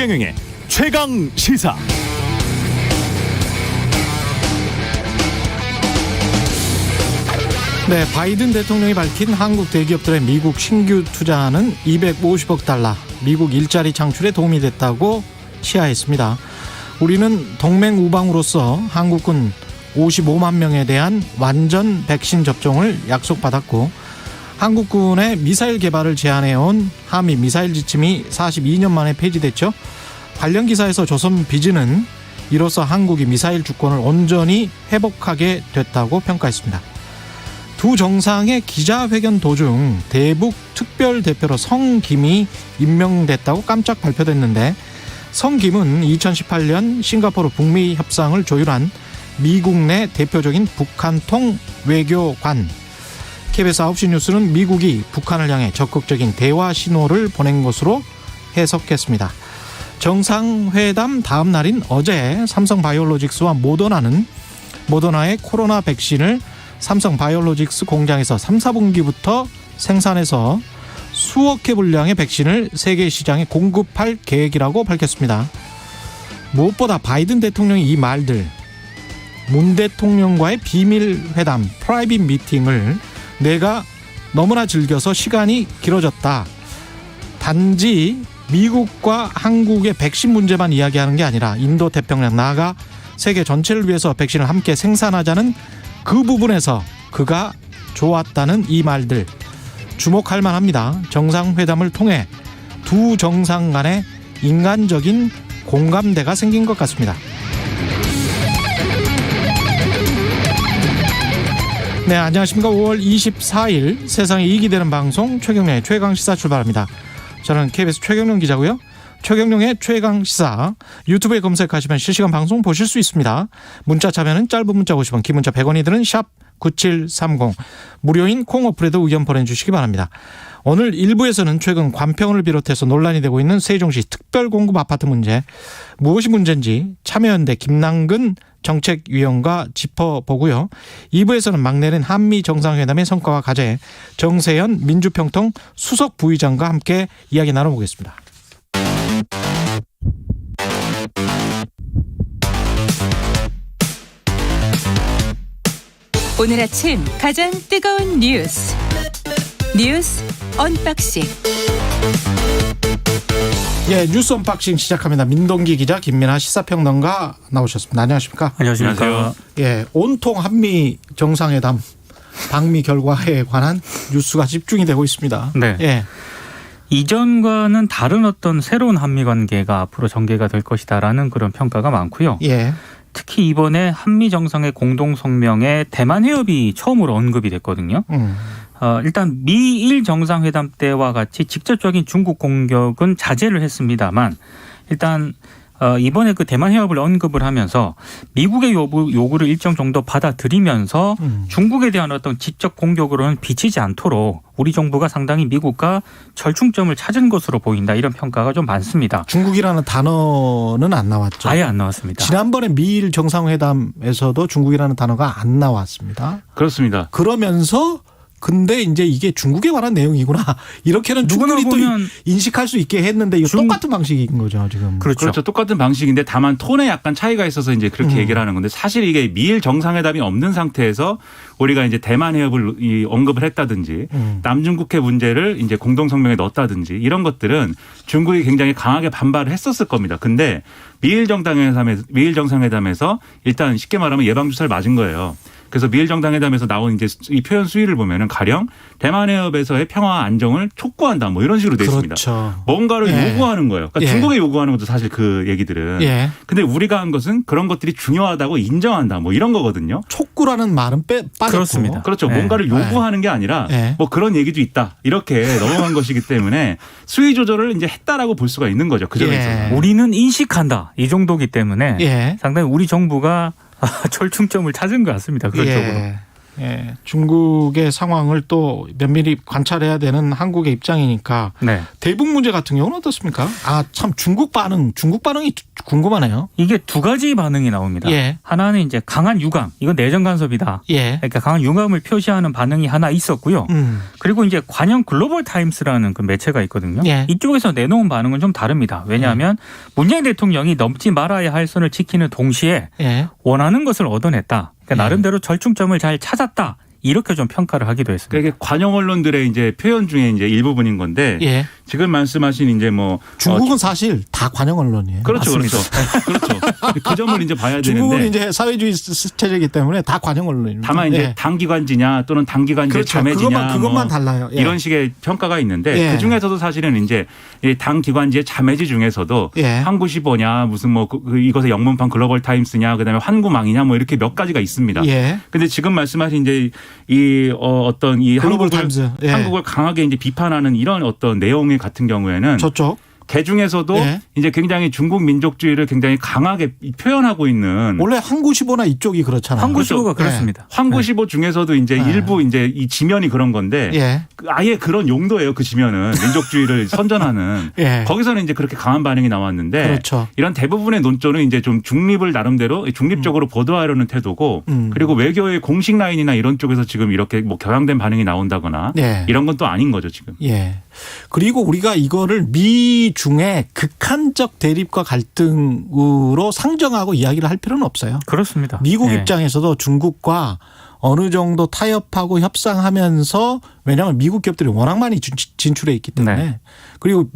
최경영의 최강 시사. 네, 바이든 대통령이 밝힌 한국 대기업들의 미국 신규 투자는 250억 달러, 미국 일자리 창출에 도움이 됐다고 시하했습니다. 우리는 동맹 우방으로서 한국군 55만 명에 대한 완전 백신 접종을 약속받았고, 한국군의 미사일 개발을 제안해온 한미 미사일 지침이 42년 만에 폐지됐죠. 관련 기사에서 조선비즈는 이로써 한국이 미사일 주권을 온전히 회복하게 됐다고 평가했습니다. 두 정상의 기자회견 도중 대북 특별대표로 성김이 임명됐다고 깜짝 발표됐는데, 성김은 2018년 싱가포르 북미 협상을 조율한 미국 내 대표적인 북한통 외교관. KBS 9시 뉴스는 미국이 북한을 향해 적극적인 대화 신호를 보낸 것으로 해석했습니다. 정상회담 다음 날인 어제 삼성바이오로직스와 모더나의 코로나 백신을 삼성바이오로직스 공장에서 3, 4분기부터 생산해서 수억 회 분량의 백신을 세계 시장에 공급할 계획이라고 밝혔습니다. 무엇보다 바이든 대통령이 이 말들, 문 대통령과의 비밀 회담, 프라이빗 미팅을 내가 너무나 즐겨서 시간이 길어졌다. 단지 미국과 한국의 백신 문제만 이야기하는 게 아니라 인도 태평양, 나아가 세계 전체를 위해서 백신을 함께 생산하자는 그 부분에서 그가 좋았다는 이 말들, 주목할 만합니다. 정상회담을 통해 두 정상 간의 인간적인 공감대가 생긴 것 같습니다. 네, 안녕하십니까. 5월 24일 세상에 이익이 되는 방송 최경영의 최강시사 출발합니다. 저는 KBS 최경영 기자고요. 최경영의 최강시사 유튜브에 검색하시면 실시간 방송 보실 수 있습니다. 문자 참여는 짧은 문자 50원, 긴 문자 100원이 드는 샵 9730, 무료인 콩 어플에도 의견 보내주시기 바랍니다. 오늘 1부에서는 최근 관평을 비롯해서 논란이 되고 있는 세종시 특별공급 아파트 문제, 무엇이 문제인지 참여연대 김남근 정책위원과 짚어보고요. 2부에서는 막내는 한미 정상회담의 성과와 과제, 정세현 민주평통 수석 부의장과 함께 이야기 나눠보겠습니다. 오늘 아침 가장 뜨거운 뉴스 언박싱. 예, 뉴스 언박싱 시작합니다. 민동기 기자, 김민하 시사평론가 나오셨습니다. 안녕하십니까? 안녕하십니까? 예, 온통 한미 정상회담 방미 결과에 관한 뉴스가 집중이 되고 있습니다. 네. 예. 이전과는 다른 어떤 새로운 한미 관계가 앞으로 전개가 될 것이다라는 그런 평가가 많고요. 예. 특히 이번에 한미 정상의 공동 성명에 대만 해협이 처음으로 언급이 됐거든요. 일단 미일 정상회담 때와 같이 직접적인 중국 공격은 자제를 했습니다만, 일단 이번에 그 대만 해협을 언급을 하면서 미국의 요구를 일정 정도 받아들이면서 중국에 대한 어떤 직접 공격으로는 비치지 않도록 우리 정부가 상당히 미국과 절충점을 찾은 것으로 보인다, 이런 평가가 좀 많습니다. 중국이라는 단어는 안 나왔죠. 아예 안 나왔습니다. 지난번에 미일 정상회담에서도 중국이라는 단어가 안 나왔습니다. 그렇습니다. 그러면서 근데 이제 이게 중국에 관한 내용이구나, 이렇게는 충분히 또 인식할 수 있게 했는데, 이거 똑같은 방식인 거죠 지금. 그렇죠. 똑같은 방식인데 다만 톤에 약간 차이가 있어서 이제 그렇게 얘기를 하는 건데, 사실 이게 미일 정상회담이 없는 상태에서 우리가 이제 대만 해협을 언급을 했다든지 남중국해 문제를 이제 공동성명에 넣었다든지 이런 것들은 중국이 굉장히 강하게 반발을 했었을 겁니다. 근데 미일 정상회담에서 일단 쉽게 말하면 예방주사를 맞은 거예요. 그래서 미일 정상회담에서 나온 이제 이 표현 수위를 보면은 가령 대만 해협에서의 평화와 안정을 촉구한다, 뭐 이런 식으로 되어 있습니다. 그렇죠. 뭔가를 요구하는 거예요. 그러니까 중국에 요구하는 것도 사실 그 얘기들은. 근데 우리가 한 것은 그런 것들이 중요하다고 인정한다, 뭐 이런 거거든요. 촉구라는 말은 빠졌고. 그렇습니다. 그렇죠. 뭔가를 요구하는 게 아니라 뭐 그런 얘기도 있다, 이렇게 넘어간 것이기 때문에 수위 조절을 이제 했다라고 볼 수가 있는 거죠. 그 점에서. 우리는 인식한다, 이 정도기 때문에 상당히 우리 정부가 절충점을 찾은 것 같습니다. 그런 쪽으로. 예, 중국의 상황을 또 면밀히 관찰해야 되는 한국의 입장이니까 네. 대북 문제 같은 경우는 어떻습니까? 아, 참 중국이 궁금하네요. 이게 두 가지 반응이 나옵니다. 예. 하나는 이제 강한 유감, 이건 내정 간섭이다. 예. 그러니까 강한 유감을 표시하는 반응이 하나 있었고요. 그리고 이제 관영 글로벌 타임스라는 그 매체가 있거든요. 예. 이쪽에서 내놓은 반응은 좀 다릅니다. 왜냐하면 문재인 대통령이 넘지 말아야 할 선을 지키는 동시에 예. 원하는 것을 얻어냈다. 그러니까 예. 나름대로 절충점을 잘 찾았다. 이렇게 좀 평가를 하기도 했습니다. 그게 관영 언론들의 이제 표현 중에 이제 일부분인 건데 예. 지금 말씀하신 이제 뭐 중국은 사실 다 관영 언론이에요. 그렇죠, 맞습니다. 그렇죠. 그 점을 이제 봐야 중국은 되는데 이제 사회주의 체제이기 때문에 다 관영 언론입니다. 다만 이제 예. 당기관지냐 또는 당기관제 그렇죠. 자매지냐 그것만 달라요. 예. 이런 식의 평가가 있는데 예. 그 중에서도 사실은 이제 이 당기관지의 자매지 중에서도 예. 한국시보냐 무슨 뭐 이것의 영문판 글로벌 타임스냐 그다음에 환구망이냐 뭐 이렇게 몇 가지가 있습니다. 예. 근데 지금 말씀하신 이제 이 어떤 이 글로벌 한국을 타임즈. 예. 한국을 강하게 이제 비판하는 이런 어떤 내용의 같은 경우에는 저쪽. 그 중에서도 예. 이제 굉장히 중국 민족주의를 굉장히 강하게 표현하고 있는 원래 항구시보나 이쪽이 그렇잖아요. 한국시보가 그렇죠. 그렇습니다. 황구시보 중에서도 이제 네. 일부 이제 이 지면이 그런 건데 예. 아예 그런 용도예요. 그 지면은 민족주의를 선전하는 예. 거기서는 이제 그렇게 강한 반응이 나왔는데 그렇죠. 이런 대부분의 논조는 이제 좀 중립을 나름대로 중립적으로 보도하려는 태도고 그리고 외교의 공식 라인이나 이런 쪽에서 지금 이렇게 뭐 경향된 반응이 나온다거나 예. 이런 건 또 아닌 거죠 지금. 예. 그리고 우리가 이거를 미중의 극한적 대립과 갈등으로 상정하고 이야기를 할 필요는 없어요. 그렇습니다. 미국 예. 입장에서도 중국과 어느 정도 타협하고 협상하면서 왜냐하면 미국 기업들이 워낙 많이 진출해 있기 때문에 네. 그리고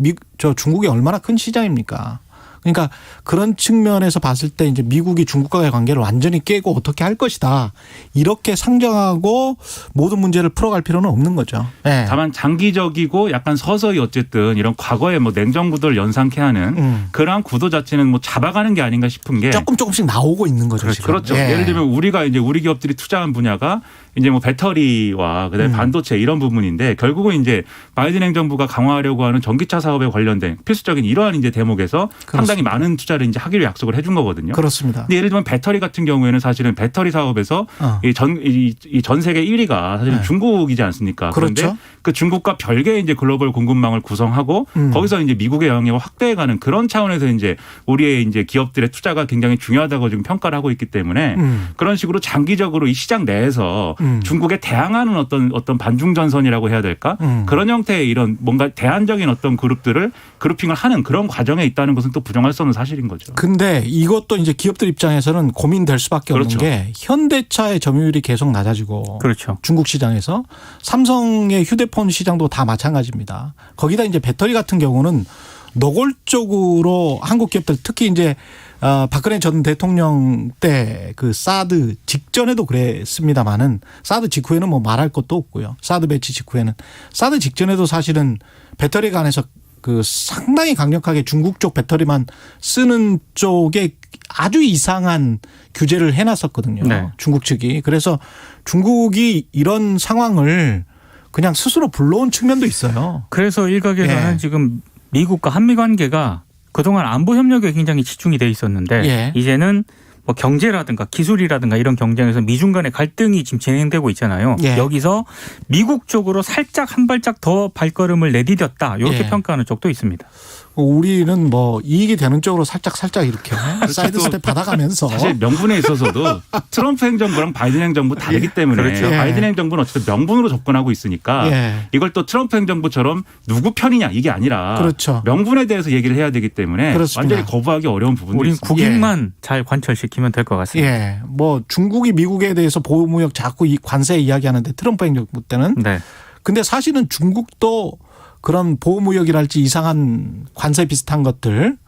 중국이 얼마나 큰 시장입니까? 그러니까 그런 측면에서 봤을 때 이제 미국이 중국과의 관계를 완전히 깨고 어떻게 할 것이다. 이렇게 상정하고 모든 문제를 풀어갈 필요는 없는 거죠. 네. 다만 장기적이고 약간 서서히 어쨌든 이런 과거의 뭐 냉전 구도를 연상케 하는 그러한 구도 자체는 뭐 잡아가는 게 아닌가 싶은 게 조금씩 나오고 있는 거죠. 지금. 그렇죠. 예. 예를 들면 우리가 이제 우리 기업들이 투자한 분야가 이제 뭐 배터리와 그다음에 반도체 이런 부분인데 결국은 이제 바이든 행정부가 강화하려고 하는 전기차 사업에 관련된 필수적인 이러한 이제 대목에서 상당히 많은 투자를 이제 하기로 약속을 해준 거거든요. 그렇습니다. 근데 예를 들면 배터리 같은 경우에는 사실은 배터리 사업에서 이 전 세계 1위가 사실은 네. 중국이지 않습니까? 그렇죠. 그런데 그 중국과 별개의 이제 글로벌 공급망을 구성하고 거기서 이제 미국의 영향력을 확대해가는 그런 차원에서 이제 우리의 이제 기업들의 투자가 굉장히 중요하다고 지금 평가를 하고 있기 때문에 그런 식으로 장기적으로 이 시장 내에서 중국에 대항하는 어떤 반중전선이라고 해야 될까? 그런 형태의 이런 뭔가 대안적인 어떤 그룹핑을 하는 그런 과정에 있다는 것은 또 부정할 수 없는 사실인 거죠. 근데 이것도 이제 기업들 입장에서는 고민될 수밖에 없는 그렇죠. 게 현대차의 점유율이 계속 낮아지고 그렇죠. 중국 시장에서 삼성의 휴대폰 시장도 다 마찬가지입니다. 거기다 이제 배터리 같은 경우는 노골적으로 한국 기업들 특히 이제 박근혜 전 대통령 때 그 사드 직전에도 그랬습니다만은 사드 직후에는 뭐 말할 것도 없고요. 사드 배치 직후에는 사드 직전에도 사실은 배터리에 관해서 그 상당히 강력하게 중국 쪽 배터리만 쓰는 쪽에 아주 이상한 규제를 해놨었거든요. 네. 중국 측이. 그래서 중국이 이런 상황을 그냥 스스로 불러온 측면도 있어요. 그래서 일각에서는 예. 지금 미국과 한미 관계가 그동안 안보 협력에 굉장히 집중이 돼 있었는데 예. 이제는 뭐 경제라든가 기술이라든가 이런 경쟁에서 미중 간의 갈등이 지금 진행되고 있잖아요. 예. 여기서 미국 쪽으로 살짝 한 발짝 더 발걸음을 내디뎠다. 이렇게 예. 평가하는 쪽도 있습니다. 우리는 뭐 이익이 되는 쪽으로 살짝 이렇게 사이드 스텝 받아가면서 사실 명분에 있어서도 트럼프 행정부랑 바이든 행정부 다르기 때문에 그렇죠. 예. 바이든 행정부는 어쨌든 명분으로 접근하고 있으니까 예. 이걸 또 트럼프 행정부처럼 누구 편이냐 이게 아니라 그렇죠. 명분에 대해서 얘기를 해야 되기 때문에 그렇습니다. 완전히 거부하기 어려운 부분도 우린 있습니다. 국익만 잘 관철시키면 될 것 같습니다. 예, 뭐 중국이 미국에 대해서 보호무역 자꾸 이 관세 이야기하는데 트럼프 행정부 때는 네. 근데 사실은 중국도 그런 보호무역이랄지 이상한 관세 비슷한 것들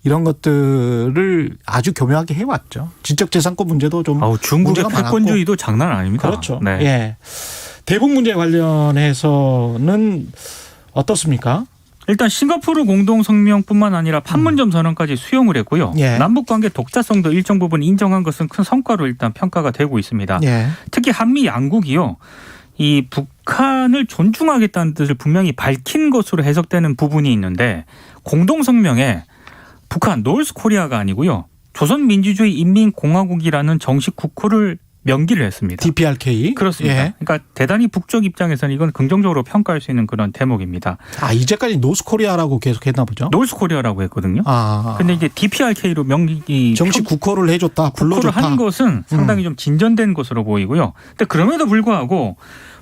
이런 것들을 아주 교묘하게 해왔죠. 지적재산권 문제도 좀 중국의 문제가 많았고. 패권주의도 장난 아닙니다. 그렇죠. 네. 예. 대북 문제 관련해서는 어떻습니까? 일단 싱가포르 공동성명뿐만 아니라 판문점 선언까지 수용을 했고요. 예. 남북관계 독자성도 일정 부분 인정한 것은 큰 성과로 일단 평가가 되고 있습니다. 예. 특히 한미 양국이요. 이 북한을 존중하겠다는 뜻을 분명히 밝힌 것으로 해석되는 부분이 있는데 공동성명에 북한 노스코리아가 아니고요. 조선민주주의 인민공화국이라는 정식 국호를 명기를 했습니다. DPRK. 그렇습니다. 예. 그러니까 대단히 북쪽 입장에서는 이건 긍정적으로 평가할 수 있는 그런 대목입니다. 이제까지 노스코리아라고 계속 했나 보죠. 노스코리아라고 했거든요. 아. 근데 이제 DPRK로 명기 정식 국호를 해줬다. 국호를 불러줬다. 한 것은 상당히 좀 진전된 것으로 보이고요. 근데 그럼에도 불구하고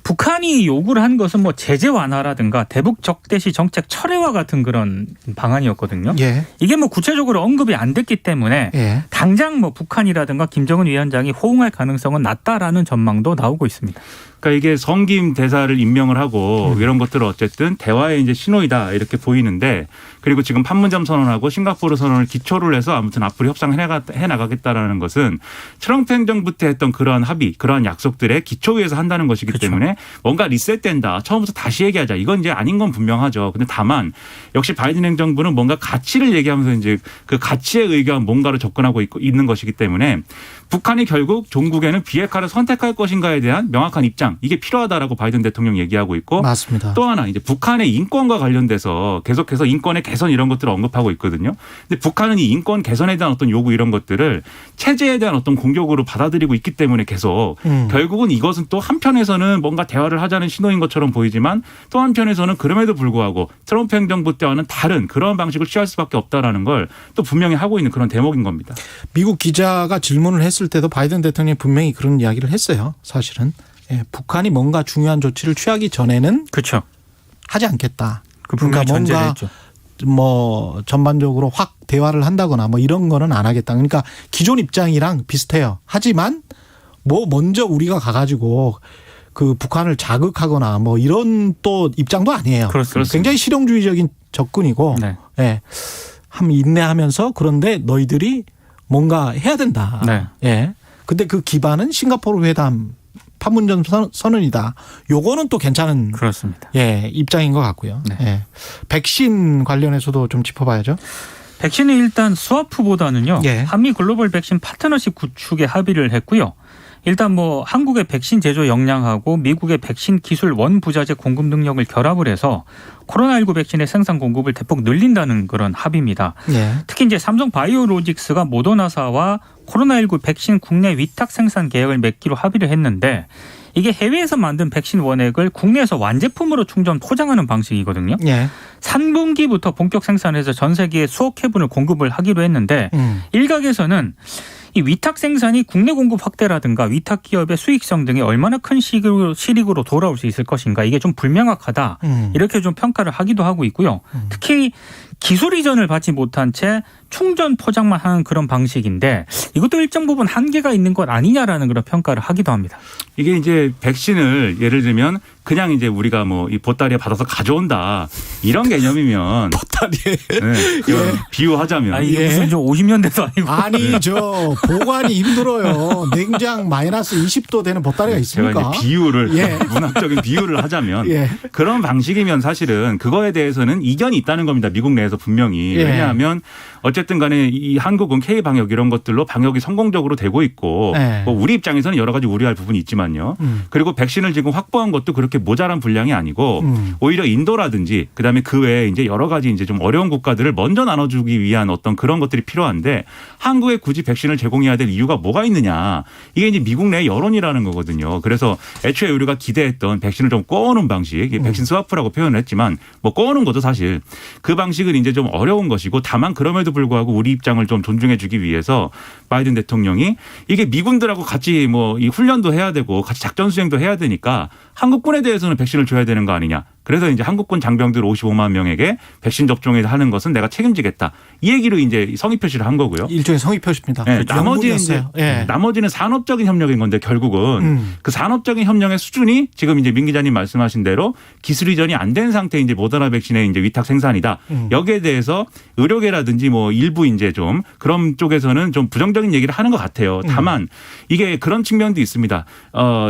북한이 요구를 한 것은 뭐 제재 완화라든가 대북 적대시 정책 철회와 같은 그런 방안이었거든요. 예. 이게 뭐 구체적으로 언급이 안 됐기 때문에 예. 당장 뭐 북한이라든가 김정은 위원장이 호응할 가능성은 낮다라는 전망도 나오고 있습니다. 그러니까 이게 성김 대사를 임명을 하고 이런 것들은 어쨌든 대화의 이제 신호이다 이렇게 보이는데 그리고 지금 판문점 선언하고 싱가포르 선언을 기초로 해서 아무튼 앞으로 협상해 나가겠다라는 것은 트럼프 행정부 때 했던 그러한 합의, 그러한 약속들의 기초 위에서 한다는 것이기 그렇죠. 때문에 뭔가 리셋된다. 처음부터 다시 얘기하자. 이건 이제 아닌 건 분명하죠. 근데 다만 역시 바이든 행정부는 뭔가 가치를 얘기하면서 이제 그 가치에 의거한 뭔가로 접근하고 있는 것이기 때문에 북한이 결국 종국에는 비핵화를 선택할 것인가에 대한 명확한 입장 이게 필요하다라고 바이든 대통령 얘기하고 있고 맞습니다. 또 하나 이제 북한의 인권과 관련돼서 계속해서 인권의 개선 이런 것들을 언급하고 있거든요. 근데 북한은 이 인권 개선에 대한 어떤 요구 이런 것들을 체제에 대한 어떤 공격으로 받아들이고 있기 때문에 계속 결국은 이것은 또 한편에서는 뭔가 대화를 하자는 신호인 것처럼 보이지만 또 한편에서는 그럼에도 불구하고 트럼프 행정부 때와는 다른 그런 방식을 취할 수밖에 없다라는 걸 또 분명히 하고 있는 그런 대목인 겁니다. 미국 기자가 질문을 했을 때도 바이든 대통령이 분명히 그런 이야기를 했어요. 사실은. 예, 북한이 뭔가 중요한 조치를 취하기 전에는 그렇죠. 하지 않겠다. 그 분명히 그러니까 전제를 뭔가 했죠. 뭐 전반적으로 확 대화를 한다거나 뭐 이런 거는 안 하겠다. 그러니까 기존 입장이랑 비슷해요. 하지만 뭐 먼저 우리가 가가지고 그 북한을 자극하거나 뭐 이런 또 입장도 아니에요. 그렇습니다. 굉장히 실용주의적인 접근이고 네. 예. 한 인내하면서 그런데 너희들이 뭔가 해야 된다. 네. 예. 근데 그 기반은 싱가포르 회담 판문점 선언이다. 요거는 또 괜찮은 그렇습니다. 예, 입장인 것 같고요. 네. 예. 백신 관련해서도 좀 짚어봐야죠. 백신은 일단 스와프보다는요. 예. 한미 글로벌 백신 파트너십 구축에 합의를 했고요. 일단 뭐 한국의 백신 제조 역량하고 미국의 백신 기술 원부자재 공급 능력을 결합을 해서 코로나19 백신의 생산 공급을 대폭 늘린다는 그런 합의입니다. 예. 특히 이제 삼성 바이오로직스가 모더나사와 코로나19 백신 국내 위탁 생산 계약을 맺기로 합의를 했는데 이게 해외에서 만든 백신 원액을 국내에서 완제품으로 충전 포장하는 방식이거든요. 예. 3분기부터 본격 생산해서 전 세계에 수억 회분을 공급을 하기로 했는데 일각에서는 이 위탁 생산이 국내 공급 확대라든가 위탁 기업의 수익성 등에 얼마나 큰 실익으로 돌아올 수 있을 것인가 이게 좀 불명확하다 이렇게 좀 평가를 하기도 하고 있고요. 특히 기술 이전을 받지 못한 채 충전 포장만 하는 그런 방식인데 이것도 일정 부분 한계가 있는 것 아니냐라는 그런 평가를 하기도 합니다. 이게 이제 백신을 예를 들면 그냥 이제 우리가 뭐 이 보따리에 받아서 가져온다 이런 개념이면 보따리에 네, 비유하자면 아니, 이게 예. 무슨 좀 50년대도 아니고 아니 저 보관이 힘들어요. 냉장 마이너스 20도 되는 보따리가 제가 있습니까? 이제 비유를 예. 문학적인 비유를 하자면 예. 그런 방식이면 사실은 그거에 대해서는 이견이 있다는 겁니다. 미국 내에서 분명히. 예. 왜냐하면 어쨌든 간에 이 한국은 K방역 이런 것들로 방역이 성공적으로 되고 있고 예. 뭐 우리 입장에서는 여러 가지 우려할 부분이 있지만요. 그리고 백신을 지금 확보한 것도 그렇게 모자란 분량이 아니고 오히려 인도라든지 그다음에 그 외에 이제 여러 가지 이제 좀 어려운 국가들을 먼저 나눠주기 위한 어떤 그런 것들이 필요한데 한국에 굳이 백신을 제공해야 될 이유가 뭐가 있느냐. 이게 이제 미국 내 여론이라는 거거든요. 그래서 애초에 우리가 기대했던 백신을 좀 꺼오는 방식, 백신 스와프라고 표현을 했지만 뭐 꺼오는 거죠 사실. 그 방식은 이제 좀 어려운 것이고 다만 그럼에도 불구하고 우리 입장을 좀 존중해 주기 위해서 바이든 대통령이 이게 미군들하고 같이 뭐 이 훈련도 해야 되고 같이 작전 수행도 해야 되니까 한국군에 대해서는 백신을 줘야 되는 거 아니냐. 그래서 이제 한국군 장병들 55만 명에게 백신 접종을 하는 것은 내가 책임지겠다. 이 얘기로 이제 성의 표시를 한 거고요. 일종의 성의 표시입니다. 네, 나머지는 이제 명분이었어요. 예. 나머지는 산업적인 협력인 건데 결국은 그 산업적인 협력의 수준이 지금 이제 민 기자님 말씀하신 대로 기술 이전이 안 된 상태의 이제 모더나 백신의 이제 위탁 생산이다. 여기에 대해서 의료계라든지 뭐 일부 이제 좀 그런 쪽에서는 좀 부정적인 얘기를 하는 것 같아요. 다만 이게 그런 측면도 있습니다.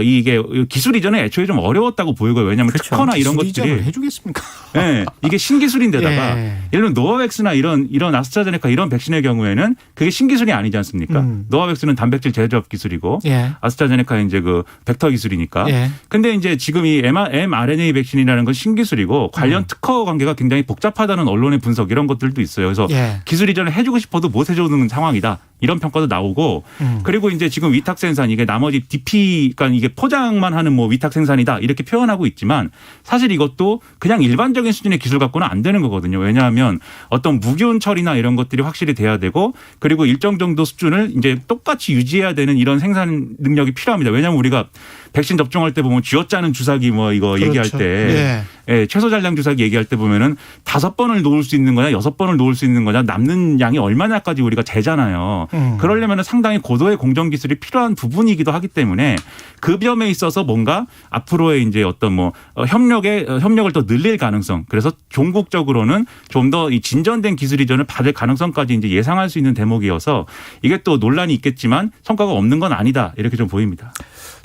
이게 기술 이전은 애초에 좀 어려웠다고 보이고요. 왜냐하면 그렇죠. 특허나 이런 기술 것들이 장담을 해주겠습니까? 네, 이게 신기술인데다가 예. 예를 들면 노바백스나 이런 아스트라제네카 이런 백신의 경우에는 그게 신기술이 아니지 않습니까? 노바백스는 단백질 제조업 기술이고 예. 아스트라제네카는 이제 그 벡터 기술이니까. 예. 근데 이제 지금 이 mRNA 백신이라는 건 신기술이고 관련 특허 관계가 굉장히 복잡하다는 언론의 분석 이런 것들도 있어요. 그래서 예. 기술 이전을 해주고 싶어도 못 해주는 상황이다. 이런 평가도 나오고 그리고 이제 지금 위탁 생산 이게 나머지 DP 그러니까 이게 포장만 하는 뭐 위탁 생산이다 이렇게 표현하고 있지만 사실 이것도 그냥 일반적인 수준의 기술 갖고는 안 되는 거거든요. 왜냐하면 어떤 무균 처리나 이런 것들이 확실히 돼야 되고 그리고 일정 정도 수준을 이제 똑같이 유지해야 되는 이런 생산 능력이 필요합니다. 왜냐하면 우리가 백신 접종할 때 보면 쥐어짜는 주사기 뭐 이거 그렇죠. 얘기할 때 예, 최소 잔량 주사기 얘기할 때 보면은 5번을 놓을 수 있는 거냐 6번을 놓을 수 있는 거냐 남는 양이 얼마냐까지 우리가 재잖아요. 그러려면 상당히 고도의 공정 기술이 필요한 부분이기도 하기 때문에 그 점에 있어서 뭔가 앞으로의 이제 어떤 뭐 협력을 더 늘릴 가능성 그래서 종국적으로는 좀 더 이 진전된 기술 이전을 받을 가능성까지 이제 예상할 수 있는 대목이어서 이게 또 논란이 있겠지만 성과가 없는 건 아니다 이렇게 좀 보입니다.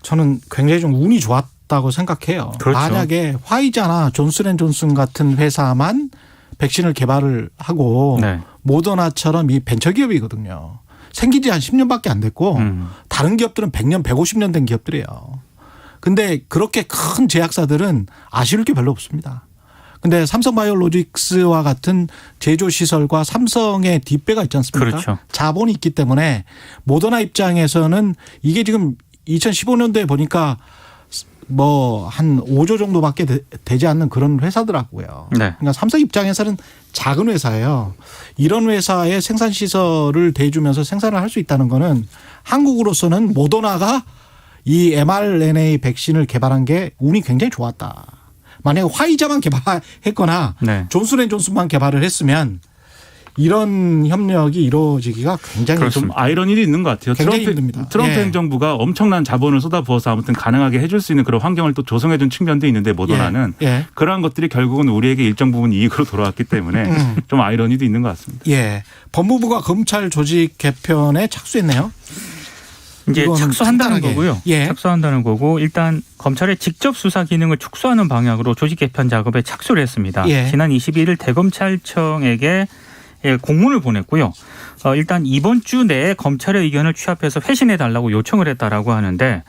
저는 굉장히 좀 운이 좋았다고 생각해요. 그렇죠. 만약에 화이자나 존슨앤존슨 같은 회사만 백신을 개발을 하고 네. 모더나처럼 이 벤처기업이거든요. 생긴 지 한 10년밖에 안 됐고 다른 기업들은 100년, 150년 된 기업들이에요. 근데 그렇게 큰 제약사들은 아쉬울 게 별로 없습니다. 근데 삼성바이오로직스와 같은 제조시설과 삼성의 뒷배가 있지 않습니까? 그렇죠. 자본이 있기 때문에 모더나 입장에서는 이게 지금 2015년도에 보니까 뭐 한 5조 정도밖에 되지 않는 그런 회사더라고요. 네. 그러니까 삼성 입장에서는 작은 회사예요. 이런 회사의 생산 시설을 대주면서 생산을 할 수 있다는 거는 한국으로서는 모더나가 이 mRNA 백신을 개발한 게 운이 굉장히 좋았다. 만약에 화이자만 개발했거나 네. 존슨앤존슨만 개발을 했으면 이런 협력이 이루어지기가 굉장히 좀 아이러니도 있는 것 같아요. 굉장히 힘듭니다. 트럼프 예. 행정부가 엄청난 자본을 쏟아부어서 아무튼 가능하게 해줄 수 있는 그런 환경을 또 조성해 준 측면도 있는데 모더나는 예. 그러한 것들이 결국은 우리에게 일정 부분 이익으로 돌아왔기 때문에 좀 아이러니도 있는 것 같습니다. 예. 법무부가 검찰 조직 개편에 착수했네요. 이제 이거는 착수한다는 간단하게. 거고요. 예. 착수한다는 거고 일단 검찰의 직접 수사 기능을 축소하는 방향으로 조직 개편 작업에 착수를 했습니다. 예. 지난 21일 대검찰청에게 공문을 보냈고요. 일단 이번 주 내에 검찰의 의견을 취합해서 회신해달라고 요청을 했다라고 하는데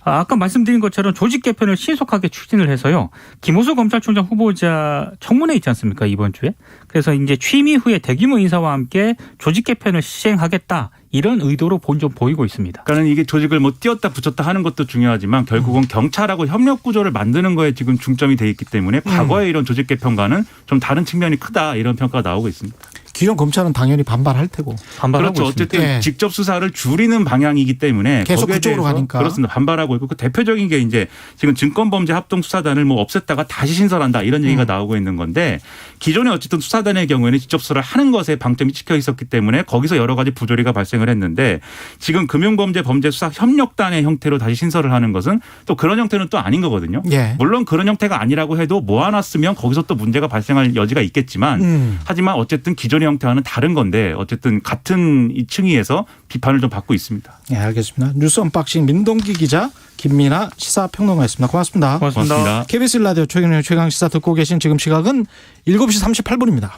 아까 말씀드린 것처럼 조직 개편을 신속하게 추진을 해서요. 김호수 검찰총장 후보자 청문회 있지 않습니까? 이번 주에. 그래서 이제 취임 이후에 대규모 인사와 함께 조직 개편을 시행하겠다. 이런 의도로 좀 보이고 있습니다. 그러니까 이게 조직을 뭐 띄었다 붙였다 하는 것도 중요하지만 결국은 경찰하고 협력 구조를 만드는 거에 지금 중점이 돼 있기 때문에 과거의 이런 조직 개편과는 좀 다른 측면이 크다 이런 평가가 나오고 있습니다. 기존 검찰은 당연히 반발할 테고. 반발하고 그렇죠. 있습니다. 어쨌든 예. 직접 수사를 줄이는 방향이기 때문에 계속 거기에 그쪽으로 대해서 가니까. 그렇습니다. 반발하고 있고 그 대표적인 게 이제 지금 증권범죄합동수사단을 뭐 없앴다가 다시 신설한다 이런 얘기가 나오고 있는 건데 기존에 어쨌든 수사단의 경우에는 직접 수사를 하는 것에 방점이 찍혀 있었기 때문에 거기서 여러 가지 부조리가 발생을 했는데 지금 금융범죄 범죄수사 협력단의 형태로 다시 신설을 하는 것은 또 그런 형태는 또 아닌 거거든요. 예. 물론 그런 형태가 아니라고 해도 모아놨으면 거기서 또 문제가 발생할 여지가 있겠지만 하지만 어쨌든 기존의 형태와는 다른 건데 어쨌든 같은 이 층위에서 비판을 좀 받고 있습니다. 네, 알겠습니다. 뉴스 언박싱 민동기 기자 김민아 시사평론가였습니다. 고맙습니다. 고맙습니다. KBS 라디오 최경영의 최강시사 듣고 계신 지금 시각은 7시 38분입니다.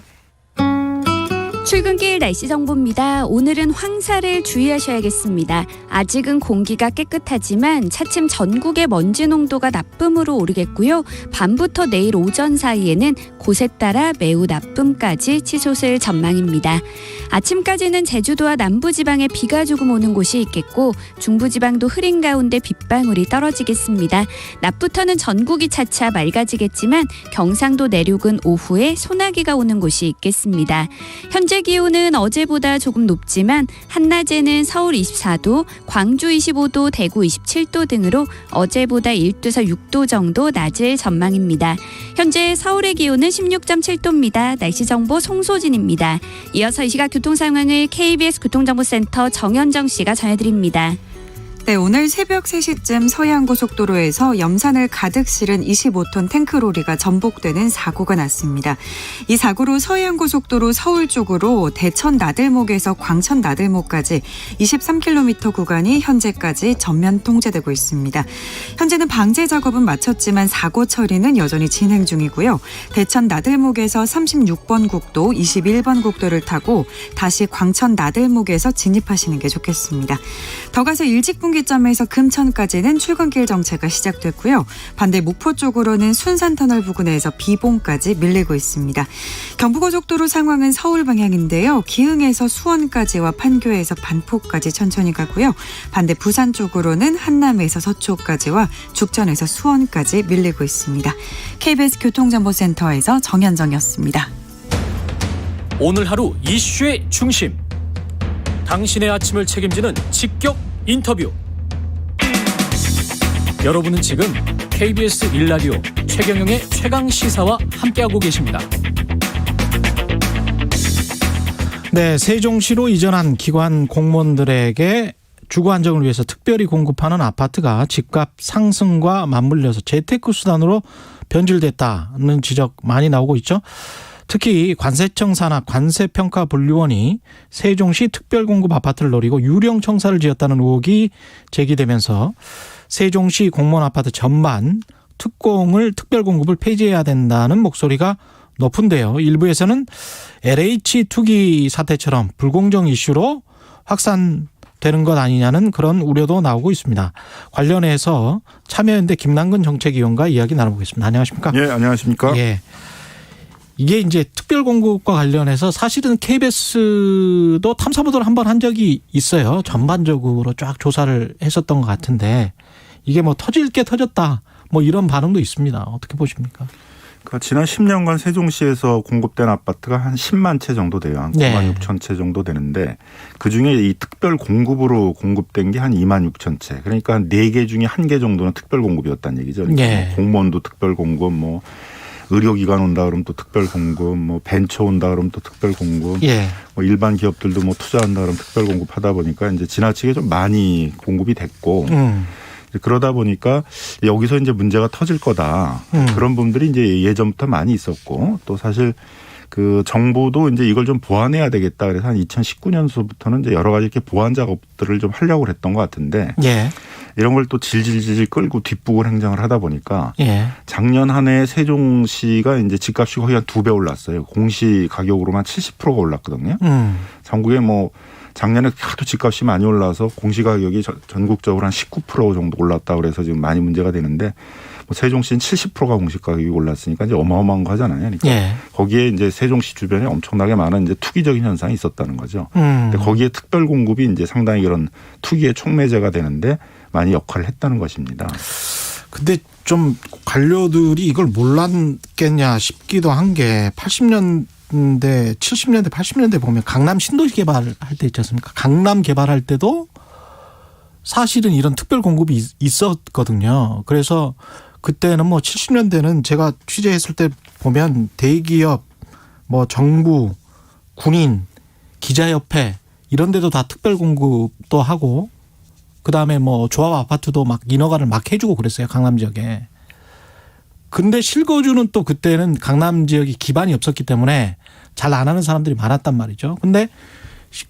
출근길 날씨 정보입니다. 오늘은 황사를 주의하셔야겠습니다. 아직은 공기가 깨끗하지만 차츰 전국의 먼지 농도가 나쁨으로 오르겠고요. 밤부터 내일 오전 사이에는 곳에 따라 매우 나쁨까지 치솟을 전망입니다. 아침까지는 제주도와 남부지방에 비가 조금 오는 곳이 있겠고 중부지방도 흐린 가운데 빗방울이 떨어지겠습니다. 낮부터는 전국이 차차 맑아지겠지만 경상도 내륙은 오후에 소나기가 오는 곳이 있겠습니다. 현재 기온은 어제보다 조금 높지만 한낮에는 서울 24도, 광주 25도, 대구 27도 등으로 어제보다 1도에서 6도 정도 낮을 전망입니다. 현재 서울의 기온은 16.7도입니다. 날씨 정보 송소진입니다. 이어서 이 시각 교통 상황을 KBS 교통정보센터 정현정 씨가 전해드립니다. 네, 오늘 새벽 3시쯤 서해안고속도로에서 염산을 가득 실은 25톤 탱크로리가 전복되는 사고가 났습니다. 이 사고로 서해안고속도로 서울 쪽으로 대천 나들목에서 광천 나들목까지 23km 구간이 현재까지 전면 통제되고 있습니다. 현재는 방제 작업은 마쳤지만 사고 처리는 여전히 진행 중이고요. 대천 나들목에서 36번 국도, 21번 국도를 타고 다시 광천 나들목에서 진입하시는 게 좋겠습니다. 더 가서 일직분기점에서 금천까지는 출근길 정체가 시작됐고요. 반대 목포 쪽으로는 순산터널 부근에서 비봉까지 밀리고 있습니다. 경부고속도로 상황은 서울 방향인데요. 기흥에서 수원까지와 판교에서 반포까지 천천히 가고요. 반대 부산 쪽으로는 한남에서 서초까지와 죽전에서 수원까지 밀리고 있습니다. KBS 교통정보센터에서 정현정이었습니다. 오늘 하루 이슈의 중심. 당신의 아침을 책임지는 직격 인터뷰. 여러분은 지금 KBS 1라디오 최경영의 최강시사와 함께하고 계십니다. 네, 세종시로 이전한 기관 공무원들에게 주거 안정을 위해서 특별히 공급하는 아파트가 집값 상승과 맞물려서 재테크 수단으로 변질됐다는 지적 많이 나오고 있죠. 특히 관세청 산하 관세평가분류원이 세종시 특별공급 아파트를 노리고 유령 청사를 지었다는 의혹이 제기되면서 세종시 공무원 아파트 전반 특별공급을 폐지해야 된다는 목소리가 높은데요. 일부에서는 LH 투기 사태처럼 불공정 이슈로 확산되는 것 아니냐는 그런 우려도 나오고 있습니다. 관련해서 참여연대 김남근 정책위원과 이야기 나눠보겠습니다. 안녕하십니까? 예, 안녕하십니까? 예. 이게 이제 특별공급과 관련해서 사실은 KBS도 탐사보도를 한번 한 적이 있어요. 전반적으로 쫙 조사를 했었던 것 같은데 이게 뭐 터질 게 터졌다 뭐 이런 반응도 있습니다. 어떻게 보십니까? 그러니까 지난 10년간 세종시에서 공급된 아파트가 한 10만 채 정도 돼요. 한 9만 6천 채 정도 되는데 그중에 이 특별 공급으로 공급된 게 한 2만 6천 채. 그러니까 한 4개 중에 1개 정도는 특별 공급이었다는 얘기죠. 그러니까 네. 공무원도 특별 공급, 뭐 의료기관 온다 그러면 또 특별 공급, 뭐 벤처 온다 그러면 또 특별 공급, 예. 뭐 일반 기업들도 뭐 투자한다 그러면 특별 공급하다 보니까 이제 지나치게 좀 많이 공급이 됐고 그러다 보니까 여기서 이제 문제가 터질 거다. 그런 부분들이 이제 예전부터 많이 있었고 또 사실 그 정부도 이제 이걸 좀 보완해야 되겠다. 그래서 한 2019년서부터는 이제 여러 가지 이렇게 보완 작업들을 좀 하려고 했던 것 같은데 예. 이런 걸 또 질질질 끌고 뒷북을 행정을 하다 보니까 예. 작년 한 해 세종시가 이제 집값이 거의 한 2배 올랐어요. 공시 가격으로만 70%가 올랐거든요. 전국에 뭐 작년에 하도 집값이 많이 올라서 공시 가격이 전국적으로 한 19% 정도 올랐다 그래서 지금 많이 문제가 되는데 뭐 세종시는 70%가 공시 가격이 올랐으니까 이제 어마어마한 거 하잖아요. 그러니까 예. 거기에 이제 세종시 주변에 엄청나게 많은 이제 투기적인 현상이 있었다는 거죠. 근데 거기에 특별 공급이 이제 상당히 그런 투기의 촉매제가 되는데 많이 역할을 했다는 것입니다. 근데 좀 관료들이 이걸 몰랐겠냐 싶기도 한 게 80년대, 70년대, 80년대 보면 강남 신도시 개발할 때 있지 않습니까? 강남 개발할 때도 사실은 이런 특별 공급이 있었거든요. 그래서 그때는 뭐 70년대는 제가 취재했을 때 보면 대기업, 뭐 정부, 군인, 기자협회 이런 데도 다 특별 공급도 하고 그다음에 뭐 조합 아파트도 막 인허가를 막 해주고 그랬어요. 강남 지역에. 근데 실거주는 또 그때는 강남 지역이 기반이 없었기 때문에 잘 안 하는 사람들이 많았단 말이죠. 근데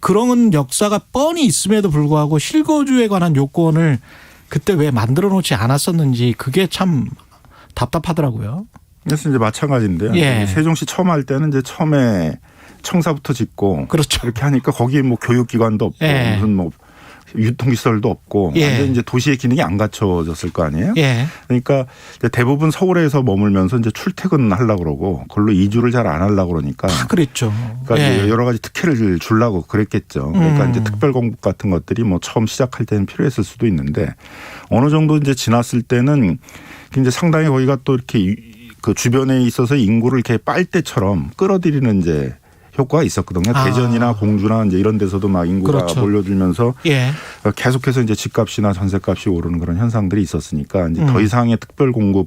그런 역사가 뻔히 있음에도 불구하고 실거주에 관한 요건을 그때 왜 만들어 놓지 않았었는지 그게 참 답답하더라고요. 그래서 이제 마찬가지인데요. 예. 세종시 처음 할 때는 이제 처음에 청사부터 짓고 그렇죠. 이렇게 하니까 거기에 뭐 교육기관도 없고 예. 무슨 뭐 유통시설도 없고 예. 완전 이제 도시의 기능이 안 갖춰졌을 거 아니에요. 예. 그러니까 이제 대부분 서울에서 머물면서 이제 출퇴근하려고 그러고 그걸로 이주를 잘 안 하려고 그러니까. 다 그랬죠. 그러니까 예. 이제 여러 가지 특혜를 주려고 그랬겠죠. 그러니까 이제 특별 공급 같은 것들이 뭐 처음 시작할 때는 필요했을 수도 있는데 어느 정도 이제 지났을 때는 이제 상당히 거기가 또 이렇게 그 주변에 있어서 인구를 이렇게 빨대처럼 끌어들이는 이제 효과가 있었거든요. 대전이나 공주나 이제 이런 데서도 막 인구가 그렇죠. 몰려들면서 예. 계속해서 이제 집값이나 전세값이 오르는 그런 현상들이 있었으니까 이제 더 이상의 특별 공급을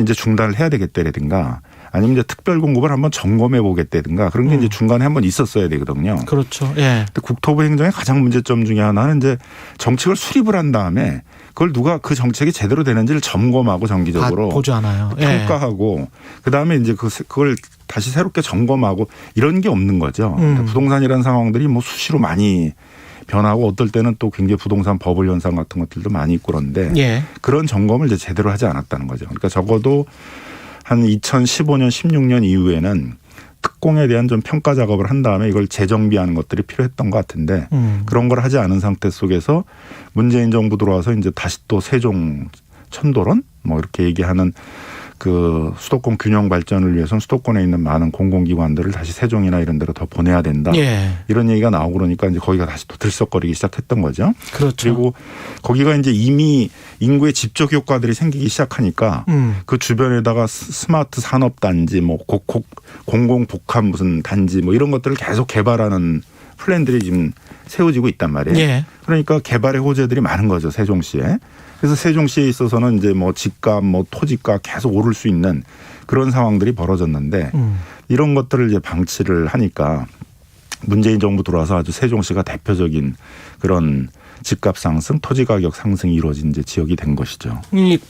이제 중단을 해야 되겠다라든가 아니면 이제 특별 공급을 한번 점검해 보겠다든가 그런 게 이제 중간에 한번 있었어야 되거든요. 그렇죠. 예. 근데 국토부 행정의 가장 문제점 중에 하나는 이제 정책을 수립을 한 다음에 그걸 누가 그 정책이 제대로 되는지를 점검하고 정기적으로 보지 않아요. 평가하고 그다음에 이제 그걸 다시 새롭게 점검하고 이런 게 없는 거죠. 부동산이라는 상황들이 뭐 수시로 많이 변하고 어떨 때는 또 굉장히 부동산 버블 현상 같은 것들도 많이 있고 그런데 예. 그런 점검을 이제 제대로 하지 않았다는 거죠. 그러니까 적어도 한 2015년, 16년 이후에는 특공에 대한 좀 평가 작업을 한 다음에 이걸 재정비하는 것들이 필요했던 것 같은데 그런 걸 하지 않은 상태 속에서 문재인 정부 들어와서 이제 다시 또 세종 천도론 뭐 이렇게 얘기하는 그 수도권 균형 발전을 위해서는 수도권에 있는 많은 공공기관들을 다시 세종이나 이런 데로 더 보내야 된다. 예. 이런 얘기가 나오고 그러니까 이제 거기가 다시 또 들썩거리기 시작했던 거죠. 그렇죠. 그리고 거기가 이제 이미 인구의 집적 효과들이 생기기 시작하니까 그 주변에다가 스마트 산업단지 뭐 공공복합 무슨 단지 뭐 이런 것들을 계속 개발하는 플랜들이 지금 세워지고 있단 말이에요. 예. 그러니까 개발의 호재들이 많은 거죠. 세종시에. 그래서 세종시에 있어서는 이제 뭐 집값 뭐 토지가 계속 오를 수 있는 그런 상황들이 벌어졌는데 이런 것들을 이제 방치를 하니까 문재인 정부 들어와서 아주 세종시가 대표적인 그런 집값 상승, 토지 가격 상승이 이루어진 이제 지역이 된 것이죠.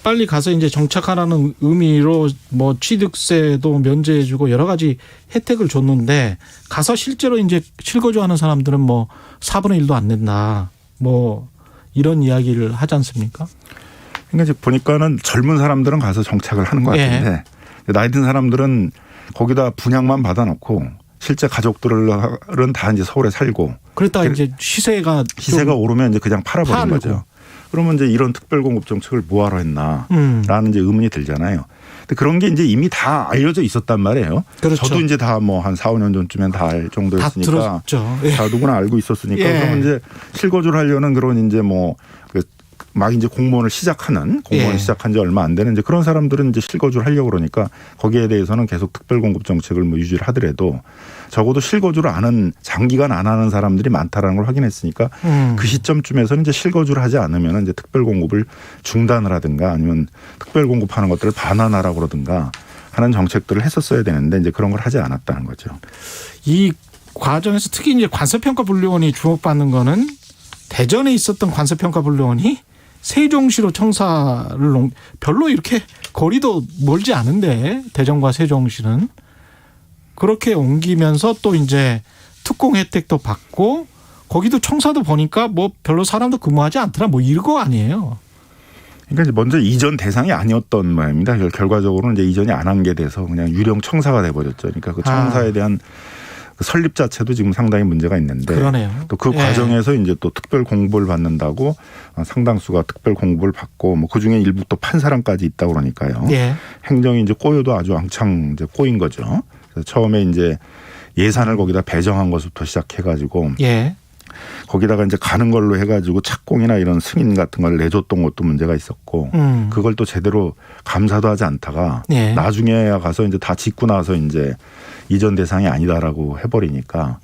빨리 가서 이제 정착하라는 의미로 뭐 취득세도 면제해주고 여러 가지 혜택을 줬는데 가서 실제로 이제 실거주하는 사람들은 뭐 4분의 1도 안 낸다. 뭐 이런 이야기를 하지 않습니까? 그러니까 이제 보니까는 젊은 사람들은 가서 정착을 하는 것 같은데 나이 든 사람들은 거기다 분양만 받아놓고 실제 가족들은 다 이제 서울에 살고 그랬다가 이제 시세가 오르면 이제 그냥 팔아버린 거죠. 그러면 이제 이런 특별공급 정책을 뭐하러 했나라는 이제 의문이 들잖아요. 근데 그런 게 이제 이미 다 알려져 있었단 말이에요. 그렇죠. 저도 이제 다 뭐 한 4, 5년 전쯤엔 다 알 정도였으니까 다 들었죠. 예. 다 누구나 알고 있었으니까 예. 그러면 이제 실거주를 하려는 그런 이제 뭐 막 이제 공무원을 시작한 지 얼마 안 되는 이제 그런 사람들은 이제 실거주를 하려고 그러니까 거기에 대해서는 계속 특별공급 정책을 뭐 유지를 하더라도 적어도 실거주를 장기간 안 하는 사람들이 많다라는 걸 확인했으니까 그 시점쯤에서는 이제 실거주를 하지 않으면 이제 특별공급을 중단을 하든가 아니면 특별공급하는 것들을 반환하라고 그러든가 하는 정책들을 했었어야 되는데 이제 그런 걸 하지 않았다는 거죠. 이 과정에서 특히 이제 관세평가분류원이 주목받는 거는 대전에 있었던 관세평가분류원이 세종시로 청사를 별로 이렇게 거리도 멀지 않은데 대전과 세종시는 그렇게 옮기면서 또 이제 특공 혜택도 받고 거기도 청사도 보니까 뭐 별로 사람도 근무하지 않더라 뭐 이거 아니에요. 그러니까 먼저 이전 대상이 아니었던 모양입니다. 결과적으로는 이제 이전이 안 한 게 돼서 그냥 유령 청사가 돼버렸죠. 그러니까 그 청사에 대한 그 설립 자체도 지금 상당히 문제가 있는데 그러네요. 또 그 과정에서 이제 또 특별 공부를 받는다고 상당수가 특별 공부를 받고 뭐 그 중에 일부 또 판 사람까지 있다고 그러니까요. 예. 행정이 이제 꼬여도 아주 왕창 이제 꼬인 거죠. 그래서 처음에 이제 예산을 거기다 배정한 것부터 시작해가지고 예. 거기다가 이제 가는 걸로 해가지고 착공이나 이런 승인 같은 걸 내줬던 것도 문제가 있었고 그걸 또 제대로 감사도 하지 않다가 예. 나중에 가서 이제 다 짓고 나서 이제 이전 대상이 아니다라고 해버리니까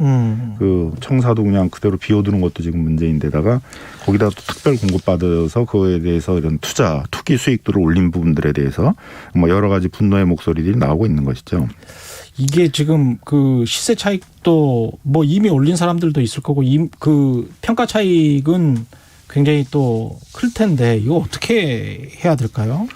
그 청사도 그냥 그대로 비워두는 것도 지금 문제인데다가 거기다 또 특별 공급받아서 그거에 대해서 이런 투기 수익들을 올린 부분들에 대해서 뭐 여러 가지 분노의 목소리들이 나오고 있는 것이죠. 이게 지금 그 시세 차익도 뭐 이미 올린 사람들도 있을 거고 그 평가 차익은 굉장히 또 클 텐데 이거 어떻게 해야 될까요?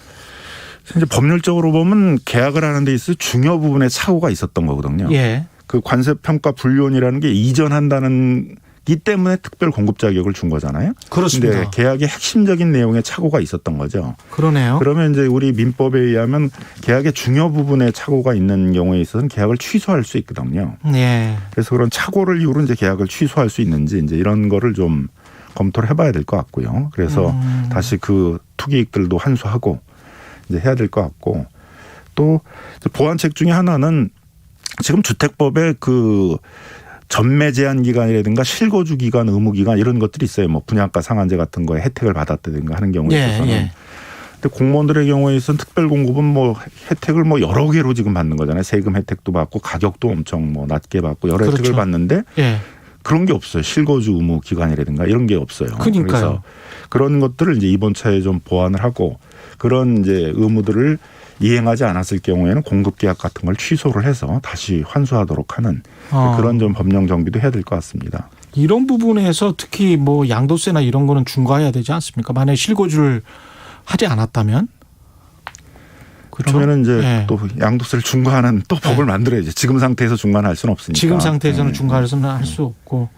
이제 법률적으로 보면 계약을 하는 데 있어서 중요 부분에 착오가 있었던 거거든요. 예. 그 관세평가 분류원이라는 게 이전한다는 이 때문에 특별 공급 자격을 준 거잖아요. 그렇습니다. 근데 계약의 핵심적인 내용에 착오가 있었던 거죠. 그러네요. 그러면 이제 우리 민법에 의하면 계약의 중요 부분에 착오가 있는 경우에 있어서는 계약을 취소할 수 있거든요. 예. 그래서 그런 착오를 이유로 이제 계약을 취소할 수 있는지 이제 이런 거를 좀 검토를 해봐야 될 것 같고요. 그래서 다시 그 투기익들도 환수하고 이제 해야 될 것 같고 또 보완책 중에 하나는 지금 주택법에 그 전매 제한 기간이라든가 실거주 기간, 의무 기간 이런 것들이 있어요. 뭐 분양가 상한제 같은 거에 혜택을 받았다든가 하는 경우에 있어서는. 예. 근데 공무원들의 경우에 있어서는 특별공급은 뭐 혜택을 뭐 여러 개로 지금 받는 거잖아요. 세금 혜택도 받고 가격도 엄청 뭐 낮게 받고 여러 그렇죠. 혜택을 받는데 예. 그런 게 없어요. 실거주 의무 기간이라든가 이런 게 없어요. 그러니까요. 그래서 그런 것들을 이제 이번 차에 좀 보완을 하고 그런 이제 의무들을 이행하지 않았을 경우에는 공급 계약 같은 걸 취소를 해서 다시 환수하도록 하는 그런 좀 법령 정비도 해야 될 것 같습니다. 이런 부분에서 특히 뭐 양도세나 이런 거는 중과해야 되지 않습니까? 만약에 실거주를 하지 않았다면? 그러면은 이제 네. 또 양도세를 중과하는 또 법을 만들어야죠. 지금 상태에서 중과는 할 수는 없으니까. 지금 상태에서는 중과해서는 할 수 없고.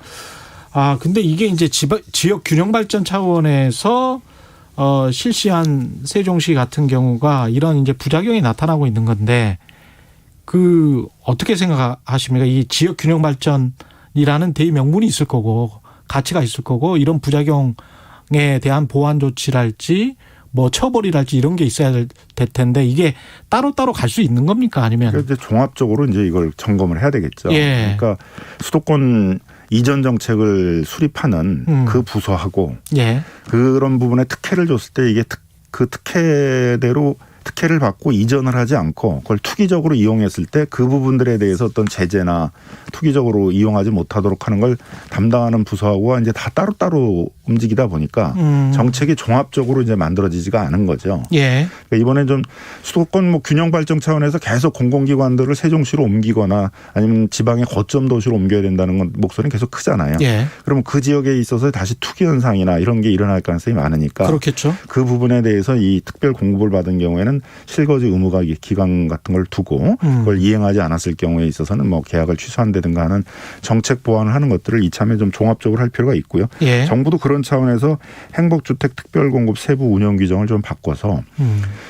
근데 이게 이제 지역 균형 발전 차원에서 실시한 세종시 같은 경우가 이런 이제 부작용이 나타나고 있는 건데 어떻게 생각하십니까? 이 지역 균형 발전이라는 대의 명분이 있을 거고 가치가 있을 거고 이런 부작용에 대한 보완 조치랄지 뭐 처벌이랄지 이런 게 있어야 될 텐데 이게 따로따로 갈 수 있는 겁니까? 아니면 그러니까 이제 종합적으로 이제 이걸 점검을 해야 되겠죠. 예. 그러니까 수도권 이전 정책을 수립하는 그 부서하고 예. 그런 부분에 특혜를 줬을 때 이게 그 특혜대로 특혜를 받고 이전을 하지 않고 그걸 투기적으로 이용했을 때 그 부분들에 대해서 어떤 제재나 투기적으로 이용하지 못하도록 하는 걸 담당하는 부서하고 이제 다 따로따로 움직이다 보니까 정책이 종합적으로 이제 만들어지지가 않은 거죠. 예. 그러니까 이번에 좀 수도권 뭐 균형 발전 차원에서 계속 공공기관들을 세종시로 옮기거나 아니면 지방의 거점 도시로 옮겨야 된다는 건 목소리는 계속 크잖아요. 예. 그러면 그 지역에 있어서 다시 투기 현상이나 이런 게 일어날 가능성이 많으니까 그렇겠죠. 그 부분에 대해서 이 특별 공급을 받은 경우에는 실거주 의무가 기간 같은 걸 두고 그걸 이행하지 않았을 경우에 있어서는 뭐 계약을 취소한다든가 하는 정책 보완을 하는 것들을 이참에 좀 종합적으로 할 필요가 있고요. 예. 정부도 그런 차원에서 행복주택 특별공급 세부 운영 규정을 좀 바꿔서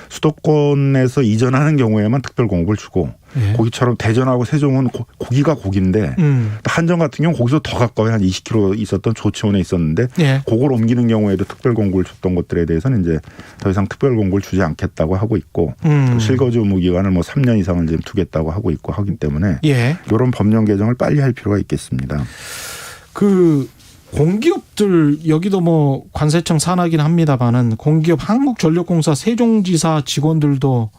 수도권에서 이전하는 경우에만 특별공급을 주고 예. 거기처럼 대전하고 세종은 고기가 고기인데 한전 같은 경우 거기서 더 가까워요. 한 20km 있었던 조치원에 있었는데 예. 그걸 옮기는 경우에도 특별공급을 줬던 것들에 대해서는 이제 더 이상 특별공급을 주지 않겠다고 하고 있고 또 실거주 의무 기간을 뭐 3년 이상을 지금 두겠다고 하고 있고 하기 때문에 예. 이런 법령 개정을 빨리 할 필요가 있겠습니다. 공기업들 여기도 뭐 관세청 산하긴 합니다만은 공기업 한국전력공사 세종지사 직원들도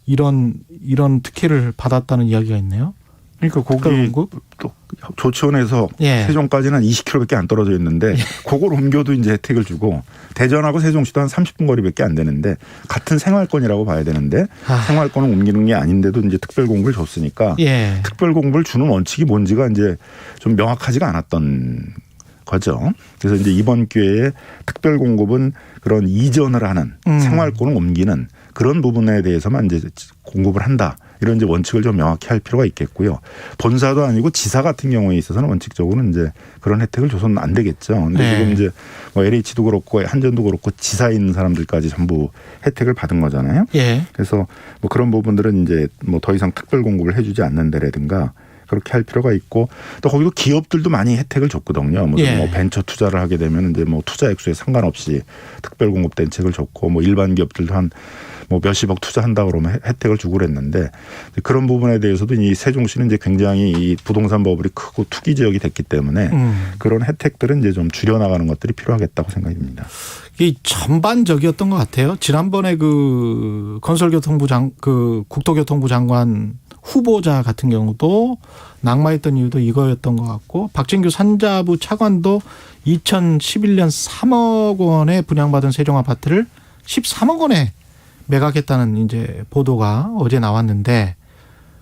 이런 특혜를 받았다는 이야기가 있네요. 그러니까 거기 또 조치원에서 예. 세종까지는 한 20km밖에 안 떨어져 있는데 그걸 옮겨도 이제 혜택을 주고 대전하고 세종시도 한 30분 거리밖에 안 되는데 같은 생활권이라고 봐야 되는데 생활권을 옮기는 게 아닌데도 이제 특별공급을 줬으니까 예. 특별공급을 주는 원칙이 뭔지가 이제 좀 명확하지가 않았던 거죠. 그래서 이제 이번 기회에 특별공급은 그런 이전을 하는 생활권을 옮기는 그런 부분에 대해서만 이제 공급을 한다. 이런 이제 원칙을 좀 명확히 할 필요가 있겠고요. 본사도 아니고 지사 같은 경우에 있어서는 원칙적으로는 이제 그런 혜택을 줘서는 안 되겠죠. 근데 네. 지금 이제 뭐 LH도 그렇고 한전도 그렇고 지사에 있는 사람들까지 전부 혜택을 받은 거잖아요. 예. 그래서 뭐 그런 부분들은 이제 뭐 더 이상 특별 공급을 해주지 않는 데라든가 그렇게 할 필요가 있고 또 거기도 기업들도 많이 혜택을 줬거든요. 뭐 벤처 투자를 하게 되면 이제 뭐 투자 액수에 상관없이 특별 공급 대책을 줬고 뭐 일반 기업들도 한 뭐 몇십억 투자한다 그러면 혜택을 주고 그랬는데 그런 부분에 대해서도 이 세종시는 이제 굉장히 이 부동산 버블이 크고 투기 지역이 됐기 때문에 그런 혜택들은 이제 좀 줄여나가는 것들이 필요하겠다고 생각입니다. 이 전반적이었던 것 같아요. 지난번에 국토교통부 장관 후보자 같은 경우도 낙마했던 이유도 이거였던 것 같고 박진규 산자부 차관도 2011년 3억 원에 분양받은 세종 아파트를 13억 원에 매각했다는 이제 보도가 어제 나왔는데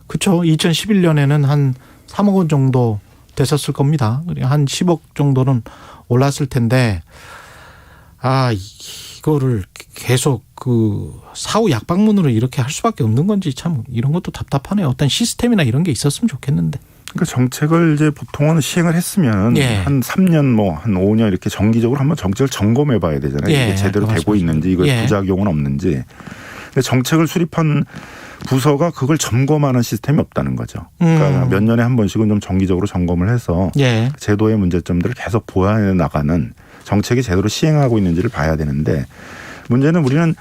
그렇죠. 2011년에는 한 3억 원 정도 됐었을 겁니다. 한 10억 정도는 올랐을 텐데 이거를 계속 사후 약방문으로 이렇게 할 수밖에 없는 건지 참 이런 것도 답답하네요. 어떤 시스템이나 이런 게 있었으면 좋겠는데. 그러니까 정책을 이제 보통은 시행을 했으면 한 3년 뭐 한 5년 이렇게 정기적으로 한번 정책을 점검해 봐야 되잖아요. 이게 제대로 되고 있는지 이거 부작용은 없는지. 근데 정책을 수립한 부서가 그걸 점검하는 시스템이 없다는 거죠. 그러니까 몇 년에 한 번씩은 좀 정기적으로 점검을 해서 제도의 문제점들을 계속 보완해 나가는 정책이 제대로 시행하고 있는지를 봐야 되는데 문제는 우리는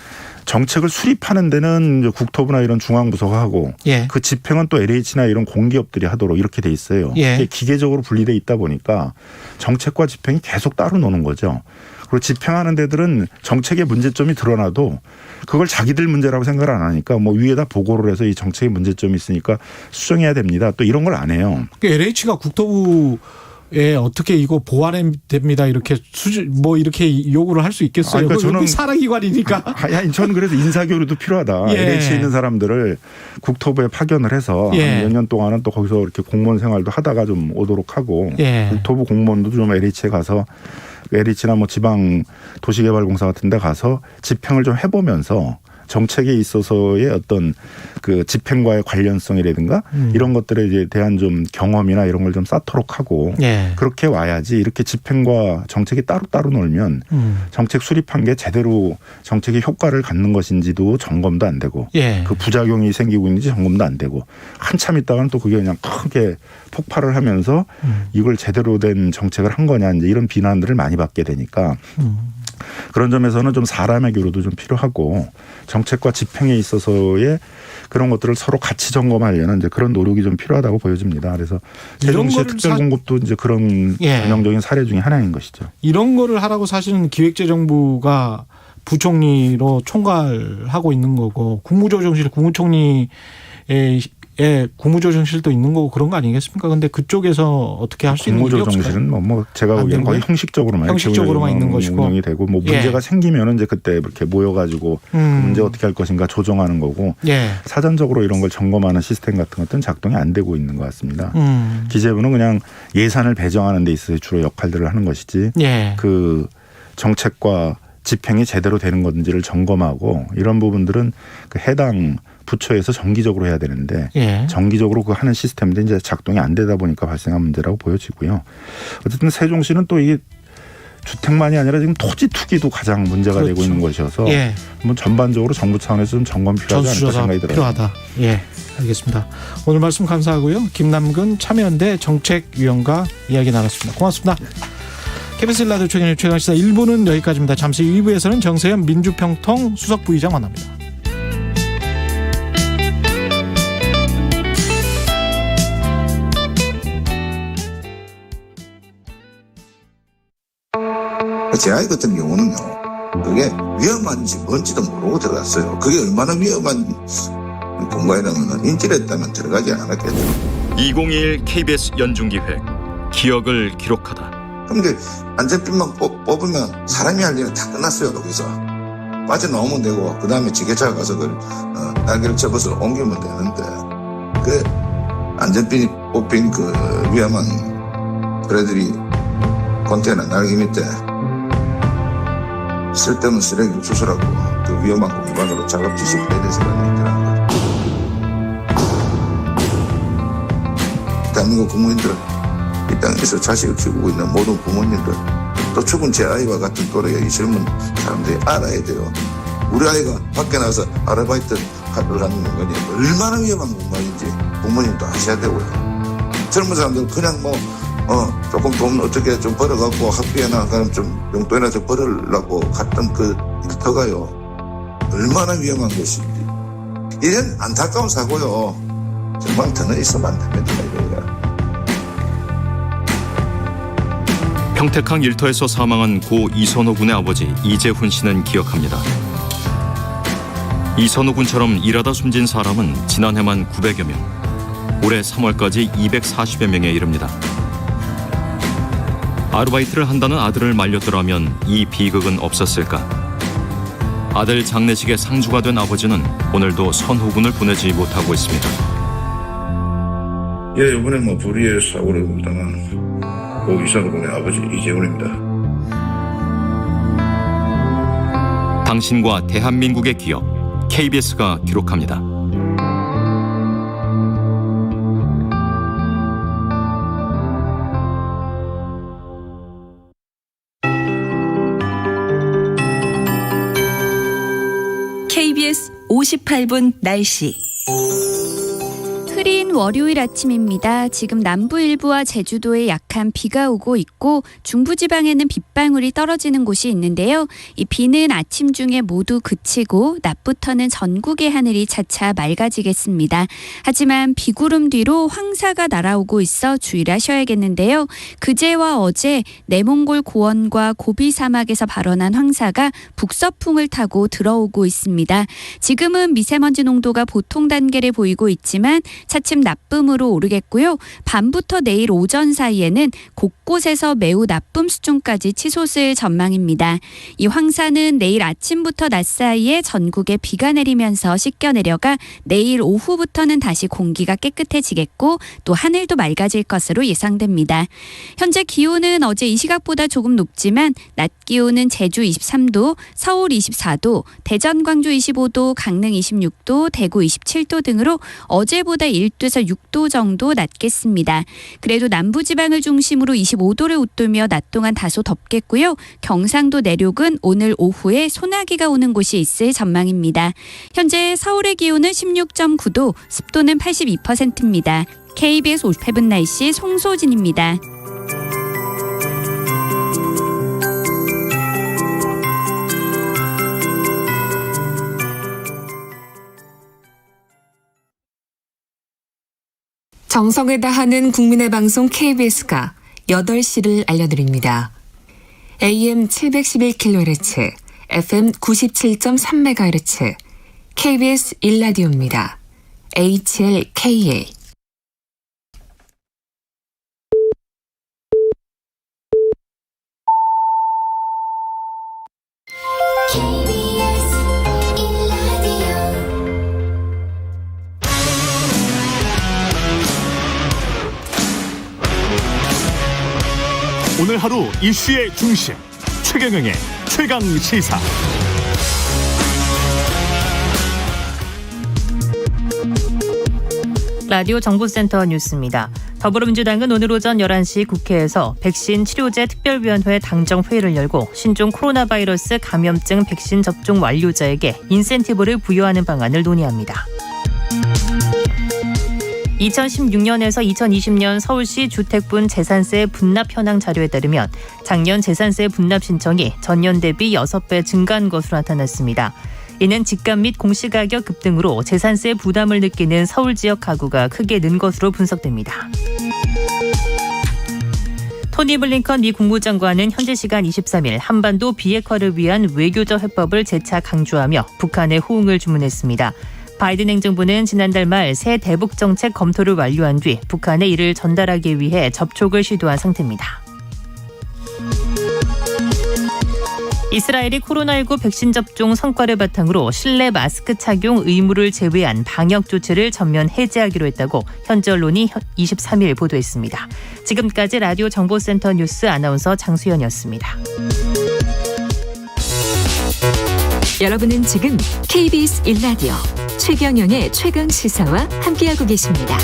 정책을 수립하는 데는 이제 국토부나 이런 중앙부서가 하고 그 집행은 또 LH나 이런 공기업들이 하도록 이렇게 돼 있어요. 이게 기계적으로 분리돼 있다 보니까 정책과 집행이 계속 따로 노는 거죠. 그리고 집행하는 데들은 정책의 문제점이 드러나도 그걸 자기들 문제라고 생각을 안 하니까 뭐 위에다 보고를 해서 이 정책의 문제점이 있으니까 수정해야 됩니다. 또 이런 걸 안 해요. LH가 국토부 어떻게 이거 보완됩니다 이렇게 이렇게 요구를 할 수 있겠어요? 그러니까 저는 사라기관이니까. 저는 그래서 인사교류도 필요하다. 예. LH에 있는 사람들을 국토부에 파견을 해서 예. 몇 년 동안은 또 거기서 이렇게 공무원 생활도 하다가 좀 오도록 하고 예. 국토부 공무원도 좀 LH에 가서 LH나 뭐 지방 도시개발공사 같은 데 가서 집행을 좀 해보면서 정책에 있어서의 어떤 그 집행과의 관련성이라든가 이런 것들에 대한 좀 경험이나 이런 걸 좀 쌓도록 하고 예. 그렇게 와야지 이렇게 집행과 정책이 따로따로 놀면 정책 수립한 게 제대로 정책의 효과를 갖는 것인지도 점검도 안 되고 예. 그 부작용이 생기고 있는지 점검도 안 되고 한참 있다가는 또 그게 그냥 크게 폭발을 하면서 이걸 제대로 된 정책을 한 거냐 이제 이런 비난들을 많이 받게 되니까 그런 점에서는 좀 사람의 교류도 좀 필요하고 정책과 집행에 있어서의 그런 것들을 서로 같이 점검하려는 이제 그런 노력이 좀 필요하다고 보여집니다. 그래서 세종시의 특별공급도 이제 그런 예. 전형적인 사례 중에 하나인 것이죠. 이런 거를 하라고 사실은 기획재정부가 부총리로 총괄하고 있는 거고 국무조정실 국무총리의 국무조정실도 있는 거고 그런 거 아니겠습니까? 근데 그쪽에서 어떻게 할 수 있는 게 없을까요? 국무조정실은 제가 보기에는 거의 형식적으로만 있는 것이고 운영이 되고 뭐 문제가 생기면은 이제 그때 이렇게 모여가지고 문제 어떻게 할 것인가 조정하는 거고 예. 사전적으로 이런 걸 점검하는 시스템 같은 것들은 작동이 안 되고 있는 것 같습니다. 기재부는 그냥 예산을 배정하는 데 있어서 주로 역할들을 하는 것이지 예. 그 정책과 집행이 제대로 되는 건지를 점검하고 이런 부분들은 그 해당 부처에서 정기적으로 해야 되는데 예. 정기적으로 그 하는 시스템들이 이제 작동이 안 되다 보니까 발생한 문제라고 보여지고요. 어쨌든 세종시는 또 이게 주택만이 아니라 지금 토지 투기도 가장 문제가 그렇죠. 되고 있는 것이어서 예. 뭐 전반적으로 정부 차원에서 좀 점검 필요하지 않을까 생각이 들어요. 필요하다. 예, 알겠습니다. 오늘 말씀 감사하고요. 김남근 참여연대 정책위원과 이야기 나눴습니다. 고맙습니다. KBS 라디오 최강시사 1부는 여기까지입니다. 잠시 2부에서는 정세현 민주평통 수석부의장 만납니다. 제 아이 같은 경우는요, 그게 위험한지 뭔지도 모르고 들어갔어요. 그게 얼마나 위험한 공간이라면 인질했다면 들어가지 않았겠죠. 2021 KBS 연중기획 기억을 기록하다. 근데 안전핀만 뽑으면 사람이 할 일은 다 끝났어요. 거기서 빠져나오면 되고 그 다음에 지게차가 가서 날개를 접어서 옮기면 되는데 그 안전핀이 뽑힌 그 위험한 브래들리 컨테이너 날개 밑에 쓸데없는 쓰레기를 주스라고 그 위험한 공간으로 작업 지시를 내린 사람이 있더라는 거죠. 대한민국 국민들, 이 땅에서 자식을 키우고 있는 모든 부모님들, 또 죽은 제 아이와 같은 또래의 이 젊은 사람들이 알아야 돼요. 우리 아이가 밖에 나가서 아르바이트를 하는 공간이 얼마나 위험한 공간인지 부모님도 아셔야 되고요. 젊은 사람들은 그냥 조금 돈 어떻게 좀 벌어갖고 학비에나 그럼 좀 용돈이나 좀 벌으려고 갔던 그 일터가요. 얼마나 위험한 것인지. 이런 안타까운 사고요. 정말 더는 있으면 안 됩니다. 이거가. 평택항 일터에서 사망한 고 이선호 군의 아버지 이재훈 씨는 기억합니다. 이선호 군처럼 일하다 숨진 사람은 지난해만 900여 명, 올해 3월까지 240여 명에 이릅니다. 아르바이트를 한다는 아들을 말렸더라면 이 비극은 없었을까? 아들 장례식의 상주가 된 아버지는 오늘도 선호군을 보내지 못하고 있습니다. 예, 이번에 불의의 사고를 당한 고 이선호 군의 아버지 이재훈입니다. 당신과 대한민국의 기억, KBS가 기록합니다. KBS 58분 날씨. 흐린 월요일 아침입니다. 지금 남부 일부와 제주도에 약한 비가 오고 있고 중부지방에는 빗방울이 떨어지는 곳이 있는데요. 이 비는 아침 중에 모두 그치고 낮부터는 전국의 하늘이 차차 맑아지겠습니다. 하지만 비구름 뒤로 황사가 날아오고 있어 주의를 하셔야겠는데요. 그제와 어제 내몽골 고원과 고비 사막에서 발원한 황사가 북서풍을 타고 들어오고 있습니다. 지금은 미세먼지 농도가 보통 단계를 보이고 있지만 차츰 나쁨으로 오르겠고요. 밤부터 내일 오전 사이에는 곳곳에서 매우 나쁨 수준까지 치솟을 전망입니다. 이 황사는 내일 아침부터 낮 사이에 전국에 비가 내리면서 씻겨 내려가 내일 오후부터는 다시 공기가 깨끗해지겠고 또 하늘도 맑아질 것으로 예상됩니다. 현재 기온은 어제 이 시각보다 조금 높지만 낮 기온은 제주 23도, 서울 24도, 대전 광주 25도, 강릉 26도, 대구 27도 등으로 어제보다 1도에서 6도 정도 낮겠습니다. 그래도 남부지방을 중심으로 25도를 웃돌며 낮 동안 다소 덥겠고요. 경상도 내륙은 오늘 오후에 소나기가 오는 곳이 있을 전망입니다. 현재 서울의 기온은 16.9도, 습도는 82%입니다. KBS 58분 날씨 송소진입니다. 정성을 다하는 국민의 방송 KBS가 8시를 알려드립니다. AM 711kHz, FM 97.3MHz, KBS 1라디오입니다. HLKA. 오늘 하루 이슈의 중심 최경영의 최강 시사. 라디오 정보센터 뉴스입니다. 더불어민주당은 오늘 오전 11시 국회에서 백신 치료제 특별위원회 당정회의를 열고 신종 코로나 바이러스 감염증 백신 접종 완료자에게 인센티브를 부여하는 방안을 논의합니다. 2016년에서 2020년 서울시 주택분 재산세 분납 현황 자료에 따르면 작년 재산세 분납 신청이 전년 대비 6배 증가한 것으로 나타났습니다. 이는 집값 및 공시가격 급등으로 재산세 부담을 느끼는 서울 지역 가구가 크게 는 것으로 분석됩니다. 토니 블링컨 미 국무장관은 현지 시간 23일 한반도 비핵화를 위한 외교적 해법을 재차 강조하며 북한의 호응을 주문했습니다. 바이든 행정부는 지난달 말 새 대북 정책 검토를 완료한 뒤 북한에 이를 전달하기 위해 접촉을 시도한 상태입니다. 이스라엘이 코로나19 백신 접종 성과를 바탕으로 실내 마스크 착용 의무를 제외한 방역 조치를 전면 해제하기로 했다고 현지 언론이 23일 보도했습니다. 지금까지 라디오 정보센터 뉴스 아나운서 장수연이었습니다. 여러분은 지금 KBS 1라디오 최경영의 최강 시사와 함께하고 계십니다.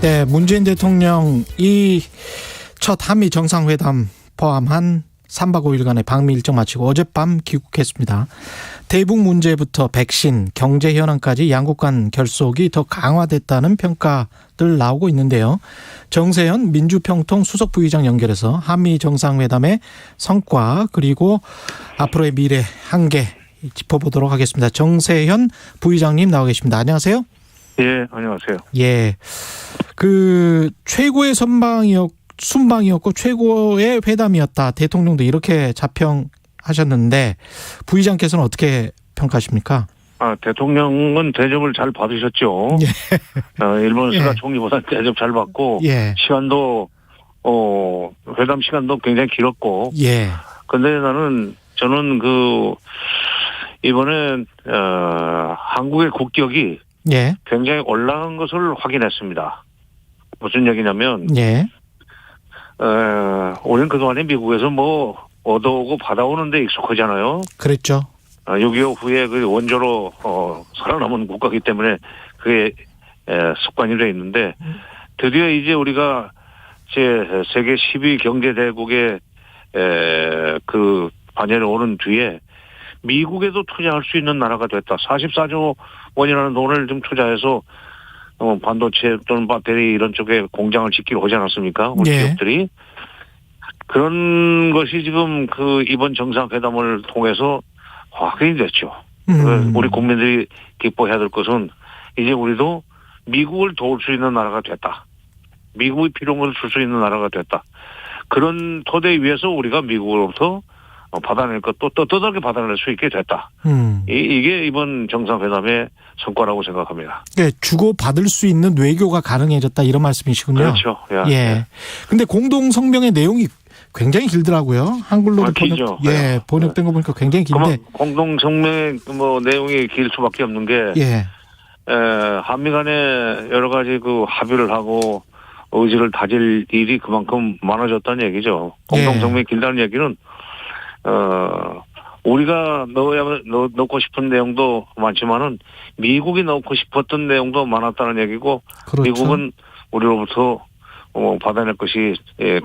네, 문재인 대통령이 첫 한미 정상회담 포함한 3박 5일간의 방미 일정 마치고 어젯밤 귀국했습니다. 대북 문제부터 백신, 경제 현안까지 양국 간 결속이 더 강화됐다는 평가들 나오고 있는데요. 정세현 민주평통 수석 부의장 연결해서 한미 정상회담의 성과 그리고 앞으로의 미래 한계 짚어보도록 하겠습니다. 정세현 부의장님 나와 계십니다. 안녕하세요. 예, 안녕하세요. 예, 그 최고의 순방이었고 최고의 회담이었다. 대통령도 이렇게 자평하셨는데 부의장께서는 어떻게 평가하십니까? 대통령은 대접을 잘 받으셨죠. 예. 일본 스가 총리보다 대접 잘 받고 예. 시간도 회담 시간도 굉장히 길었고. 예. 근데 저는 이번에 한국의 국격이 예. 굉장히 올라간 것을 확인했습니다. 무슨 얘기냐면 예. 우리는 그동안에 미국에서 얻어오고 받아오는 데 익숙하잖아요. 그랬죠. 6.25 후에 그 원조로 살아남은 국가이기 때문에 그게 습관이 되어 있는데 드디어 이제 우리가 세계 10위 경제대국의 그 반열에 오는 뒤에 미국에도 투자할 수 있는 나라가 됐다. 44조 원이라는 돈을 좀 투자해서 반도체 또는 배터리 이런 쪽에 공장을 짓기로 하지 않았습니까? 우리 기업들이. 그런 것이 지금 이번 정상회담을 통해서 확인이 됐죠. 우리 국민들이 기뻐해야 될 것은 이제 우리도 미국을 도울 수 있는 나라가 됐다. 미국이 필요한 것을 줄 수 있는 나라가 됐다. 그런 토대 위에서 우리가 미국으로부터 받아낼 것도 떳떳하게 받아낼 수 있게 됐다. 이게 이번 정상회담의 성과라고 생각합니다. 네, 주고 받을 수 있는 외교가 가능해졌다 이런 말씀이시군요. 그렇죠. 예. 근데 공동 성명의 내용이 굉장히 길더라고요. 한글로도 번역된 거 보니까 굉장히 긴데. 공동 성명 내용이 길 수밖에 없는 게 한미 간에 여러 가지 그 합의를 하고 의지를 다질 일이 그만큼 많아졌다는 얘기죠. 공동 성명이 길다는 얘기는 우리가 넣고 싶은 내용도 많지만은 미국이 넣고 싶었던 내용도 많았다는 얘기고 그렇죠. 미국은 우리로부터 받아낼 것이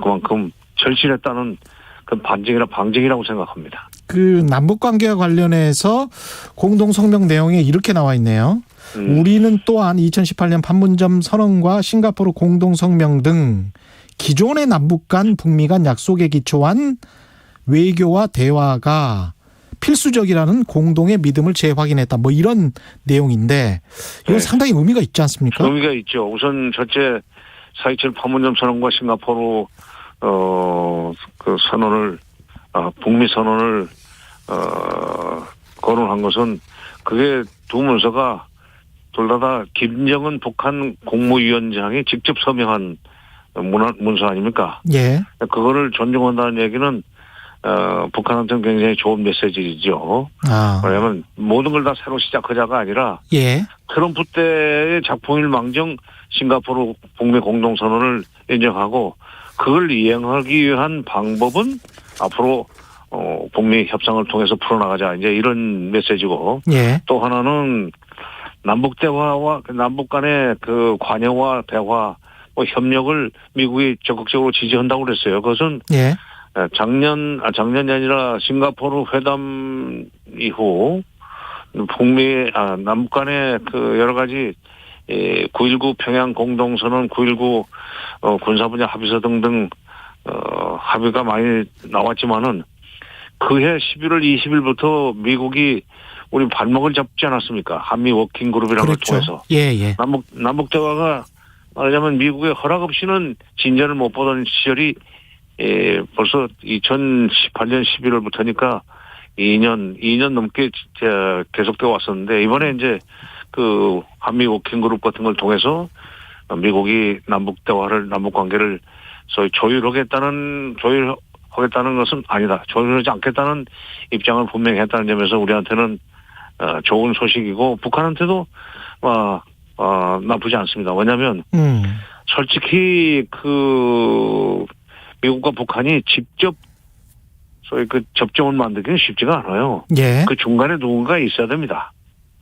그만큼 절실했다는 그 방증이라고 생각합니다. 그 남북 관계와 관련해서 공동 성명 내용에 이렇게 나와 있네요. 우리는 또한 2018년 판문점 선언과 싱가포르 공동 성명 등 기존의 남북 간 북미 간 약속에 기초한 외교와 대화가 필수적이라는 공동의 믿음을 재확인했다. 뭐 이런 내용인데 이건 상당히 의미가 있지 않습니까? 의미가 있죠. 우선 첫째 4.27 판문점 선언과 싱가포르 그 선언을 북미 선언을 거론한 것은 그게 두 문서가 둘 다 김정은 북한 국무위원장이 직접 서명한 문서 아닙니까? 예. 그거를 존중한다는 얘기는 북한한테는 굉장히 좋은 메시지죠. 왜냐하면 모든 걸 다 새로 시작하자가 아니라 트럼프 때의 작품일망정 싱가포르 북미 공동선언을 인정하고 그걸 이행하기 위한 방법은 앞으로 북미 협상을 통해서 풀어나가자 이제 이런 메시지고 또 하나는 남북 대화와 남북 간의 그 관여와 대화 협력을 미국이 적극적으로 지지한다고 그랬어요. 그것은 작년이 아니라 싱가포르 회담 이후 북미 남북 간의 그 여러 가지 9.19 평양 공동선언, 9.19 군사분야 합의서 등등 합의가 많이 나왔지만은 그해 11월 20일부터 미국이 우리 발목을 잡지 않았습니까? 한미 워킹 그룹이라는 걸 통해서 남북 대화가 말하자면 미국의 허락 없이는 진전을 못 보던 시절이 벌써 2018년 11월부터니까 2년 넘게 계속되어 왔었는데 이번에 이제 그 한미 워킹 그룹 같은 걸 통해서 미국이 남북 대화를 남북 관계를 소위 조율하겠다는 것은 아니다. 조율하지 않겠다는 입장을 분명히 했다는 점에서 우리한테는 좋은 소식이고 북한한테도 나쁘지 않습니다. 왜냐하면 솔직히 그 미국과 북한이 직접 소위 그 접점을 만들기는 쉽지가 않아요. 그 중간에 누군가 있어야 됩니다.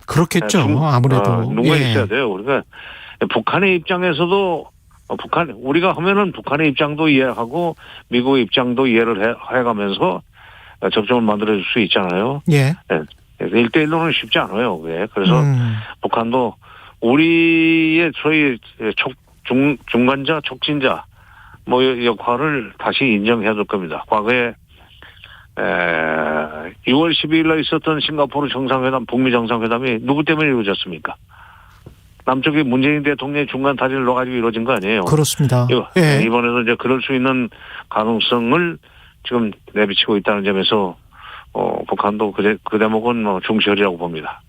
그렇겠죠. 아무래도 누군가 있어야 돼요. 우리가 북한의 입장에서도 우리가 하면은 북한의 입장도 이해하고 미국의 입장도 이해를 해가면서 접점을 만들어줄 수 있잖아요. 1대1로는 쉽지 않아요. 그래서 북한도 우리의 소위 중간자, 촉진자 역할을 다시 인정해야 될 겁니다. 과거에 6월 12일 날 있었던 싱가포르 정상회담, 북미 정상회담이 누구 때문에 이루어졌습니까? 남쪽이 문재인 대통령의 중간 타진을 넣어가지고 이루어진 거 아니에요? 그렇습니다. 이번에도 이제 그럴 수 있는 가능성을 지금 내비치고 있다는 점에서 북한도 그 대목은 중시하리라고 봅니다.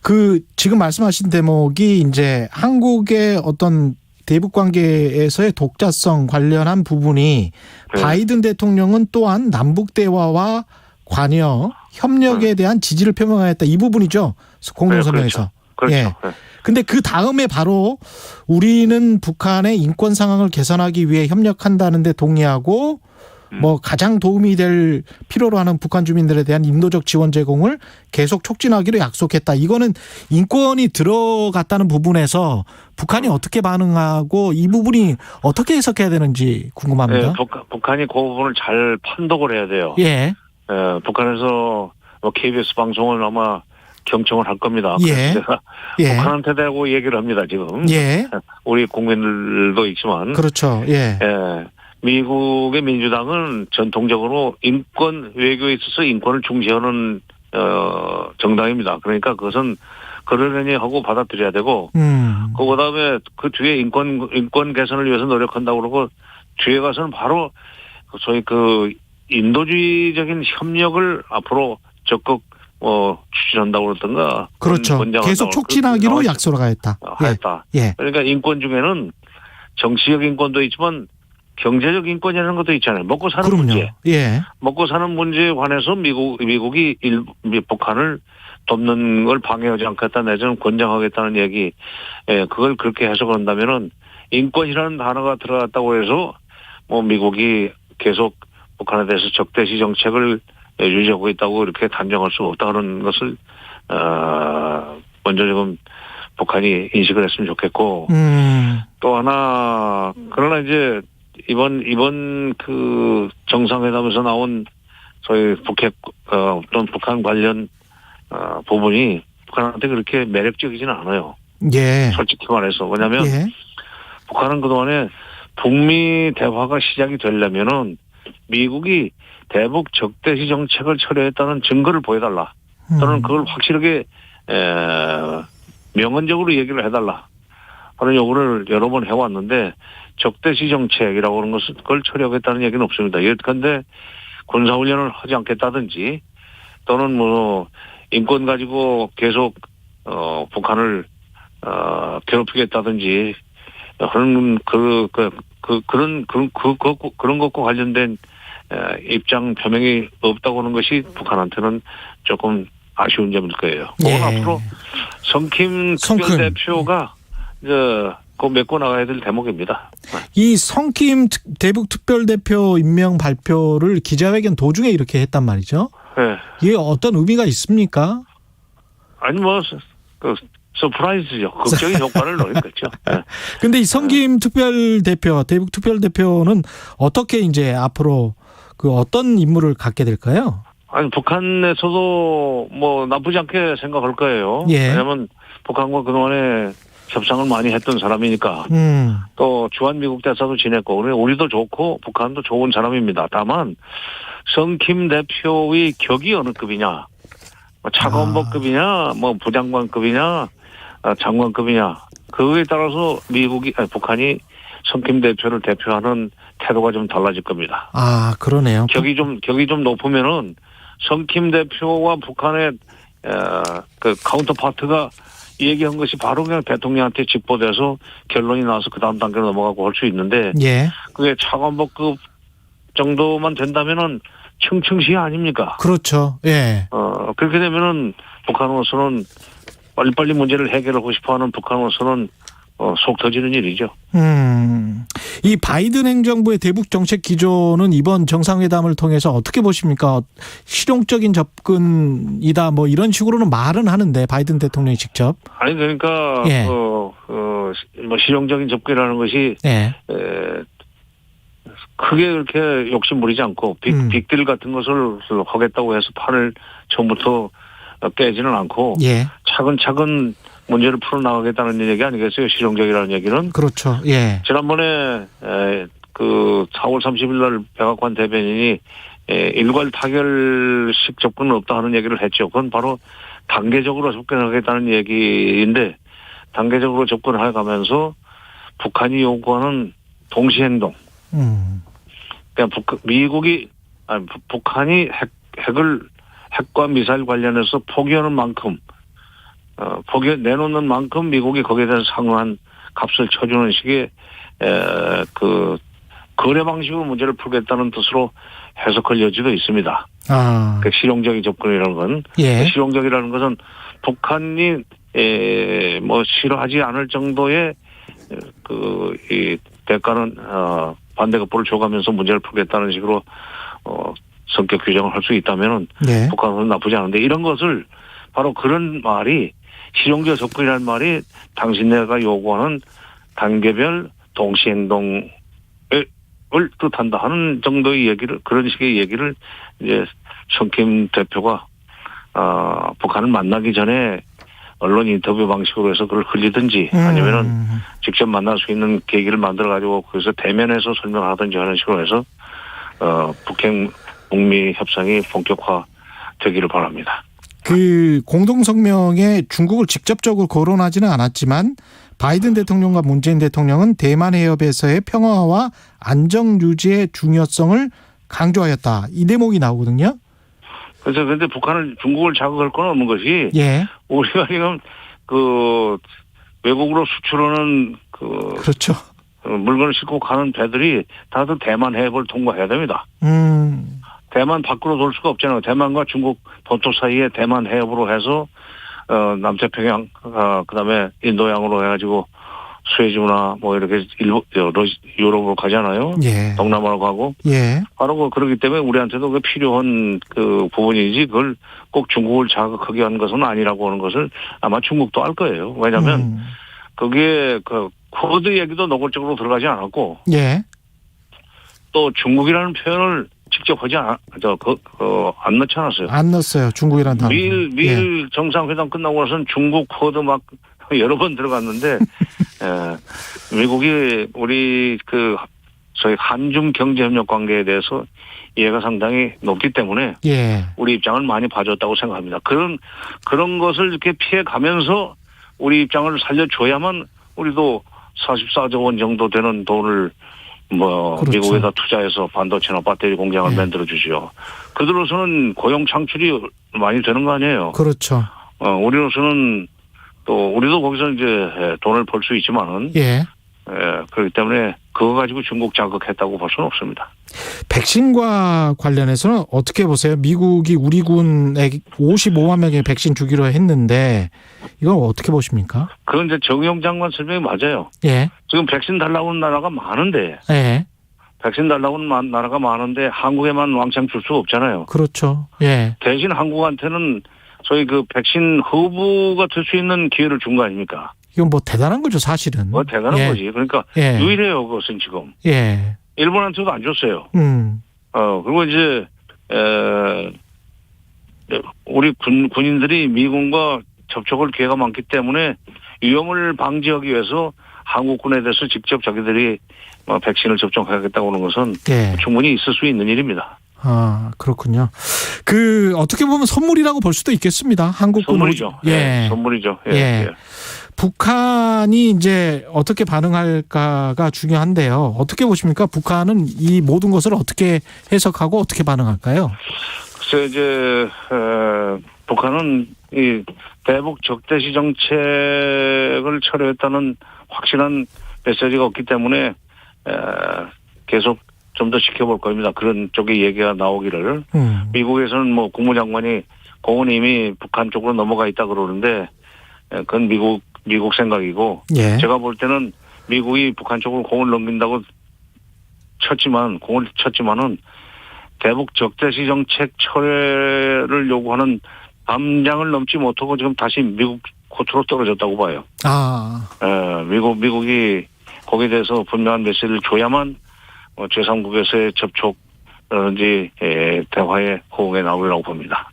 그 지금 말씀하신 대목이 이제 한국의 어떤 대북 관계에서의 독자성 관련한 부분이 바이든 대통령은 또한 남북 대화와 관여, 협력에 대한 지지를 표명하였다. 이 부분이죠. 공동성명에서. 그렇죠. 근데 그 다음에 바로 우리는 북한의 인권 상황을 개선하기 위해 협력한다는 데 동의하고 가장 도움이 될 필요로 하는 북한 주민들에 대한 인도적 지원 제공을 계속 촉진하기로 약속했다. 이거는 인권이 들어갔다는 부분에서 북한이 어떻게 반응하고 이 부분이 어떻게 해석해야 되는지 궁금합니다. 북한이 그 부분을 잘 판독을 해야 돼요. 북한에서 KBS 방송을 아마 경청을 할 겁니다. 제가 북한한테 대고 얘기를 합니다. 지금 우리 국민들도 있지만 그렇죠. 미국의 민주당은 전통적으로 인권 외교에 있어서 인권을 중시하는 정당입니다. 그러니까 그것은 그러려니 하고 받아들여야 되고 그다음에 그 뒤에 인권 개선을 위해서 노력한다고 그러고 뒤에 가서는 바로 소위 그 인도주의적인 협력을 앞으로 적극 추진한다고 그러던가. 그렇죠. 계속 촉진하기로 약속을 했다. 했다. 그러니까 인권 중에는 정치적 인권도 있지만 경제적 인권이라는 것도 있잖아요. 먹고 사는 문제. 먹고 사는 문제에 관해서 미국이 북한을 돕는 걸 방해하지 않겠다 내지는 권장하겠다는 얘기. 그걸 그렇게 해석을 한다면은 인권이라는 단어가 들어갔다고 해서 미국이 계속 북한에 대해서 적대시 정책을 유지하고 있다고 이렇게 단정할 수 없다는 것을 먼저 조금 북한이 인식을 했으면 좋겠고 또 하나 그러나 이제 이번 그 정상회담에서 나온 저희 또는 북한 관련 부분이 북한한테 그렇게 매력적이지는 않아요. 솔직히 말해서 왜냐하면 북한은 그동안에 북미 대화가 시작이 되려면은 미국이 대북 적대시 정책을 철회했다는 증거를 보여달라. 또는 그걸 확실하게 명언적으로 얘기를 해달라 하는 요구를 여러 번 해왔는데 적대시 정책이라고 하는 것은 그걸 철회하겠다는 얘기는 없습니다. 예컨대 군사훈련을 하지 않겠다든지 또는 인권 가지고 계속 북한을 괴롭히겠다든지 그런 것과 관련된 입장 표명이 없다고 하는 것이 북한한테는 조금 아쉬운 점일 거예요. 앞으로 성킴 특별대표가 꼭 메꿔 나가야 될 대목입니다. 이 성킴 대북 특별대표 임명 발표를 기자회견 도중에 이렇게 했단 말이죠. 이게 어떤 의미가 있습니까? 아니 서프라이즈죠. 극적인 효과를 노렸겠죠. 근데 이 성김 특별대표, 대북 특별대표는 어떻게 이제 앞으로 어떤 임무를 갖게 될까요? 아니, 북한에서도 나쁘지 않게 생각할 거예요. 왜냐면 북한과 그동안에 협상을 많이 했던 사람이니까. 또 주한미국 대사도 지냈고, 우리도 좋고 북한도 좋은 사람입니다. 다만 성김 대표의 격이 어느 급이냐, 차관보급이냐, 부장관급이냐, 장관급이냐, 그거에 따라서 북한이 성김 대표를 대표하는 태도가 좀 달라질 겁니다. 그러네요. 격이 좀 높으면은 성김 대표와 북한의 그 카운터파트가 얘기한 것이 바로 그냥 대통령한테 직보돼서 결론이 나서 그 다음 단계로 넘어가고 할 수 있는데 그게 차관보급 정도만 된다면은 층층시 아닙니까? 그렇죠. 그렇게 되면은 북한으로서는 빨리빨리 문제를 해결하고 싶어하는 북한으로서는 속 터지는 일이죠. 이 바이든 행정부의 대북 정책 기조는 이번 정상회담을 통해서 어떻게 보십니까? 실용적인 접근이다 이런 식으로는 말은 하는데 바이든 대통령이 직접. 아니 그러니까 실용적인 접근이라는 것이 크게 그렇게 욕심부리지 않고 빅딜 같은 것을 하겠다고 해서 판을 처음부터 깨지는 않고 차근차근 문제를 풀어나가겠다는 얘기 아니겠어요? 실용적이라는 얘기는. 그렇죠. 지난번에 그 4월 30일 날 백악관 대변인이 일괄 타결식 접근은 없다 하는 얘기를 했죠. 그건 바로 단계적으로 접근하겠다는 얘기인데 단계적으로 접근해 가면서 북한이 요구하는 동시행동. 그러니까 북한이 핵과 미사일 관련해서 포기하는 만큼 내놓는 만큼 미국이 거기에 대해서 상응한 값을 쳐주는 식의 그 거래 방식으로 문제를 풀겠다는 뜻으로 해석할 여지도 있습니다. 그 실용적인 접근이라는 건 실용적이라는 것은 북한이 싫어하지 않을 정도의 이 대가는 반대급부를 줘가면서 문제를 풀겠다는 식으로 성격 규정을 할 수 있다면은 북한은 나쁘지 않은데 이런 것을 바로 그런 말이 실용적 접근이라는 말이 당신네가 요구하는 단계별 동시행동을 뜻한다 하는 정도의 얘기를 그런 식의 얘기를 이제 성김 대표가 북한을 만나기 전에 언론 인터뷰 방식으로 해서 그걸 흘리든지 아니면은 직접 만날 수 있는 계기를 만들어 가지고 거기서 대면해서 설명하든지 하는 식으로 해서 북미 협상이 본격화되기를 바랍니다. 그 공동성명에 중국을 직접적으로 거론하지는 않았지만 바이든 대통령과 문재인 대통령은 대만 해협에서의 평화와 안정 유지의 중요성을 강조하였다. 이 대목이 나오거든요. 그래서 근데 북한은 중국을 자극할 건 없는 것이 예. 우리가 지금 그 외국으로 수출하는 그렇죠. 물건을 싣고 가는 배들이 다들 대만 해협을 통과해야 됩니다. 대만 밖으로 돌 수가 없잖아요. 대만과 중국 본토 사이에 대만 해협으로 해서 남태평양 그다음에 인도양으로 해가지고 스웨즈나 뭐 이렇게 유럽으로 가잖아요. 예. 동남아로 가고. 예. 바로 그렇기 때문에 우리한테도 그 필요한 그 부분이지 그걸 꼭 중국을 자극하게 한 것은 아니라고 하는 것을 아마 중국도 알 거예요. 왜냐하면 그게 그 쿼드 얘기도 노골적으로 들어가지 않았고. 예. 또 중국이라는 표현을 직접 하지 안 넣지 않았어요. 안 넣었어요. 중국이라는 단어. 미일 정상회담 끝나고 나서는 중국 쿼드 막 여러 번 들어갔는데 미국이 우리 저희 한중 경제협력 관계에 대해서 이해가 상당히 높기 때문에 예. 우리 입장을 많이 봐줬다고 생각합니다. 그런 것을 이렇게 피해가면서 우리 입장을 살려줘야만 우리도 44조 원 정도 되는 돈을 그렇죠. 미국에다 투자해서 반도체나 배터리 공장을 만들어주죠. 그들로서는 고용 창출이 많이 되는 거 아니에요. 그렇죠. 우리로서는 또 우리도 거기서 이제 돈을 벌 수 있지만은 그렇기 때문에 그거 가지고 중국 자극했다고 볼 수는 없습니다. 백신과 관련해서는 어떻게 보세요? 미국이 우리 군에 55만 명의 백신 주기로 했는데 이건 어떻게 보십니까? 그건 이제 정의용 장관 설명이 맞아요. 예. 지금 백신 달라고 하는 나라가 많은데. 예. 백신 달라고 하는 나라가 많은데 한국에만 왕창 줄 수가 없잖아요. 그렇죠. 예. 대신 한국한테는 저희 그 백신 허브가 될 수 있는 기회를 준 거 아닙니까? 이건 뭐 대단한 거죠, 사실은. 대단한 거지. 그러니까 유일해요, 그것은 지금. 예. 일본한테도 안 줬어요. 그리고 이제 우리 군인들이 미군과 접촉할 기회가 많기 때문에 위험을 방지하기 위해서 한국군에 대해서 직접 자기들이 백신을 접종하겠다고 하는 것은 충분히 있을 수 있는 일입니다. 아, 그렇군요. 어떻게 보면 선물이라고 볼 수도 있겠습니다. 한국군. 선물이죠. 예. 선물이죠. 예. 북한이 이제 어떻게 반응할까가 중요한데요. 어떻게 보십니까? 북한은 이 모든 것을 어떻게 해석하고 어떻게 반응할까요? 글쎄, 이제, 북한은 이 대북 적대시 정책을 철회했다는 확실한 메시지가 없기 때문에, 계속 좀 더 지켜볼 겁니다. 그런 쪽의 얘기가 나오기를. 미국에서는 뭐 국무장관이 공은 이미 북한 쪽으로 넘어가 있다 그러는데, 그건 미국 생각이고, 제가 볼 때는 미국이 북한 쪽으로 공을 넘긴다고 공을 쳤지만은 대북 적대시 정책 철회를 요구하는 담장을 넘지 못하고 지금 다시 미국 코트로 떨어졌다고 봐요. 미국이 거기에 대해서 분명한 메시지를 줘야만 제3국에서의 접촉이라든지 대화의 호응에 나오리라고 봅니다.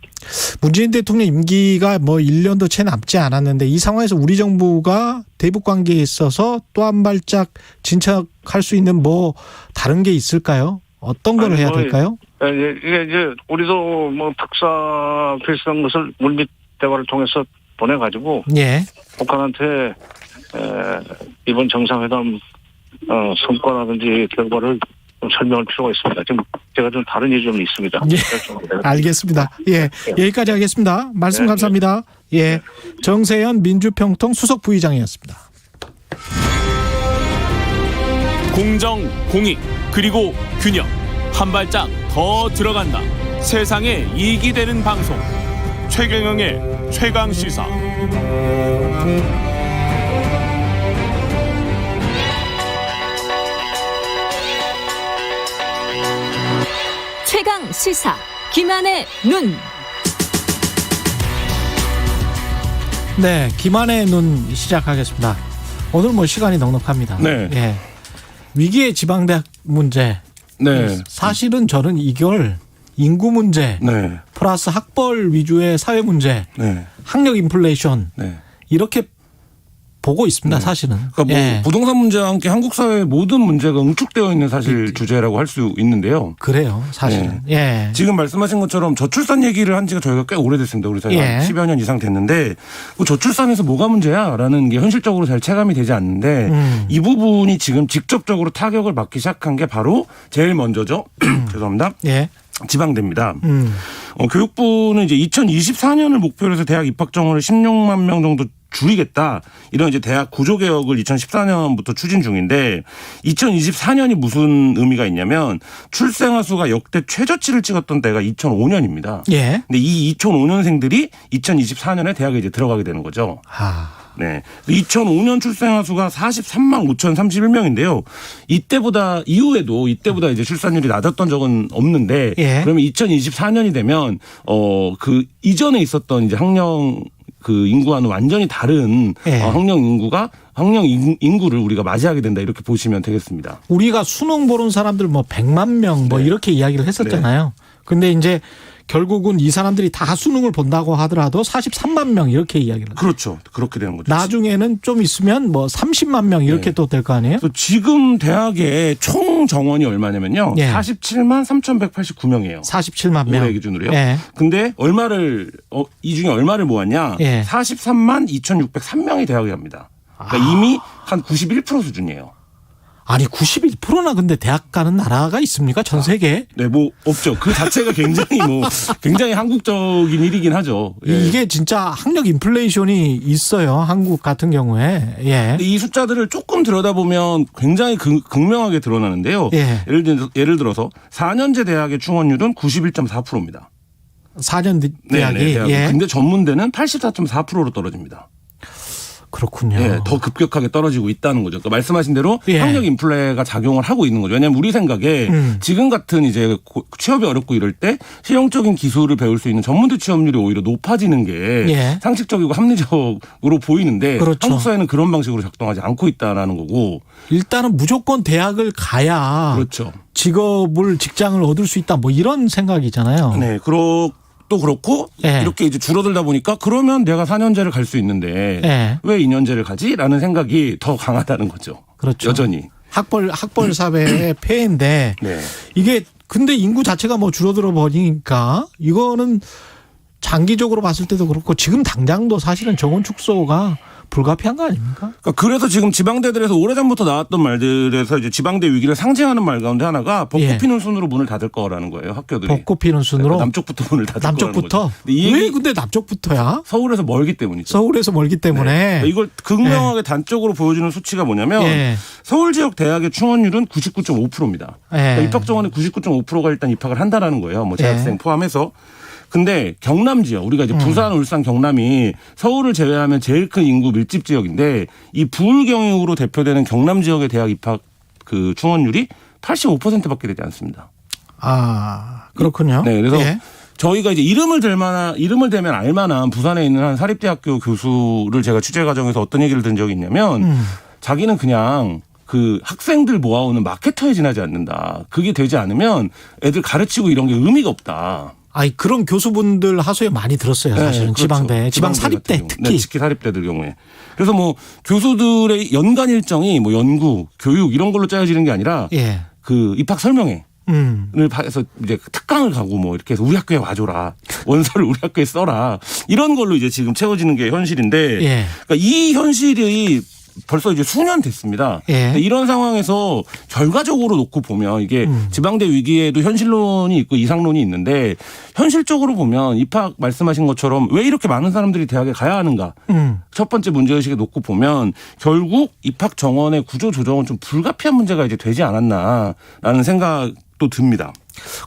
문재인 대통령 임기가 1년도 채 남지 않았는데 이 상황에서 우리 정부가 대북 관계에 있어서 또 한 발짝 진척할 수 있는 다른 게 있을까요? 어떤 걸 해야 될까요? 이게 이제 우리도 특사 비슷한 것을 물밑 대화를 통해서 보내가지고 북한한테 이번 정상회담 성과라든지 결과를 좀 설명할 필요가 있습니다. 지금 제가 좀 다른 일이 좀 있습니다. 알겠습니다. 여기까지 하겠습니다. 말씀 감사합니다. 정세현 민주평통 수석 부의장이었습니다. 공정, 공익, 그리고 균형. 한 발짝 더 들어간다. 세상에 이익이 되는 방송. 최경영의 최강시사. 최강 시사 김한의 눈. 네, 김한의 눈 시작하겠습니다. 오늘 시간이 넉넉합니다. 위기의 지방대학 문제. 사실은 저는 이걸 인구 문제 플러스 학벌 위주의 사회 문제, 학력 인플레이션 이렇게 보고 있습니다. 사실은. 그러니까 뭐 예. 부동산 문제와 함께 한국 사회의 모든 문제가 응축되어 있는 사실 주제라고 할 수 있는데요. 그래요. 사실은. 예. 지금 말씀하신 것처럼 저출산 얘기를 한 지가 저희가 꽤 오래됐습니다. 우리 사회가 예. 10여 년 이상 됐는데 그 저출산에서 뭐가 문제야라는 게 현실적으로 잘 체감이 되지 않는데 이 부분이 지금 직접적으로 타격을 받기 시작한 게 바로 제일 먼저죠. 죄송합니다. 예. 지방대입니다. 교육부는 이제 2024년을 목표로 해서 대학 입학 정원을 16만 명 정도 줄이겠다. 이런 이제 대학 구조 개혁을 2014년부터 추진 중인데 2024년이 무슨 의미가 있냐면 출생아 수가 역대 최저치를 찍었던 때가 2005년입니다. 예. 근데 이 2005년생들이 2024년에 대학에 이제 들어가게 되는 거죠. 네. 2005년 출생아 수가 43만 5,031명인데요. 이때보다 이제 출산율이 낮았던 적은 없는데 예. 그러면 2024년이 되면 그 이전에 있었던 이제 학령 그 인구와는 완전히 다른 예. 학령 인구를 우리가 맞이하게 된다 이렇게 보시면 되겠습니다. 우리가 수능 보는 사람들 뭐 100만 명 뭐 이렇게 이야기를 했었잖아요. 근데 이제 결국은 이 사람들이 다 수능을 본다고 하더라도 43만 명 이렇게 이야기를. 그렇죠. 그렇게 되는 거죠. 나중에는 좀 있으면 뭐 30만 명 이렇게 또 될 거 아니에요? 지금 대학의 총 정원이 얼마냐면요. 예. 47만 3,189명이에요. 47만 명. 올해 기준으로요. 예. 근데 이 중에 얼마를 모았냐? 예. 43만 2,603명이 대학에 갑니다. 그러니까 이미 한 91% 수준이에요. 아니 91%나 근데 대학 가는 나라가 있습니까? 전 세계에? 네, 뭐 없죠. 그 자체가 굉장히 한국적인 일이긴 하죠. 예. 이게 진짜 학력 인플레이션이 있어요. 한국 같은 경우에. 예. 이 숫자들을 조금 들여다보면 굉장히 극명하게 드러나는데요. 예. 예를 들어서 4년제 대학의 충원율은 91.4%입니다. 4년 대학이. 대학은. 예. 근데 전문대는 84.4%로 떨어집니다. 그렇군요. 예, 더 급격하게 떨어지고 있다는 거죠. 그러니까 말씀하신 대로 예. 학력 인플레가 작용을 하고 있는 거죠. 왜냐하면 우리 생각에 지금 같은 이제 취업이 어렵고 이럴 때 실용적인 기술을 배울 수 있는 전문대 취업률이 오히려 높아지는 게 예. 상식적이고 합리적으로 보이는데 그렇죠. 한국 사회는 그런 방식으로 작동하지 않고 있다라는 거고. 일단은 무조건 대학을 가야 그렇죠. 직장을 얻을 수 있다. 뭐 이런 생각이잖아요. 네, 또 그렇고 예. 이렇게 이제 줄어들다 보니까 그러면 내가 4년제를 갈 수 있는데 예. 왜 2년제를 가지라는 생각이 더 강하다는 거죠. 그렇죠. 여전히. 학벌 사회의 폐해인데 네. 이게 근데 인구 자체가 뭐 줄어들어 버리니까 이거는 장기적으로 봤을 때도 그렇고 지금 당장도 사실은 정원 축소가 불가피한 거 아닙니까? 그래서 지금 지방대들에서 오래전부터 나왔던 말들에서 이제 지방대 위기를 상징하는 말 가운데 하나가 벚꽃 피는 순으로 문을 닫을 거라는 거예요. 학교들이. 벚꽃 피는 순으로? 그러니까 남쪽부터 문을 닫을 거라는 거죠. 남쪽부터? 왜 근데 남쪽부터야? 서울에서 멀기 때문이죠. 서울에서 멀기 때문에. 네. 이걸 극명하게 단적으로 보여주는 수치가 뭐냐면 서울 지역 대학의 충원율은 99.5%입니다. 그러니까 입학 정원의 99.5%가 일단 입학을 한다라는 거예요. 뭐 재학생 포함해서. 근데 경남 지역 우리가 이제 부산, 울산, 경남이 서울을 제외하면 제일 큰 인구 밀집 지역인데 이 부울경으로 대표되는 경남 지역의 대학 입학 그 충원율이 85%밖에 되지 않습니다. 아, 그렇군요. 네, 그래서 저희가 이제 이름을 대면 알만한 부산에 있는 한 사립대학교 교수를 제가 취재 과정에서 어떤 얘기를 들은 적이 있냐면 자기는 그냥 그 학생들 모아오는 마케터에 지나지 않는다. 그게 되지 않으면 애들 가르치고 이런 게 의미가 없다. 아니 그런 교수분들 하소연 많이 들었어요. 사실은. 그렇죠. 지방대, 지방 사립대 특히. 네, 특히 사립대들 경우에. 그래서 뭐 교수들의 연간 일정이 뭐 연구, 교육 이런 걸로 짜여지는 게 아니라 그 입학 설명회. 을 해서 이제 특강을 가고 뭐 이렇게 해서 우리 학교에 와줘라. 원서를 우리 학교에 써라. 이런 걸로 이제 지금 채워지는 게 현실인데 그러니까 이 현실이 벌써 이제 수년 됐습니다. 이런 상황에서 결과적으로 놓고 보면 이게 지방대 위기에도 현실론이 있고 이상론이 있는데 현실적으로 보면 입학 말씀하신 것처럼 왜 이렇게 많은 사람들이 대학에 가야 하는가. 첫 번째 문제의식에 놓고 보면 결국 입학 정원의 구조 조정은 좀 불가피한 문제가 이제 되지 않았나라는 생각도 듭니다.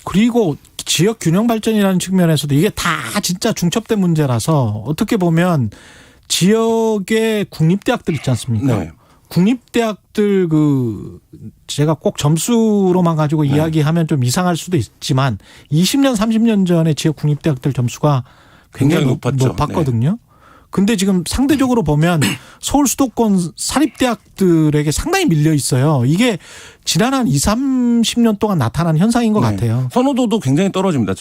그리고 지역 균형 발전이라는 측면에서도 이게 다 진짜 중첩된 문제라서 어떻게 보면 지역의 국립대학들 있지 않습니까? 네. 국립대학들 제가 꼭 점수로만 가지고 이야기하면 좀 이상할 수도 있지만 20년, 30년 전에 지역 국립대학들 점수가 굉장히 높았거든요. 근데 지금 상대적으로 보면 서울 수도권 사립대학들에게 상당히 밀려 있어요. 이게 지난 한 20-30년 동안 나타난 현상인 것 같아요. 선호도도 굉장히 떨어집니다.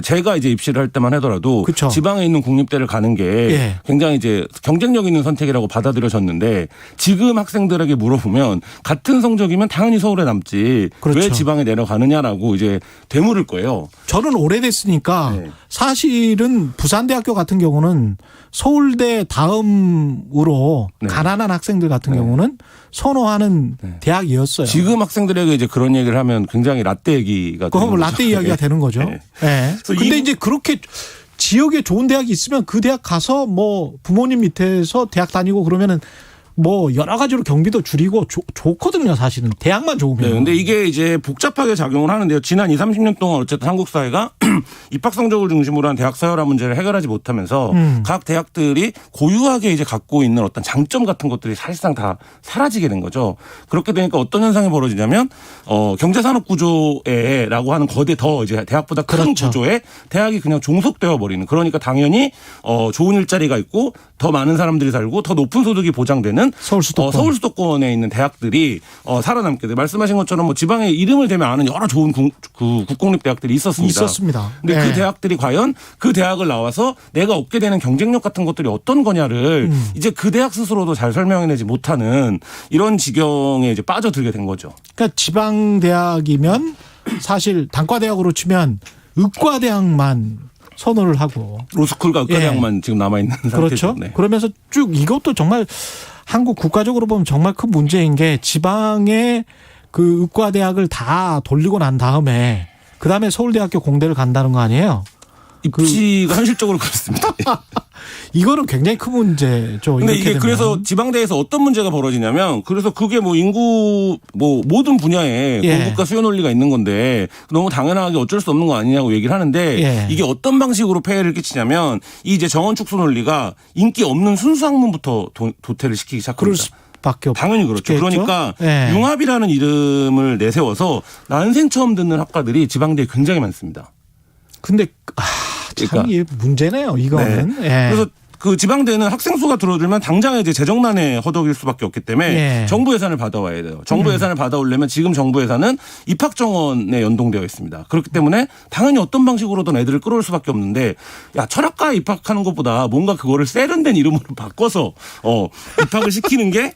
제가 이제 입시를 할 때만 하더라도 그쵸. 지방에 있는 국립대를 가는 게 굉장히 이제 경쟁력 있는 선택이라고 받아들여졌는데 지금 학생들에게 물어보면 같은 성적이면 당연히 서울에 남지 그렇죠. 왜 지방에 내려가느냐라고 이제 되물을 거예요. 저는 오래됐으니까 사실은 부산대학교 같은 경우는 서울대 다음으로 가난한 학생들 같은 경우는 선호하는 대학이었어요. 지금 학생들에게 이제 그런 얘기를 하면 굉장히 라떼 얘기가 되는 거죠. 라떼 이야기가 되는 거죠. 네. 근데 이제 그렇게 지역에 좋은 대학이 있으면 그 대학 가서 뭐 부모님 밑에서 대학 다니고 그러면은 뭐 여러 가지로 경비도 줄이고 좋거든요, 사실은. 대학만 좋으면. 네, 근데 이게 이제 복잡하게 작용을 하는데요. 지난 20-30년 동안 어쨌든 한국 사회가 입학 성적을 중심으로 한 대학 서열화 문제를 해결하지 못하면서 각 대학들이 고유하게 이제 갖고 있는 어떤 장점 같은 것들이 사실상 다 사라지게 된 거죠. 그렇게 되니까 어떤 현상이 벌어지냐면 경제산업 구조에라고 하는 거대 더 이제 대학보다 큰 구조에 대학이 그냥 종속되어 버리는. 그러니까 당연히 좋은 일자리가 있고 더 많은 사람들이 살고 더 높은 소득이 보장되는 서울 수도권에 있는 대학들이 살아남게 돼. 말씀하신 것처럼 뭐 지방에 이름을 대면 아는 여러 좋은 국공립 대학들이 있었습니다. 근데 그 대학들이 과연 그 대학을 나와서 내가 얻게 되는 경쟁력 같은 것들이 어떤 거냐를 이제 그 대학 스스로도 잘 설명해내지 못하는 이런 지경에 이제 빠져들게 된 거죠. 그러니까 지방 대학이면 사실 단과 대학으로 치면 의과대학만 선호를 하고 로스쿨과 의과대학만 지금 남아 있는 상태죠. 그렇죠. 네. 그러면서 쭉 이것도 정말 한국 국가적으로 보면 정말 큰 문제인 게 지방의 그 의과대학을 다 돌리고 난 다음에 그다음에 서울대학교 공대를 간다는 거 아니에요? 입시가 현실적으로 그렇습니다. 이거는 굉장히 큰 문제죠. 근데 이게 그래서 지방대에서 어떤 문제가 벌어지냐면 그래서 그게 뭐 인구 뭐 모든 분야에 공급과 수요 논리가 있는 건데 너무 당연하게 어쩔 수 없는 거 아니냐고 얘기를 하는데 이게 어떤 방식으로 폐해를 끼치냐면 이 이제 정원 축소 논리가 인기 없는 순수 학문부터 도태를 시키기 시작합니다. 당연히 그렇죠. 그러니까 융합이라는 이름을 내세워서 난생 처음 듣는 학과들이 지방대에 굉장히 많습니다. 근데 참 이게 문제네요. 이거는. 그래서 그 지방대는 학생 수가 줄어들면 당장 이제 재정난에 허덕일 수밖에 없기 때문에 정부 예산을 받아와야 돼요. 정부 예산을 받아오려면 지금 정부 예산은 입학 정원에 연동되어 있습니다. 그렇기 때문에 당연히 어떤 방식으로든 애들을 끌어올 수밖에 없는데 야 철학과에 입학하는 것보다 뭔가 그거를 세련된 이름으로 바꿔서 입학을 시키는 게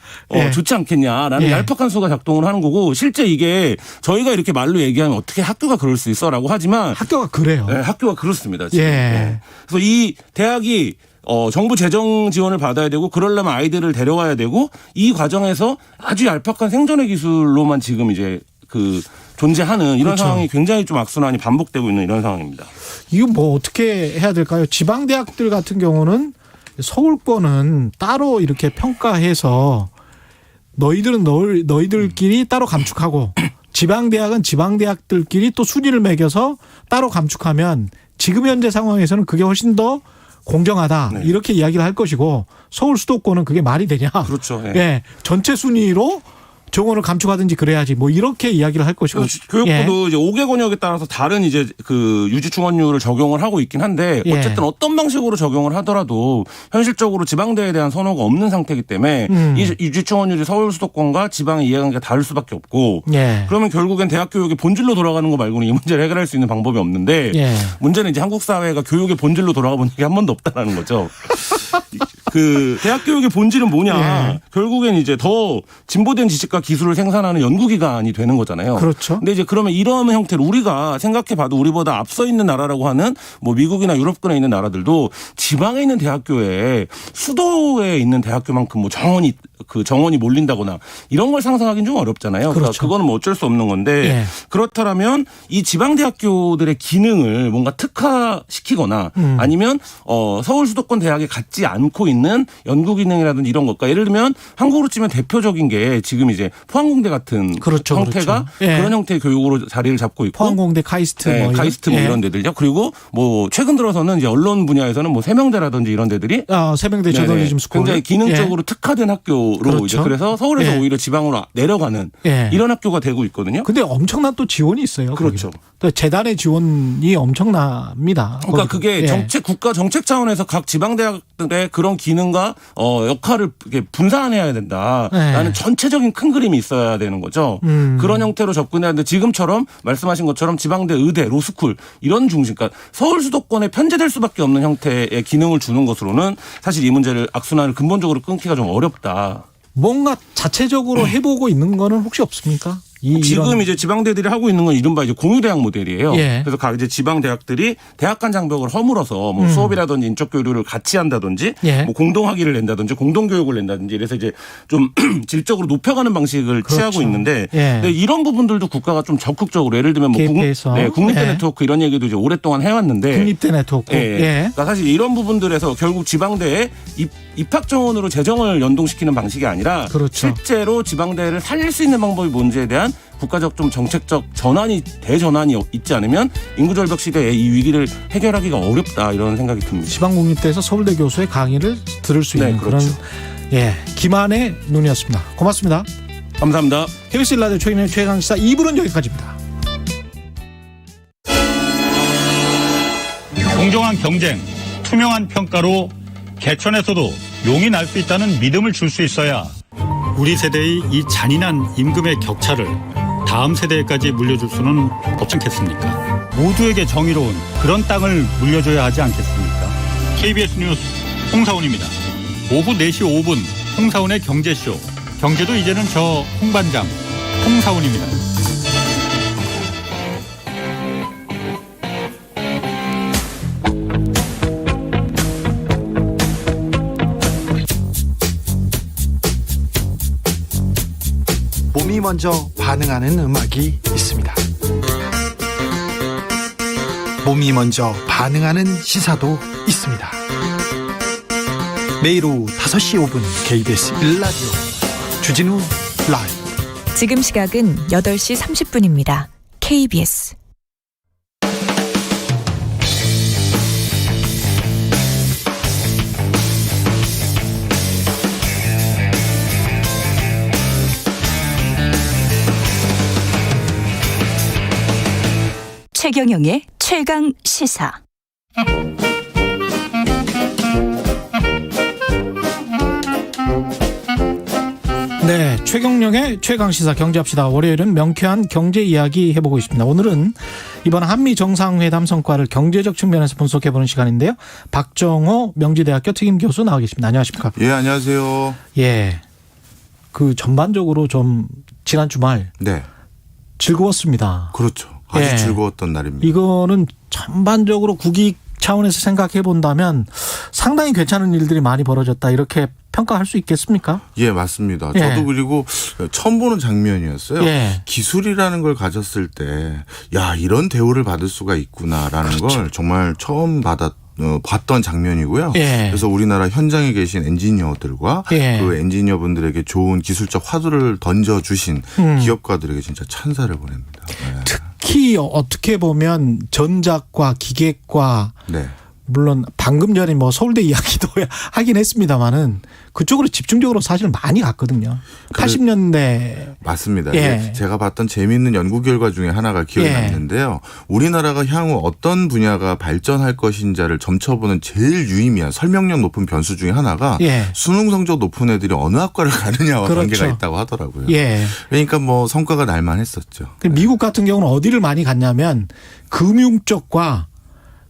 좋지 않겠냐라는 얄팍한 수가 작동을 하는 거고 실제 이게 저희가 이렇게 말로 얘기하면 어떻게 학교가 그럴 수 있어라고 하지만 학교가 그래요. 네, 학교가 그렇습니다. 지금. 그래서 이 대학이 정부 재정 지원을 받아야 되고 그러려면 아이들을 데려와야 되고 이 과정에서 아주 얄팍한 생존의 기술로만 지금 이제 그 존재하는 이런 상황이 굉장히 좀 악순환이 반복되고 있는 이런 상황입니다. 이거 뭐 어떻게 해야 될까요? 지방 대학들 같은 경우는 서울권은 따로 이렇게 평가해서 너희들은 너희들끼리 따로 감축하고 지방 대학은 지방 대학들끼리 또 순위를 매겨서 따로 감축하면 지금 현재 상황에서는 그게 훨씬 더 공정하다 이렇게 이야기를 할 것이고 서울 수도권은 그게 말이 되냐? 그렇죠. 전체 순위로 정원을 감축하든지 그래야지 뭐 이렇게 이야기를 할 것이고 교육부도 이제 5개 권역에 따라서 다른 이제 그 유지 충원율을 적용을 하고 있긴 한데 어쨌든 어떤 방식으로 적용을 하더라도 현실적으로 지방대에 대한 선호가 없는 상태이기 때문에 이 유지 충원율이 서울 수도권과 지방의 이해관계가 다를 수밖에 없고 그러면 결국엔 대학 교육의 본질로 돌아가는 거 말고는 이 문제를 해결할 수 있는 방법이 없는데 문제는 이제 한국 사회가 교육의 본질로 돌아가 본 적이 한 번도 없다라는 거죠. 그 대학 교육의 본질은 뭐냐? 결국엔 이제 더 진보된 지식과 기술을 생산하는 연구기관이 되는 거잖아요. 그렇죠. 근데 이제 그러면 이런 형태로 우리가 생각해봐도 우리보다 앞서 있는 나라라고 하는 뭐 미국이나 유럽권에 있는 나라들도 지방에 있는 대학교에 수도에 있는 대학교만큼 뭐 정원이 몰린다거나 이런 걸 상상하기는 좀 어렵잖아요. 그러니까 그거는 뭐 어쩔 수 없는 건데 그렇다면 이 지방 대학교들의 기능을 뭔가 특화시키거나 아니면 서울 수도권 대학에 갖지 않고 있는 연구 기능이라든지 이런 것과 예를 들면 한국으로 치면 대표적인 게 지금 이제 포항공대 같은 형태가 그런 형태의 교육으로 자리를 잡고 있고 포항공대 카이스트 카이스트 뭐 이런 데들요. 그리고 뭐 최근 들어서는 이제 언론 분야에서는 뭐 세명대라든지 이런 데들이 세명대 저널리즘 스쿨 굉장히 기능적으로 특화된 학교 정도로 그렇죠. 이제 그래서 서울에서 예. 오히려 지방으로 내려가는 예. 이런 학교가 되고 있거든요. 근데 엄청난 또 지원이 있어요. 그렇죠. 또 재단의 지원이 엄청납니다. 그러니까 그게 예. 국가 정책 차원에서 각 지방대학들의 그런 기능과 역할을 이렇게 분산해야 된다라는 예. 전체적인 큰 그림이 있어야 되는 거죠. 그런 형태로 접근해야 하는데 지금처럼 말씀하신 것처럼 지방대, 의대, 로스쿨 이런 중심, 그러니까 서울 수도권에 편제될 수밖에 없는 형태의 기능을 주는 것으로는 사실 이 문제를 악순환을 근본적으로 끊기가 좀 어렵다. 뭔가 자체적으로 해보고 있는 거는 혹시 없습니까? 지금 이제 지방대들이 하고 있는 건 이른바 이제 공유대학 모델이에요. 예. 그래서 각 이제 지방대학들이 대학 간 장벽을 허물어서 뭐 수업이라든지 인적 교류를 같이 한다든지 예. 뭐 공동학위를 낸다든지 공동교육을 낸다든지 이래서 이제 좀 질적으로 높여가는 방식을 그렇죠. 취하고 있는데 예. 근데 이런 부분들도 국가가 좀 적극적으로 예를 들면 뭐 국립대 예. 네트워크 이런 얘기도 이제 오랫동안 해왔는데 국립대 네트워크. 예. 예. 그러니까 사실 이런 부분들에서 결국 지방대에 입학 정원으로 재정을 연동시키는 방식이 아니라 그렇죠. 실제로 지방대를 살릴 수 있는 방법이 뭔지에 대한 국가적 좀 정책적 대전환이 있지 않으면 인구절벽 시대의 이 위기를 해결하기가 어렵다 이런 생각이 듭니다. 지방국립대에서 서울대 교수의 강의를 들을 수 있는 그렇죠. 그런 김한의 눈이었습니다. 고맙습니다. 감사합니다. KBS 라디오 최경영의 최강시사 2부는 여기까지입니다. 공정한 경쟁, 투명한 평가로 개천에서도 용이 날 수 있다는 믿음을 줄 수 있어야 우리 세대의 이 잔인한 임금의 격차를 다음 세대까지 물려줄 수는 없지 않겠습니까? 모두에게 정의로운 그런 땅을 물려줘야 하지 않겠습니까? KBS 뉴스 홍사훈입니다. 오후 4시 5분 홍사훈의 경제쇼. 경제도 이제는 저 홍반장 홍사훈입니다. 몸이 먼저 반응하는 음악이 있습니다. 몸이 먼저 반응하는 시사도 있습니다. 매일 오후 5시 5분 KBS 1라디오 주진우 라이브. 지금 시각은 8시 30분입니다. KBS 최경영의 최강 시사. 네, 최경영의 최강 시사 경제합시다. 월요일은 명쾌한 경제 이야기 해보고 있습니다. 오늘은 이번 한미 정상회담 성과를 경제적 측면에서 분석해보는 시간인데요. 박정호 명지대학교 특임 교수 나와 계십니다. 안녕하십니까? 예, 안녕하세요. 예, 그 전반적으로 좀 지난 주말 네, 즐거웠습니다. 그렇죠. 아주 예. 즐거웠던 날입니다. 이거는 전반적으로 국익 차원에서 생각해 본다면 상당히 괜찮은 일들이 많이 벌어졌다 이렇게 평가할 수 있겠습니까? 예, 맞습니다. 예. 저도 그리고 처음 보는 장면이었어요. 예. 기술이라는 걸 가졌을 때, 야, 이런 대우를 받을 수가 있구나라는 그렇죠. 걸 정말 처음 봤던 장면이고요. 예. 그래서 우리나라 현장에 계신 엔지니어들과 예. 그 엔지니어분들에게 좋은 기술적 화두를 던져주신 기업가들에게 진짜 찬사를 보냅니다. 네. 특히 어떻게 보면 전작과 기계과 네. 물론 방금 전에 뭐 서울대 이야기도 하긴 했습니다만은 그쪽으로 집중적으로 사실 많이 갔거든요. 80년대. 맞습니다. 예. 제가 봤던 재미있는 연구 결과 중에 하나가 기억이 남는데요. 우리나라가 향후 어떤 분야가 발전할 것인지를 점쳐보는 제일 유의미한 설명력 높은 변수 중에 하나가 예. 수능 성적 높은 애들이 어느 학과를 가느냐와 그렇죠. 관계가 있다고 하더라고요. 예. 그러니까 뭐 성과가 날만했었죠. 미국 같은 경우는 어디를 많이 갔냐면 금융 쪽과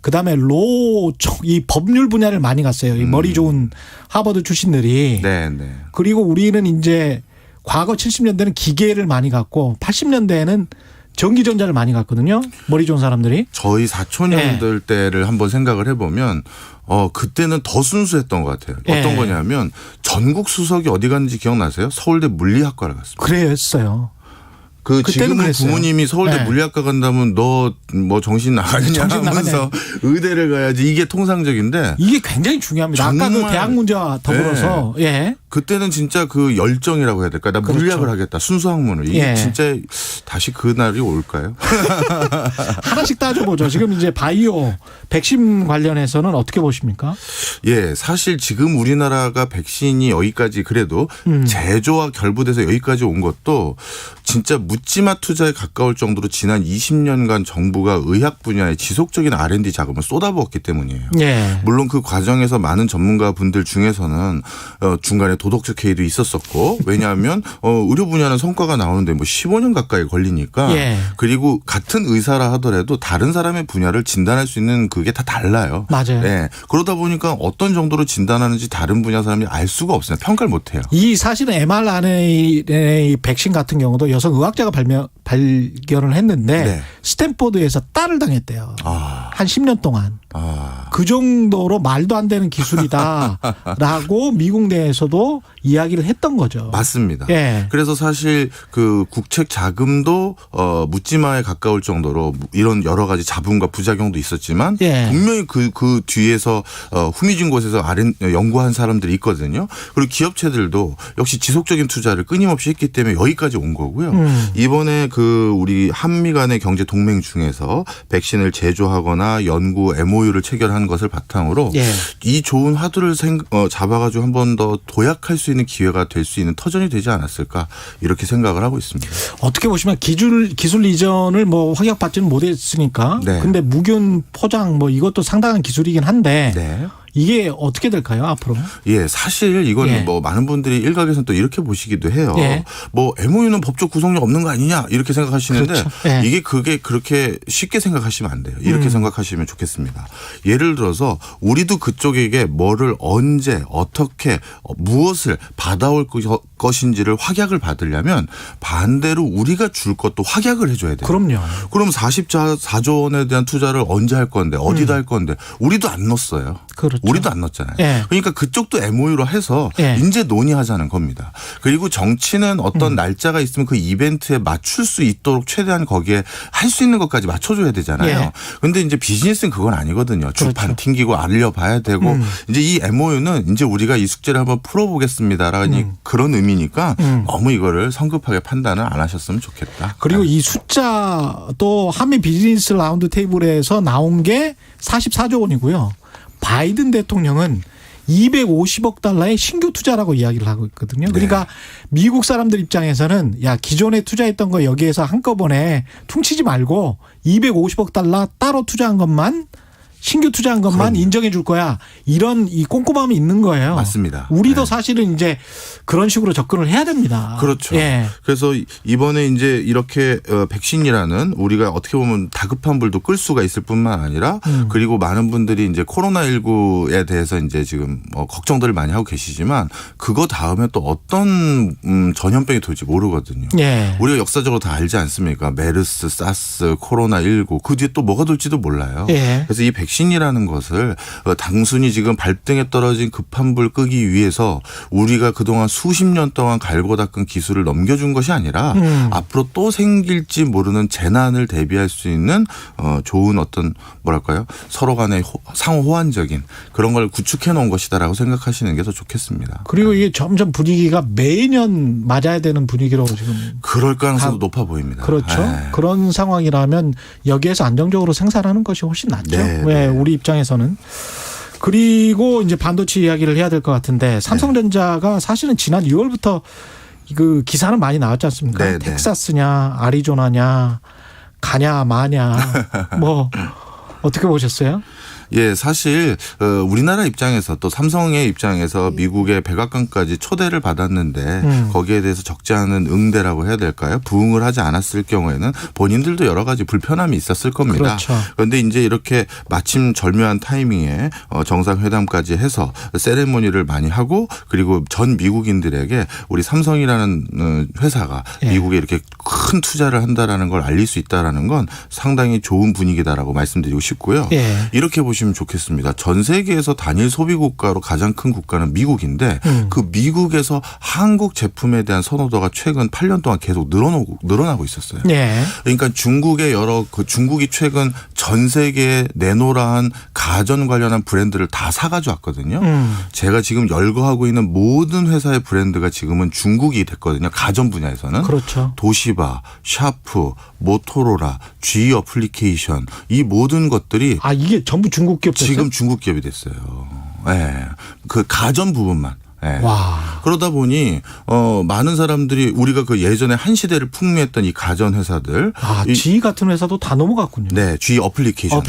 그다음에 로 쪽 이 법률 분야를 많이 갔어요. 이 머리 좋은 하버드 출신들이. 네, 네. 그리고 우리는 이제 과거 70년대는 기계를 많이 갔고 80년대에는 전기전자를 많이 갔거든요. 머리 좋은 사람들이. 저희 사촌형들 때를 한번 생각을 해보면 그때는 더 순수했던 것 같아요. 어떤 거냐면 전국 수석이 어디 갔는지 기억나세요? 서울대 물리학과를 갔습니다. 그랬어요. 그 지금은 그랬어요. 부모님이 서울대 물리학과 간다면 너 뭐 정신 나가느냐 하면서 의대를 가야지 이게 통상적인데 이게 굉장히 중요합니다. 아까 그 대학 문제와 더불어서 그때는 진짜 그 열정이라고 해야 될까? 나 그렇죠. 물약을 하겠다. 순수학문을. 이게 예. 진짜 다시 그 날이 올까요? 하나씩 따져보죠. 지금 이제 바이오 백신 관련해서는 어떻게 보십니까? 예, 사실 지금 우리나라가 백신이 여기까지 그래도 제조와 결부돼서 여기까지 온 것도 진짜 묻지마 투자에 가까울 정도로 지난 20년간 정부가 의학 분야에 지속적인 R&D 자금을 쏟아부었기 때문이에요. 예. 물론 그 과정에서 많은 전문가분들 중에서는 중간에 도덕적 해이도 있었었고 왜냐하면 의료 분야는 성과가 나오는데 뭐 15년 가까이 걸리니까 예. 그리고 같은 의사라 하더라도 다른 사람의 분야를 진단할 수 있는 그게 다 달라요. 맞아요. 예. 그러다 보니까 어떤 정도로 진단하는지 다른 분야 사람들이 알 수가 없어요. 평가를 못 해요. 이 사실은 mRNA 백신 같은 경우도 여성 의학자가 발견을 했는데 네. 스탠포드에서 딸을 당했대요. 한 10년 동안. 그 정도로 말도 안 되는 기술이다라고 미국 내에서도 이야기를 했던 거죠. 맞습니다. 예. 그래서 사실 그 국책 자금도 묻지마에 가까울 정도로 이런 여러 가지 자본과 부작용도 있었지만 예. 분명히 그 뒤에서 후미진 곳에서 연구한 사람들이 있거든요. 그리고 기업체들도 역시 지속적인 투자를 끊임없이 했기 때문에 여기까지 온 거고요. 이번에 그 우리 한미 간의 경제 동맹 중에서 백신을 제조하거나 연구 MOU를 체결한 것을 바탕으로 예. 이 좋은 화두를 잡아가지고 한 번 더 도약할 수 있는 기회가 될 수 있는 터전이 되지 않았을까 이렇게 생각을 하고 있습니다. 어떻게 보시면 기술 이전을 뭐 확약받지는 못했으니까. 네. 근데 무균 포장 뭐 이것도 상당한 기술이긴 한데. 네. 이게 어떻게 될까요 앞으로? 예, 사실 이거는 예. 뭐 많은 분들이 일각에서는 또 이렇게 보시기도 해요. 예. 뭐 MOU는 법적 구속력 없는 거 아니냐 이렇게 생각하시는데 그렇죠. 예. 이게 그게 그렇게 쉽게 생각하시면 안 돼요. 이렇게 생각하시면 좋겠습니다. 예를 들어서 우리도 그쪽에게 뭐를 언제 어떻게 무엇을 받아올 것인지를 확약을 받으려면 반대로 우리가 줄 것도 확약을 해줘야 돼요. 그럼요. 그럼 44조 원에 대한 투자를 언제 할 건데 어디다 할 건데 우리도 안 넣었어요. 그렇죠. 우리도 안 넣었잖아요. 예. 그러니까 그쪽도 MOU로 해서 예. 이제 논의하자는 겁니다. 그리고 정치는 어떤 날짜가 있으면 그 이벤트에 맞출 수 있도록 최대한 거기에 할 수 있는 것까지 맞춰줘야 되잖아요. 그런데 이제 비즈니스는 그건 아니거든요. 주판 그렇죠. 튕기고 알려봐야 되고 이제 이 MOU는 이제 우리가 이 숙제를 한번 풀어보겠습니다라는 그런 의미니까 너무 이거를 성급하게 판단을 안 하셨으면 좋겠다. 그리고 이 숫자 또 한미 비즈니스 라운드 테이블에서 나온 게 44조 원이고요. 바이든 대통령은 250억 달러의 신규 투자라고 이야기를 하고 있거든요. 그러니까 미국 사람들 입장에서는 야 기존에 투자했던 거 여기에서 한꺼번에 퉁치지 말고 250억 달러 따로 투자한 것만 신규 투자한 것만 인정해 줄 거야. 이런 이 꼼꼼함이 있는 거예요. 맞습니다. 우리도 사실은 이제 그런 식으로 접근을 해야 됩니다. 그렇죠. 예. 그래서 이번에 이제 이렇게 백신이라는 우리가 어떻게 보면 다급한 불도 끌 수가 있을 뿐만 아니라 그리고 많은 분들이 이제 코로나19에 대해서 이제 지금 걱정들을 많이 하고 계시지만 그거 다음에 또 어떤 전염병이 돌지 모르거든요. 예. 우리가 역사적으로 다 알지 않습니까? 메르스, 사스, 코로나19 그 뒤에 또 뭐가 돌지도 몰라요. 예. 그래서 이 백신이라는 것을 단순히 지금 발등에 떨어진 급한 불 끄기 위해서 우리가 그동안 수십 년 동안 갈고 닦은 기술을 넘겨준 것이 아니라 앞으로 또 생길지 모르는 재난을 대비할 수 있는 좋은 어떤 뭐랄까요 서로 간의 상호 호환적인 그런 걸 구축해 놓은 것이다라고 생각하시는 게 더 좋겠습니다. 그리고 이게 점점 분위기가 매년 맞아야 되는 분위기로 지금 그럴 가능성도 높아 보입니다. 그렇죠. 네. 그런 상황이라면 여기에서 안정적으로 생산하는 것이 훨씬 낫죠. 네, 왜 우리 입장에서는. 그리고 이제 반도체 이야기를 해야 될 것 같은데 삼성전자가 사실은 지난 6월부터 그 기사는 많이 나왔지 않습니까? 네, 텍사스냐 아리조나냐 가냐 마냐 뭐 어떻게 보셨어요? 예, 사실 우리나라 입장에서 또 삼성의 입장에서 미국의 백악관까지 초대를 받았는데 거기에 대해서 적지 않은 응대라고 해야 될까요? 부응을 하지 않았을 경우에는 본인들도 여러 가지 불편함이 있었을 겁니다. 그렇죠. 그런데 이제 이렇게 마침 절묘한 타이밍에 정상회담까지 해서 세레모니를 많이 하고 그리고 전 미국인들에게 우리 삼성이라는 회사가 미국에 이렇게 큰 투자를 한다라는 걸 알릴 수 있다라는 건 상당히 좋은 분위기다라고 말씀드리고 싶고요. 이렇게 보시면 보시면 좋겠습니다. 전 세계에서 단일 소비 국가로 가장 큰 국가는 미국인데 그 미국에서 한국 제품에 대한 선호도가 최근 8년 동안 계속 늘어나고 있었어요. 네. 그러니까 중국의 중국이 최근 전 세계에 내놓으라한 가전 관련한 브랜드를 다 사가지고 왔거든요. 제가 지금 열거하고 있는 모든 회사의 브랜드가 지금은 중국이 됐거든요. 가전 분야에서는. 그렇죠. 도시바, 샤프, 모토로라, G 어플리케이션 이 모든 것들이 이게 전부 중국 기업 됐어요? 지금 중국 기업이 됐어요. 네. 그 가전 부분만. 네. 와. 그러다 보니 많은 사람들이 우리가 그 예전에 한 시대를 풍미했던 이 가전 회사들, G 같은 회사도 다 넘어갔군요. 네, G 어플리케이션.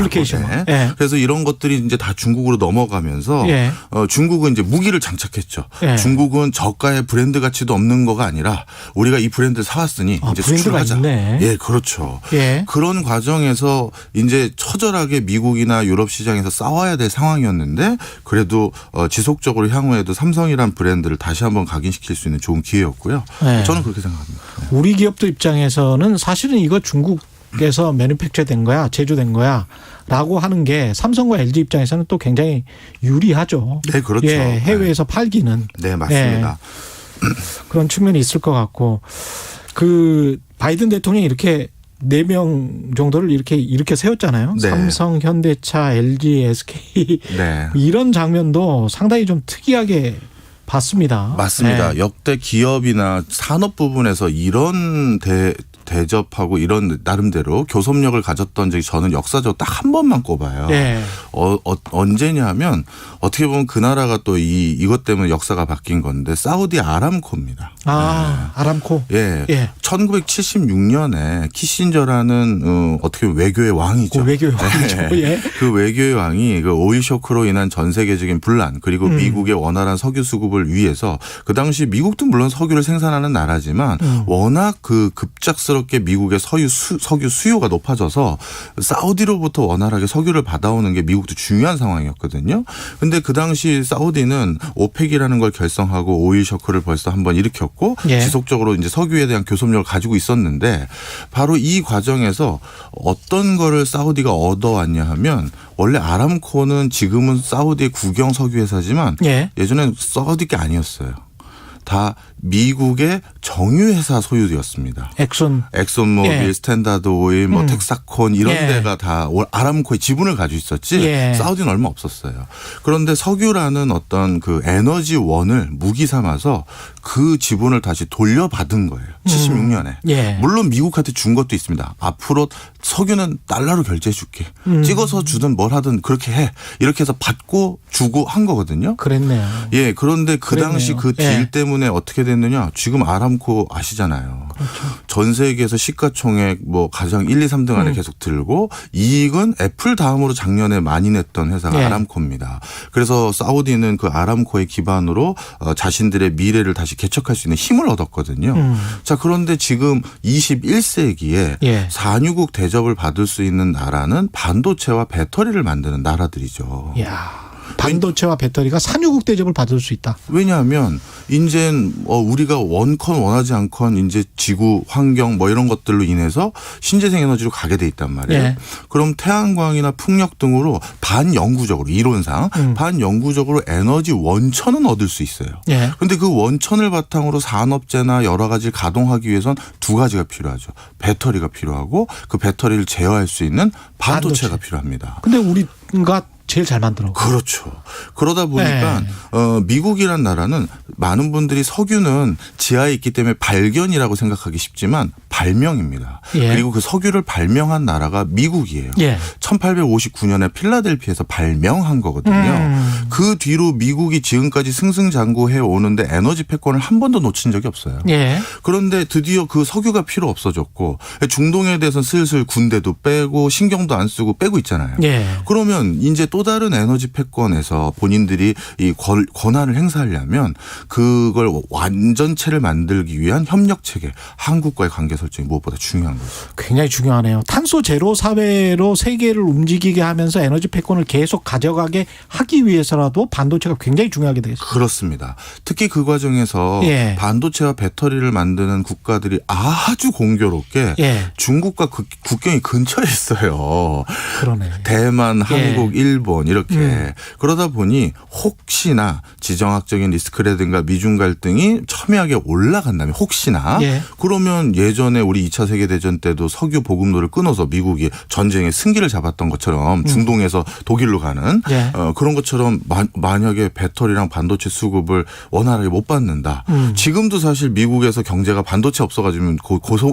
네. 네. 그래서 이런 것들이 이제 다 중국으로 넘어가면서 중국은 이제 무기를 장착했죠. 중국은 저가의 브랜드 가치도 없는 거가 아니라 우리가 이 브랜드를 사왔으니 이제 수출하자. 있네. 예, 그렇죠. 그런 과정에서 이제 처절하게 미국이나 유럽 시장에서 싸워야 될 상황이었는데 그래도 지속적으로 향후에도 삼성이란 브랜드를 다시 한번 각인시킬 수 있는 좋은 기회였고요. 네. 저는 그렇게 생각합니다. 네. 우리 기업들 입장에서는 사실은 이거 중국에서 매니팩처된 거야, 제조된 거야 라고 하는 게 삼성과 LG 입장에서는 또 굉장히 유리하죠. 네, 그렇죠. 해외에서 팔기는. 네, 맞습니다. 그런 측면이 있을 것 같고 그 바이든 대통령이 이렇게 4명 정도를 이렇게 세웠잖아요. 네. 삼성, 현대차, LG, SK 네. 이런 장면도 상당히 좀 특이하게 봤습니다. 맞습니다. 역대 기업이나 산업 부분에서 이런 대접하고 이런 나름대로 교섭력을 가졌던 적이 저는 역사적으로 딱 한 번만 꼽아요. 언제냐면 어떻게 보면 그 나라가 또 이것 때문에 역사가 바뀐 건데 사우디 아람코입니다. 아람코. 1976년에 키신저라는 어떻게 보면 외교의 왕이죠. 외교의 왕이죠. 그 외교의 왕이 그 오일 쇼크로 인한 전 세계적인 분란 그리고 미국의 원활한 석유 수급을 위해서 그 당시 미국도 물론 석유를 생산하는 나라지만 워낙 그 급작스럽게 미국의 석유 수요가 높아져서 사우디로부터 원활하게 석유를 받아오는 게 미국도 중요한 상황이었거든요. 근데 그 당시 사우디는 오펙이라는 걸 결성하고 오일 쇼크를 벌써 한번 일으켰고 지속적으로 이제 석유에 대한 교섭력을 가지고 있었는데 바로 이 과정에서 어떤 거를 사우디가 얻어왔냐 하면 원래 아람코는 지금은 사우디의 국영 석유 회사지만 예전엔 사우디 게 아니었어요. 다 미국의 정유회사 소유였습니다. 엑손모빌, 스탠다드 오일, 텍사콘 이런 데가 다 아람코의 지분을 가지고 있었지 사우디는 얼마 없었어요. 그런데 석유라는 어떤 그 에너지원을 무기 삼아서 그 지분을 다시 돌려받은 거예요. 76년에. 물론 미국한테 준 것도 있습니다. 앞으로 석유는 달러로 결제해 줄게. 찍어서 주든 뭘 하든 그렇게 해. 이렇게 해서 받고 주고 한 거거든요. 그랬네요. 그런데 그 당시 그 딜 때문에 어떻게 됐느냐. 지금 아람코 아시잖아요. 그렇죠. 전 세계에서 시가총액 가장 1, 2, 3등 안에 계속 들고 이익은 애플 다음으로 작년에 많이 냈던 회사가 아람코입니다. 그래서 사우디는 그 아람코의 기반으로 자신들의 미래를 다시 개척할 수 있는 힘을 얻었거든요. 자, 그런데 지금 21세기에 산유국 대접을 받을 수 있는 나라는 반도체와 배터리를 만드는 나라들이죠. 반도체와 배터리가 산유국 대접을 받을 수 있다. 왜냐하면 이제 우리가 원컨 원하지 않건 이제 지구 환경 이런 것들로 인해서 신재생 에너지로 가게 돼 있단 말이에요. 그럼 태양광이나 풍력 등으로 반영구적으로 이론상 반영구적으로 에너지 원천은 얻을 수 있어요. 그런데 그 원천을 바탕으로 산업재나 여러 가지를 가동하기 위해선 두 가지가 필요하죠. 배터리가 필요하고 그 배터리를 제어할 수 있는 반도체가 필요합니다. 근데 우리가 제일 잘 만들어. 그렇죠. 그러다 보니까 미국이란 나라는 많은 분들이 석유는 지하에 있기 때문에 발견이라고 생각하기 쉽지만 발명입니다. 그리고 그 석유를 발명한 나라가 미국이에요. 1859년에 필라델피아에서 발명한 거거든요. 그 뒤로 미국이 지금까지 승승장구해 오는데 에너지 패권을 한 번도 놓친 적이 없어요. 그런데 드디어 그 석유가 필요 없어졌고 중동에 대해서는 슬슬 군대도 빼고 신경도 안 쓰고 빼고 있잖아요. 그러면 이제 또 다른 에너지 패권에서 본인들이 이 권한을 행사하려면 그걸 완전체를 만들기 위한 협력 체계, 한국과의 관계 설정이 무엇보다 중요한 거죠. 굉장히 중요하네요. 탄소 제로 사회로 세계를 움직이게 하면서 에너지 패권을 계속 가져가게 하기 위해서라도 반도체가 굉장히 중요하게 되겠습니다. 그렇습니다. 특히 그 과정에서 반도체와 배터리를 만드는 국가들이 아주 공교롭게 중국과 국경이 근처에 있어요. 그러네. 대만, 한국, 일본 번 이렇게 그러다 보니 혹시나 지정학적인 리스크라든가 미중 갈등이 첨예하게 올라간다면 혹시나 그러면 예전에 우리 2차 세계대전 때도 석유 보급로를 끊어서 미국이 전쟁에 승기를 잡았던 것처럼 중동에서 독일로 가는 그런 것처럼 만약에 배터리랑 반도체 수급을 원활하게 못 받는다. 지금도 사실 미국에서 경제가 반도체 없어가지고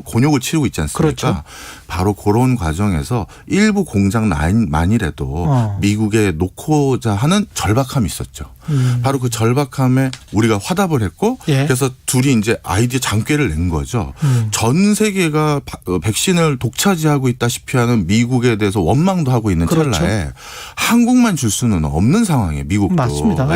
곤욕을 치르고 있지 않습니까? 그렇죠. 바로 그런 과정에서 일부 공장만이라도 미국에 놓고자 하는 절박함이 있었죠. 바로 그 절박함에 우리가 화답을 했고 그래서 둘이 이제 아이디어 장꾀를 낸 거죠. 전 세계가 백신을 독차지하고 있다시피 하는 미국에 대해서 원망도 하고 있는 찰나에 한국만 줄 수는 없는 상황이에요. 미국도. 맞습니다.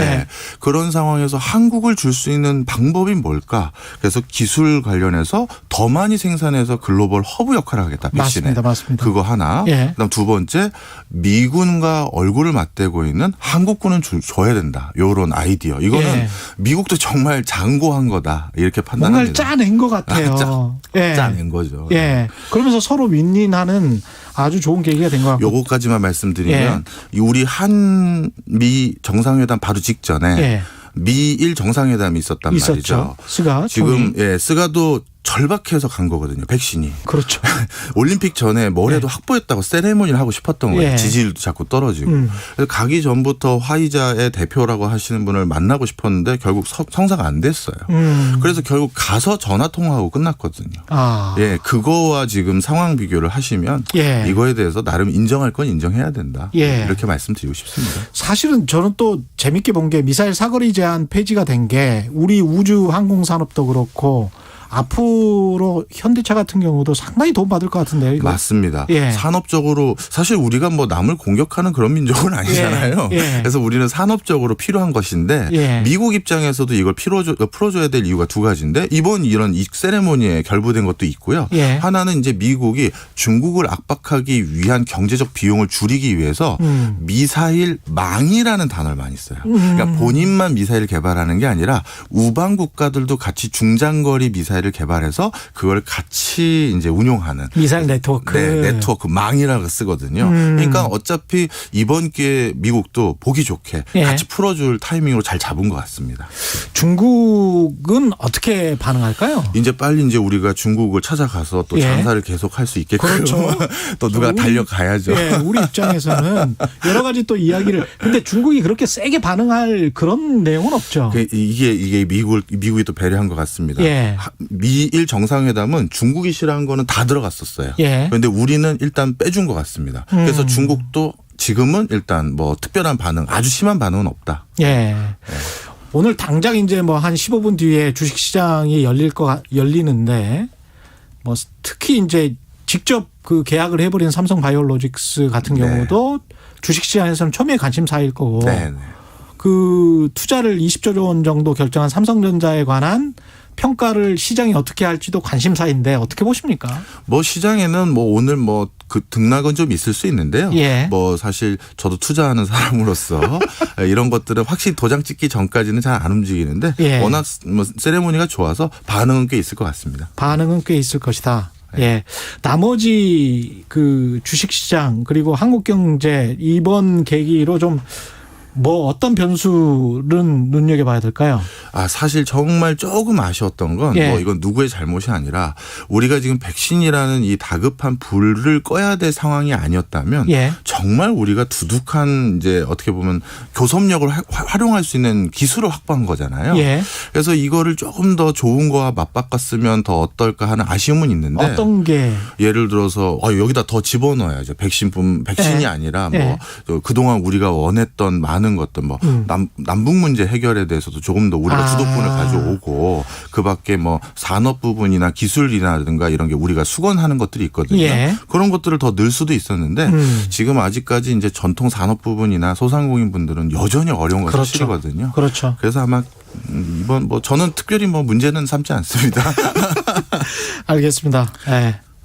그런 상황에서 한국을 줄 수 있는 방법이 뭘까? 그래서 기술 관련해서 더 많이 생산해서 글로벌 허브 역할을 하겠다. 백신에. 맞습니다. 그거 하나. 그다음 두 번째 미군과 얼굴을 맞대고 있는 한국군은 줘야 된다. 이런 아이디어. 이거는 미국도 정말 장고한 거다. 이렇게 판단합니다. 뭔가를 짜낸 것 같아요. 짜낸 거죠. 그러면서 서로 윈윈하는 아주 좋은 계기가 된 것 같고. 요거까지만 말씀드리면 우리 한미 정상회담 바로 직전에 미일 정상회담이 있었단 말이죠. 스가 지금 스가도 절박해서 간 거거든요. 백신이. 그렇죠. 올림픽 전에 뭐래도 확보했다고 세레모니를 하고 싶었던 거예요. 지지율도 자꾸 떨어지고. 그래서 가기 전부터 화이자의 대표라고 하시는 분을 만나고 싶었는데 결국 성사가 안 됐어요. 그래서 결국 가서 전화 통화하고 끝났거든요. 그거와 지금 상황 비교를 하시면 이거에 대해서 나름 인정할 건 인정해야 된다. 이렇게 말씀드리고 싶습니다. 사실은 저는 또 재밌게 본 게 미사일 사거리 제한 폐지가 된 게 우리 우주 항공 산업도 그렇고 앞으로 현대차 같은 경우도 상당히 도움받을 것 같은데요. 이거. 맞습니다. 산업적으로 사실 우리가 뭐 남을 공격하는 그런 민족은 아니잖아요. 그래서 우리는 산업적으로 필요한 것인데 미국 입장에서도 이걸 풀어줘야 될 이유가 두 가지인데 이번 이런 세레모니에 결부된 것도 있고요. 하나는 이제 미국이 중국을 압박하기 위한 경제적 비용을 줄이기 위해서 미사일망이라는 단어를 많이 써요. 그러니까 본인만 미사일 개발하는 게 아니라 우방 국가들도 같이 중장거리 미사일 를 개발해서 그걸 같이 이제 운용하는 미사일 네트워크, 망이라고 쓰거든요. 그러니까 어차피 이번 기회에 미국도 보기 좋게 같이 풀어줄 타이밍으로 잘 잡은 것 같습니다. 중국은 어떻게 반응할까요? 이제 빨리 이제 우리가 중국을 찾아가서 또 장사를 계속할 수 있게끔 또 누가 달려가야죠. 우리 입장에서는 여러 가지 또 이야기를. 근데 중국이 그렇게 세게 반응할 그런 내용은 없죠. 이게 미국이 또 배려한 것 같습니다. 미일 정상회담은 중국이 싫어한 거는 다 들어갔었어요. 그런데 우리는 일단 빼준 것 같습니다. 그래서 중국도 지금은 일단 뭐 특별한 반응, 아주 심한 반응은 없다. 오늘 당장 이제 뭐 한 15분 뒤에 주식시장이 열리는데 뭐 특히 이제 직접 그 계약을 해버린 삼성바이오로직스 같은 경우도 주식시장에서는 첨예의 관심사일 거고. 그 투자를 20조 원 정도 결정한 삼성전자에 관한 평가를 시장이 어떻게 할지도 관심사인데 어떻게 보십니까? 뭐 시장에는 뭐 오늘 뭐 그 등락은 좀 있을 수 있는데요. 뭐 사실 저도 투자하는 사람으로서 이런 것들은 확실히 도장 찍기 전까지는 잘 안 움직이는데 워낙 뭐 세레모니가 좋아서 반응은 꽤 있을 것 같습니다. 반응은 꽤 있을 것이다. 나머지 그 주식시장 그리고 한국경제 이번 계기로 좀 뭐 어떤 변수는 눈여겨봐야 될까요? 사실 정말 조금 아쉬웠던 건 뭐 이건 누구의 잘못이 아니라 우리가 지금 백신이라는 이 다급한 불을 꺼야 될 상황이 아니었다면 정말 우리가 두둑한 이제 어떻게 보면 교섭력을 활용할 수 있는 기술을 확보한 거잖아요. 그래서 이거를 조금 더 좋은 거와 맞바꿨으면 더 어떨까 하는 아쉬움은 있는데 어떤 게 예를 들어서 여기다 더 집어넣어야죠. 백신이 아니라 뭐 그동안 우리가 원했던 많은 것들 뭐 남북 문제 해결에 대해서도 조금 더 우리가 주도권을 가져오고 그밖에 뭐 산업 부분이나 기술이라든가 이런 게 우리가 수건하는 것들이 있거든요. 그런 것들을 더 늘 수도 있었는데 지금 아직까지 이제 전통 산업 부분이나 소상공인 분들은 여전히 어려운 거 사실이거든요. 그래서 아마 이번 뭐 저는 특별히 뭐 문제는 삼지 않습니다. 알겠습니다.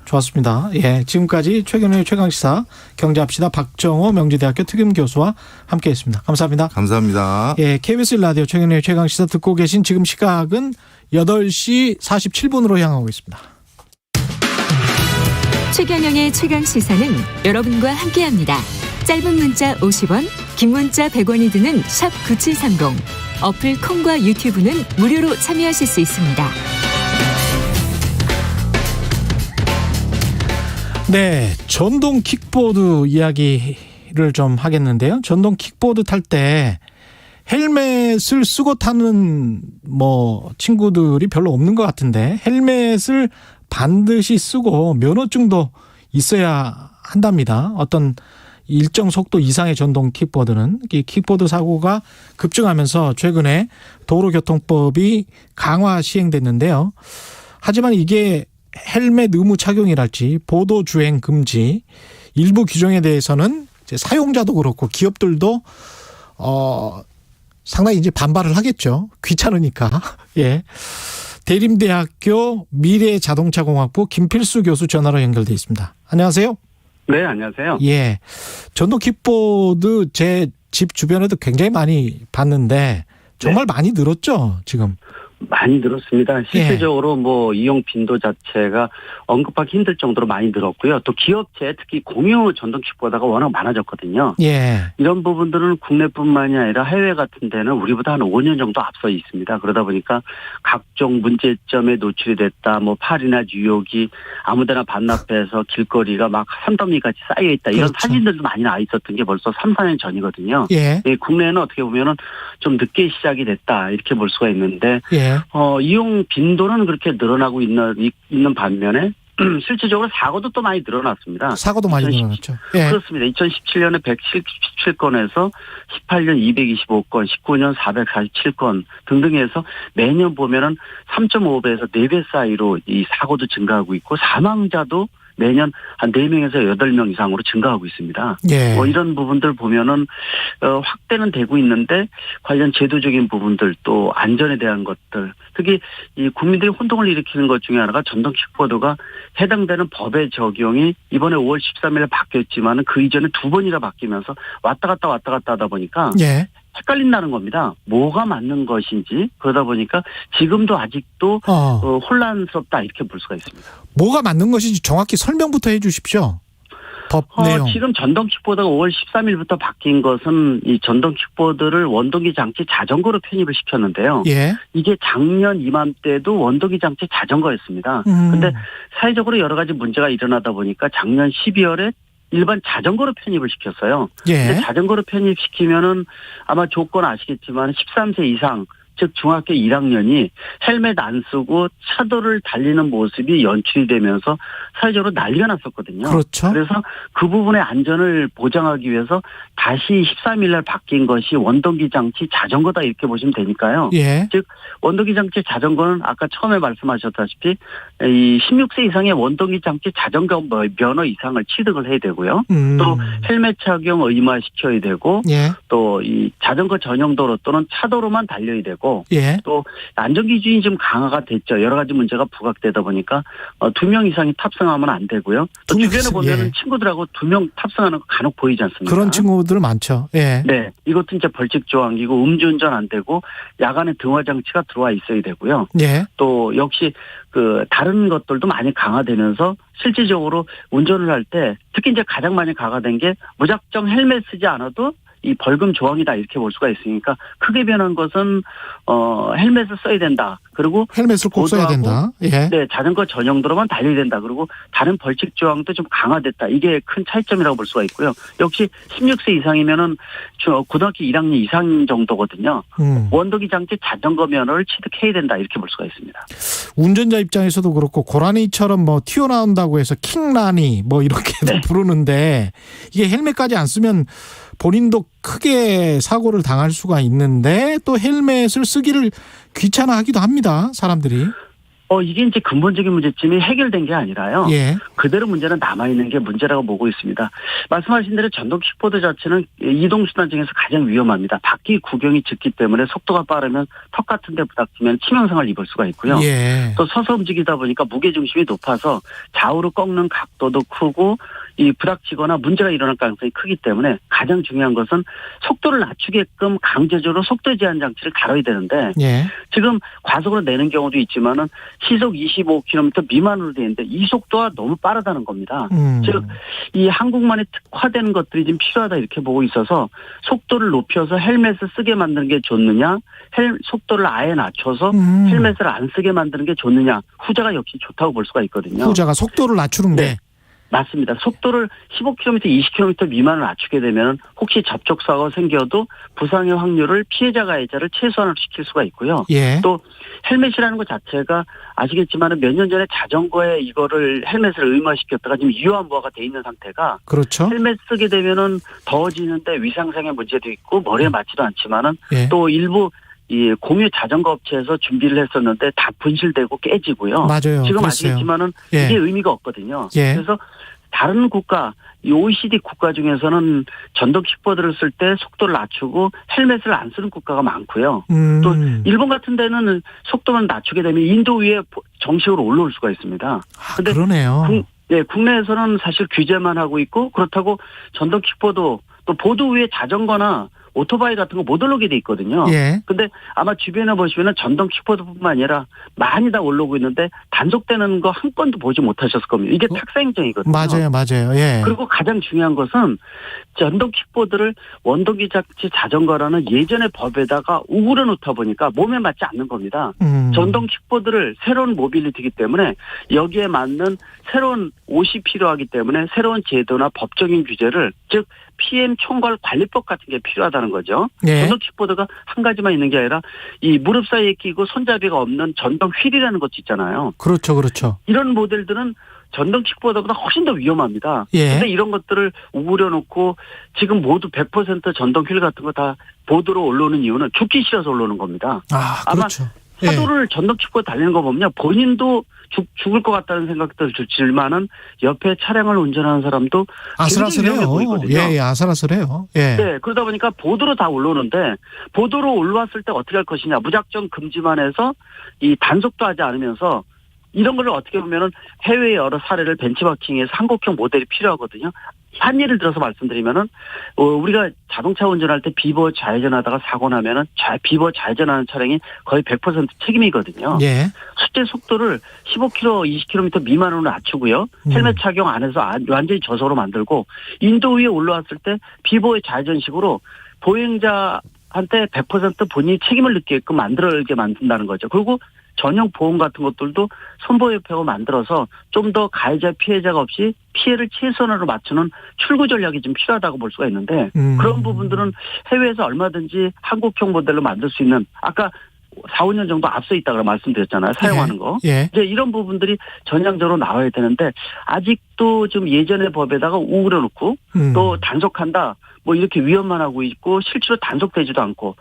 좋았습니다. 지금까지 최경영의 최강시사 경제합시다 박정호 명지대학교 특임교수와 함께했습니다. 감사합니다. 감사합니다. KBS 라디오 최경영의 최강시사 듣고 계신 지금 시각은 8시 47분으로 향하고 있습니다. 최경영의 최강시사는 여러분과 함께합니다. 짧은 문자 50원, 긴 문자 100원이 드는 샵 9730. 어플 콩과 유튜브는 무료로 참여하실 수 있습니다. 네, 전동 킥보드 이야기를 좀 하겠는데요. 전동 킥보드 탈 때 헬멧을 쓰고 타는 친구들이 별로 없는 것 같은데 헬멧을 반드시 쓰고 면허증도 있어야 한답니다. 어떤 일정 속도 이상의 전동 킥보드는 이 킥보드 사고가 급증하면서 최근에 도로교통법이 강화 시행됐는데요. 하지만 이게 헬멧 의무 착용이랄지 보도 주행 금지 일부 규정에 대해서는 이제 사용자도 그렇고 기업들도 상당히 이제 반발을 하겠죠. 귀찮으니까. 예. 대림대학교 미래자동차공학부 김필수 교수 전화로 연결돼 있습니다. 안녕하세요. 네, 안녕하세요. 예. 전동 킥보드 제 집 주변에도 굉장히 많이 봤는데 정말 많이 늘었죠, 지금? 많이 늘었습니다. 실질적으로 이용 빈도 자체가 언급하기 힘들 정도로 많이 늘었고요. 또 기업체 특히 공유 전동 킥보드가 워낙 많아졌거든요. 예. 이런 부분들은 국내뿐만이 아니라 해외 같은 데는 우리보다 한 5년 정도 앞서 있습니다. 그러다 보니까 각종 문제점에 노출이 됐다. 팔이나 뉴욕이 아무데나 반납해서 길거리가 막 산더미같이 쌓여있다. 이런 그렇죠. 사진들도 많이 나와 있었던 게 벌써 3, 4년 전이거든요. 예. 국내에는 어떻게 보면은 좀 늦게 시작이 됐다. 이렇게 볼 수가 있는데 예. 이용 빈도는 그렇게 늘어나고 있는 반면에 실질적으로 사고도 또 많이 늘어났습니다. 사고도 많이 늘어났죠. 예. 그렇습니다. 2017년에 117건에서 18년 225건, 19년 447건 등등 해서 매년 보면은 3.5배에서 4배 사이로 이 사고도 증가하고 있고 사망자도 매년 한 4명에서 8명 이상으로 증가하고 있습니다. 예. 이런 부분들 보면은 확대는 되고 있는데 관련 제도적인 부분들 또 안전에 대한 것들 특히 이 국민들이 혼동을 일으키는 것 중에 하나가 전동 킥보드가 해당되는 법의 적용이 이번에 5월 13일에 바뀌었지만은 그 이전에 2번이나 바뀌면서 왔다 갔다 하다 보니까 예. 헷갈린다는 겁니다. 뭐가 맞는 것인지 그러다 보니까 지금도 아직도 혼란스럽다 이렇게 볼 수가 있습니다. 뭐가 맞는 것인지 정확히 설명부터 해 주십시오. 법 내용. 지금 전동 킥보드가 5월 13일부터 바뀐 것은 이 전동 킥보드를 원동기 장치 자전거로 편입을 시켰는데요. 예. 이게 작년 이맘때도 원동기 장치 자전거였습니다. 그런데 사회적으로 여러 가지 문제가 일어나다 보니까 작년 12월에 일반 자전거로 편입을 시켰어요. 예. 근데 자전거로 편입시키면은 아마 조건 아시겠지만 13세 이상 즉 중학교 1학년이 헬멧 안 쓰고 차도를 달리는 모습이 연출이 되면서 사회적으로 난리가 났었거든요. 그렇죠. 그래서 그 부분의 안전을 보장하기 위해서 다시 13일 날 바뀐 것이 원동기 장치 자전거다 이렇게 보시면 되니까요. 예. 즉 원동기 장치 자전거는 아까 처음에 말씀하셨다시피 이 16세 이상의 원동기 장치 자전거 면허 이상을 취득을 해야 되고요. 또 헬멧 착용 의무화시켜야 되고 예. 또 이 자전거 전용 도로 또는 차도로만 달려야 되고 예. 또 안전 기준이 좀 강화가 됐죠. 여러 가지 문제가 부각되다 보니까 2명 이상이 탑승하면 안 되고요. 또 주변에 보면은 친구들하고 2명 탑승하는 거 간혹 보이지 않습니까? 그런 친구들 많죠. 예. 네, 이것도 이제 벌칙 조항이고 음주운전 안 되고 야간에 등화 장치가 들어와 있어야 되고요. 예. 또 역시 그 다른 것들도 많이 강화되면서 실질적으로 운전을 할 때 특히 이제 가장 많이 강화된 게 무작정 헬멧 쓰지 않아도 이 벌금 조항이다 이렇게 볼 수가 있으니까 크게 변한 것은 헬멧을 써야 된다. 그리고 헬멧을 꼭 써야 된다. 예. 네, 자전거 전용도로만 달려야 된다. 그리고 다른 벌칙 조항도 좀 강화됐다. 이게 큰 차이점이라고 볼 수가 있고요. 역시 16세 이상이면은 고등학교 1학년 이상 정도거든요. 원동기 장치 자전거 면허를 취득해야 된다. 이렇게 볼 수가 있습니다. 운전자 입장에서도 그렇고 고라니처럼 튀어나온다고 해서 킹라니 이렇게도 부르는데 이게 헬멧까지 안 쓰면 본인도 크게 사고를 당할 수가 있는데 또 헬멧을 쓰기를 귀찮아하기도 합니다. 사람들이. 이게 이제 근본적인 문제점이 해결된 게 아니라요. 예. 그대로 문제는 남아있는 게 문제라고 보고 있습니다. 말씀하신 대로 전동 킥보드 자체는 이동수단 중에서 가장 위험합니다. 바퀴 구경이 짙기 때문에 속도가 빠르면 턱 같은 데 부닥치면 치명상을 입을 수가 있고요. 예. 또 서서 움직이다 보니까 무게중심이 높아서 좌우로 꺾는 각도도 크고 이 부닥치거나 문제가 일어날 가능성이 크기 때문에 가장 중요한 것은 속도를 낮추게끔 강제적으로 속도 제한 장치를 달아야 되는데 예. 지금 과속으로 내는 경우도 있지만은 시속 25km 미만으로 되어 있는데 이 속도가 너무 빠르다는 겁니다. 즉 이 한국만의 특화된 것들이 지금 필요하다 이렇게 보고 있어서 속도를 높여서 헬멧을 쓰게 만드는 게 좋느냐, 속도를 아예 낮춰서 헬멧을 안 쓰게 만드는 게 좋느냐, 후자가 역시 좋다고 볼 수가 있거든요. 후자가 속도를 낮추는 게. 맞습니다. 속도를 15km, 20km 미만을 낮추게 되면 혹시 접촉사고가 생겨도 부상의 확률을 피해자 가해자를 최소한으로 시킬 수가 있고요. 예. 또 헬멧이라는 것 자체가 아시겠지만 몇 년 전에 자전거에 이거를 헬멧을 의무화시켰다가 지금 유아무화가 돼 있는 상태가 그렇죠. 헬멧 쓰게 되면은 더워지는데 위상상의 문제도 있고 머리에 맞지도 않지만은 예. 또 일부 이 공유 자전거 업체에서 준비를 했었는데 다 분실되고 깨지고요. 맞아요. 지금 그랬어요. 아시겠지만은 예. 이게 의미가 없거든요. 예. 그래서 다른 국가, 이 OECD 국가 중에서는 전동 킥보드를 쓸 때 속도를 낮추고 헬멧을 안 쓰는 국가가 많고요. 또 일본 같은 데는 속도만 낮추게 되면 인도 위에 정식으로 올라올 수가 있습니다. 근데 그러네요. 국내에서는 사실 규제만 하고 있고 그렇다고 전동 킥보드 또 보드 위에 자전거나 오토바이 같은 거 못 올라오게 돼 있거든요. 예. 근데 아마 주변에 보시면은 전동 킥보드뿐만 아니라 많이 다 올라오고 있는데 단속되는 거 한 건도 보지 못하셨을 겁니다. 이게 탁사 행정이거든요. 맞아요. 예. 그리고 가장 중요한 것은 전동 킥보드를 원동기 장치 자전거라는 예전의 법에다가 우그려 놓다 보니까 몸에 맞지 않는 겁니다. 전동 킥보드를 새로운 모빌리티이기 때문에 여기에 맞는 새로운 옷이 필요하기 때문에 새로운 제도나 법적인 규제를 즉 PM 총괄 관리법 같은 게 필요하다는 거죠. 예. 전동 킥보드가 한 가지만 있는 게 아니라 이 무릎 사이에 끼고 손잡이가 없는 전동 휠이라는 것도 있잖아요. 그렇죠. 이런 모델들은 전동 킥보드보다 훨씬 더 위험합니다. 예. 그런데 이런 것들을 우그려 놓고 지금 모두 100% 전동 휠 같은 거 다 보드로 올라오는 이유는 죽기 싫어서 올라오는 겁니다. 그렇죠. 아마 하도를 전동 킥보드 달리는 거 보면 본인도 죽을 것 같다는 생각도 들지만은 옆에 차량을 운전하는 사람도 아슬아슬해요. 굉장히 위험해 보이거든요. 예, 아슬아슬해요. 예. 네, 그러다 보니까 보도로 다 올라오는데 보도로 올라왔을 때 어떻게 할 것이냐 무작정 금지만 해서 이 단속도 하지 않으면서 이런 걸 어떻게 보면은 해외의 여러 사례를 벤치마킹해서 한국형 모델이 필요하거든요. 한 예를 들어서 말씀드리면은 우리가 자동차 운전할 때 비보 좌회전하다가 사고 나면은 비보 좌회전하는 차량이 거의 100% 책임이거든요. 예. 실제 속도를 15km, 20km 미만으로 낮추고요. 헬멧 착용 안 해서 완전히 저속으로 만들고 인도 위에 올라왔을 때 비보의 좌회전식으로 보행자한테 100% 본인이 책임을 느끼게끔 만들게 만든다는 거죠. 그리고 전용 보험 같은 것들도 선보협회가 만들어서 좀 더 가해자 피해자가 없이 피해를 최선으로 맞추는 출구 전략이 좀 필요하다고 볼 수가 있는데 그런 부분들은 해외에서 얼마든지 한국형 모델로 만들 수 있는 아까 4, 5년 정도 앞서 있다고 말씀드렸잖아요. 사용하는 거. 예. 이제 이런 부분들이 전향적으로 나와야 되는데 아직도 좀 예전의 법에다가 우그려 놓고 또 단속한다 뭐 이렇게 위험만 하고 있고 실제로 단속되지도 않고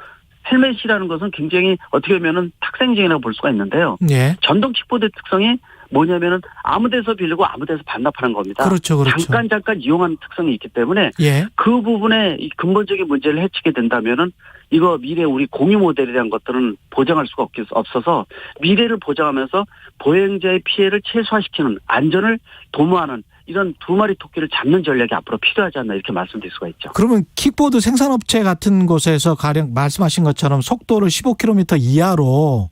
헬멧이라는 것은 굉장히 어떻게 보면은 탁생쟁이라고 볼 수가 있는데요. 예. 전동 킥보드 특성이 뭐냐면은 아무 데서 빌리고 아무 데서 반납하는 겁니다. 그렇죠. 잠깐 이용하는 특성이 있기 때문에 예. 그 부분에 이 근본적인 문제를 해치게 된다면은 이거 미래 우리 공유 모델이라는 것들은 보장할 수가 없어서 미래를 보장하면서 보행자의 피해를 최소화시키는 안전을 도모하는 이런 두 마리 토끼를 잡는 전략이 앞으로 필요하지 않나 이렇게 말씀드릴 수가 있죠. 그러면 킥보드 생산업체 같은 곳에서 가령 말씀하신 것처럼 속도를 15km 이하로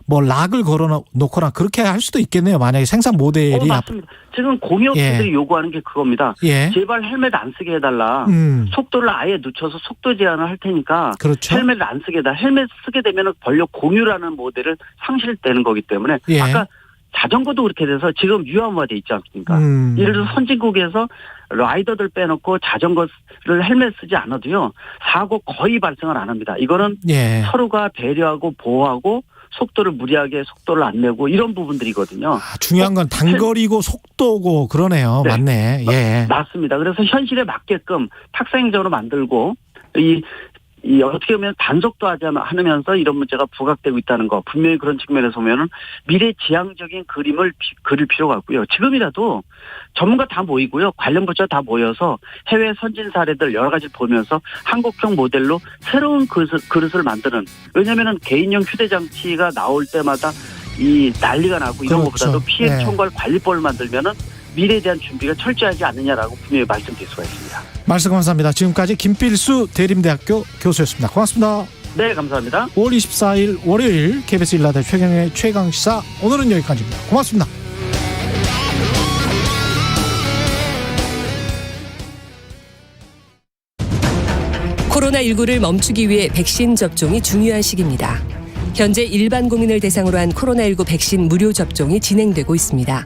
뭐 락을 걸어 놓거나 그렇게 할 수도 있겠네요. 만약에 생산 모델이. 맞습니다. 지금 공유업체들이 요구하는 게 그겁니다. 예. 제발 헬멧 안 쓰게 해달라. 속도를 아예 늦춰서 속도 제한을 할 테니까 그렇죠. 헬멧을 안 쓰게 해달라. 헬멧 쓰게 되면 권력 공유라는 모델은 상실되는 거기 때문에 예. 아까 자전거도 그렇게 돼서 지금 유아무화돼 있지 않습니까? 예를 들어서 선진국에서 라이더들 빼놓고 자전거를 헬멧 쓰지 않아도요. 사고 거의 발생을 안 합니다. 이거는 예. 서로가 배려하고 보호하고 속도를 무리하게 속도를 안 내고 이런 부분들이거든요. 중요한 건 단거리고 속도고 그러네요. 네. 맞네. 예. 맞습니다. 그래서 현실에 맞게끔 탁사행정으로 만들고 이 어떻게 보면 단속도 하지 않으면서 이런 문제가 부각되고 있다는 거 분명히 그런 측면에서 보면은 미래 지향적인 그림을 그릴 필요가 있고요. 지금이라도 전문가 다 모이고요. 관련 부처 다 모여서 해외 선진 사례들 여러 가지 보면서 한국형 모델로 새로운 그릇을 만드는 왜냐하면은 개인용 휴대장치가 나올 때마다 이 난리가 나고 이런 그렇죠. 것보다도 피해 네. 총괄 관리법을 만들면은 미래에 대한 준비가 철저하지 않느냐라고 분명히 말씀드릴 수가 있습니다. 말씀 감사합니다. 지금까지 김필수 대림대학교 교수였습니다. 고맙습니다. 네, 감사합니다. 5월 24일 월요일 KBS 1라디오 최경영의 최강시사 오늘은 여기까지입니다. 고맙습니다. 코로나19를 멈추기 위해 백신 접종이 중요한 시기입니다. 현재 일반 국민을 대상으로 한 코로나19 백신 무료 접종이 진행되고 있습니다.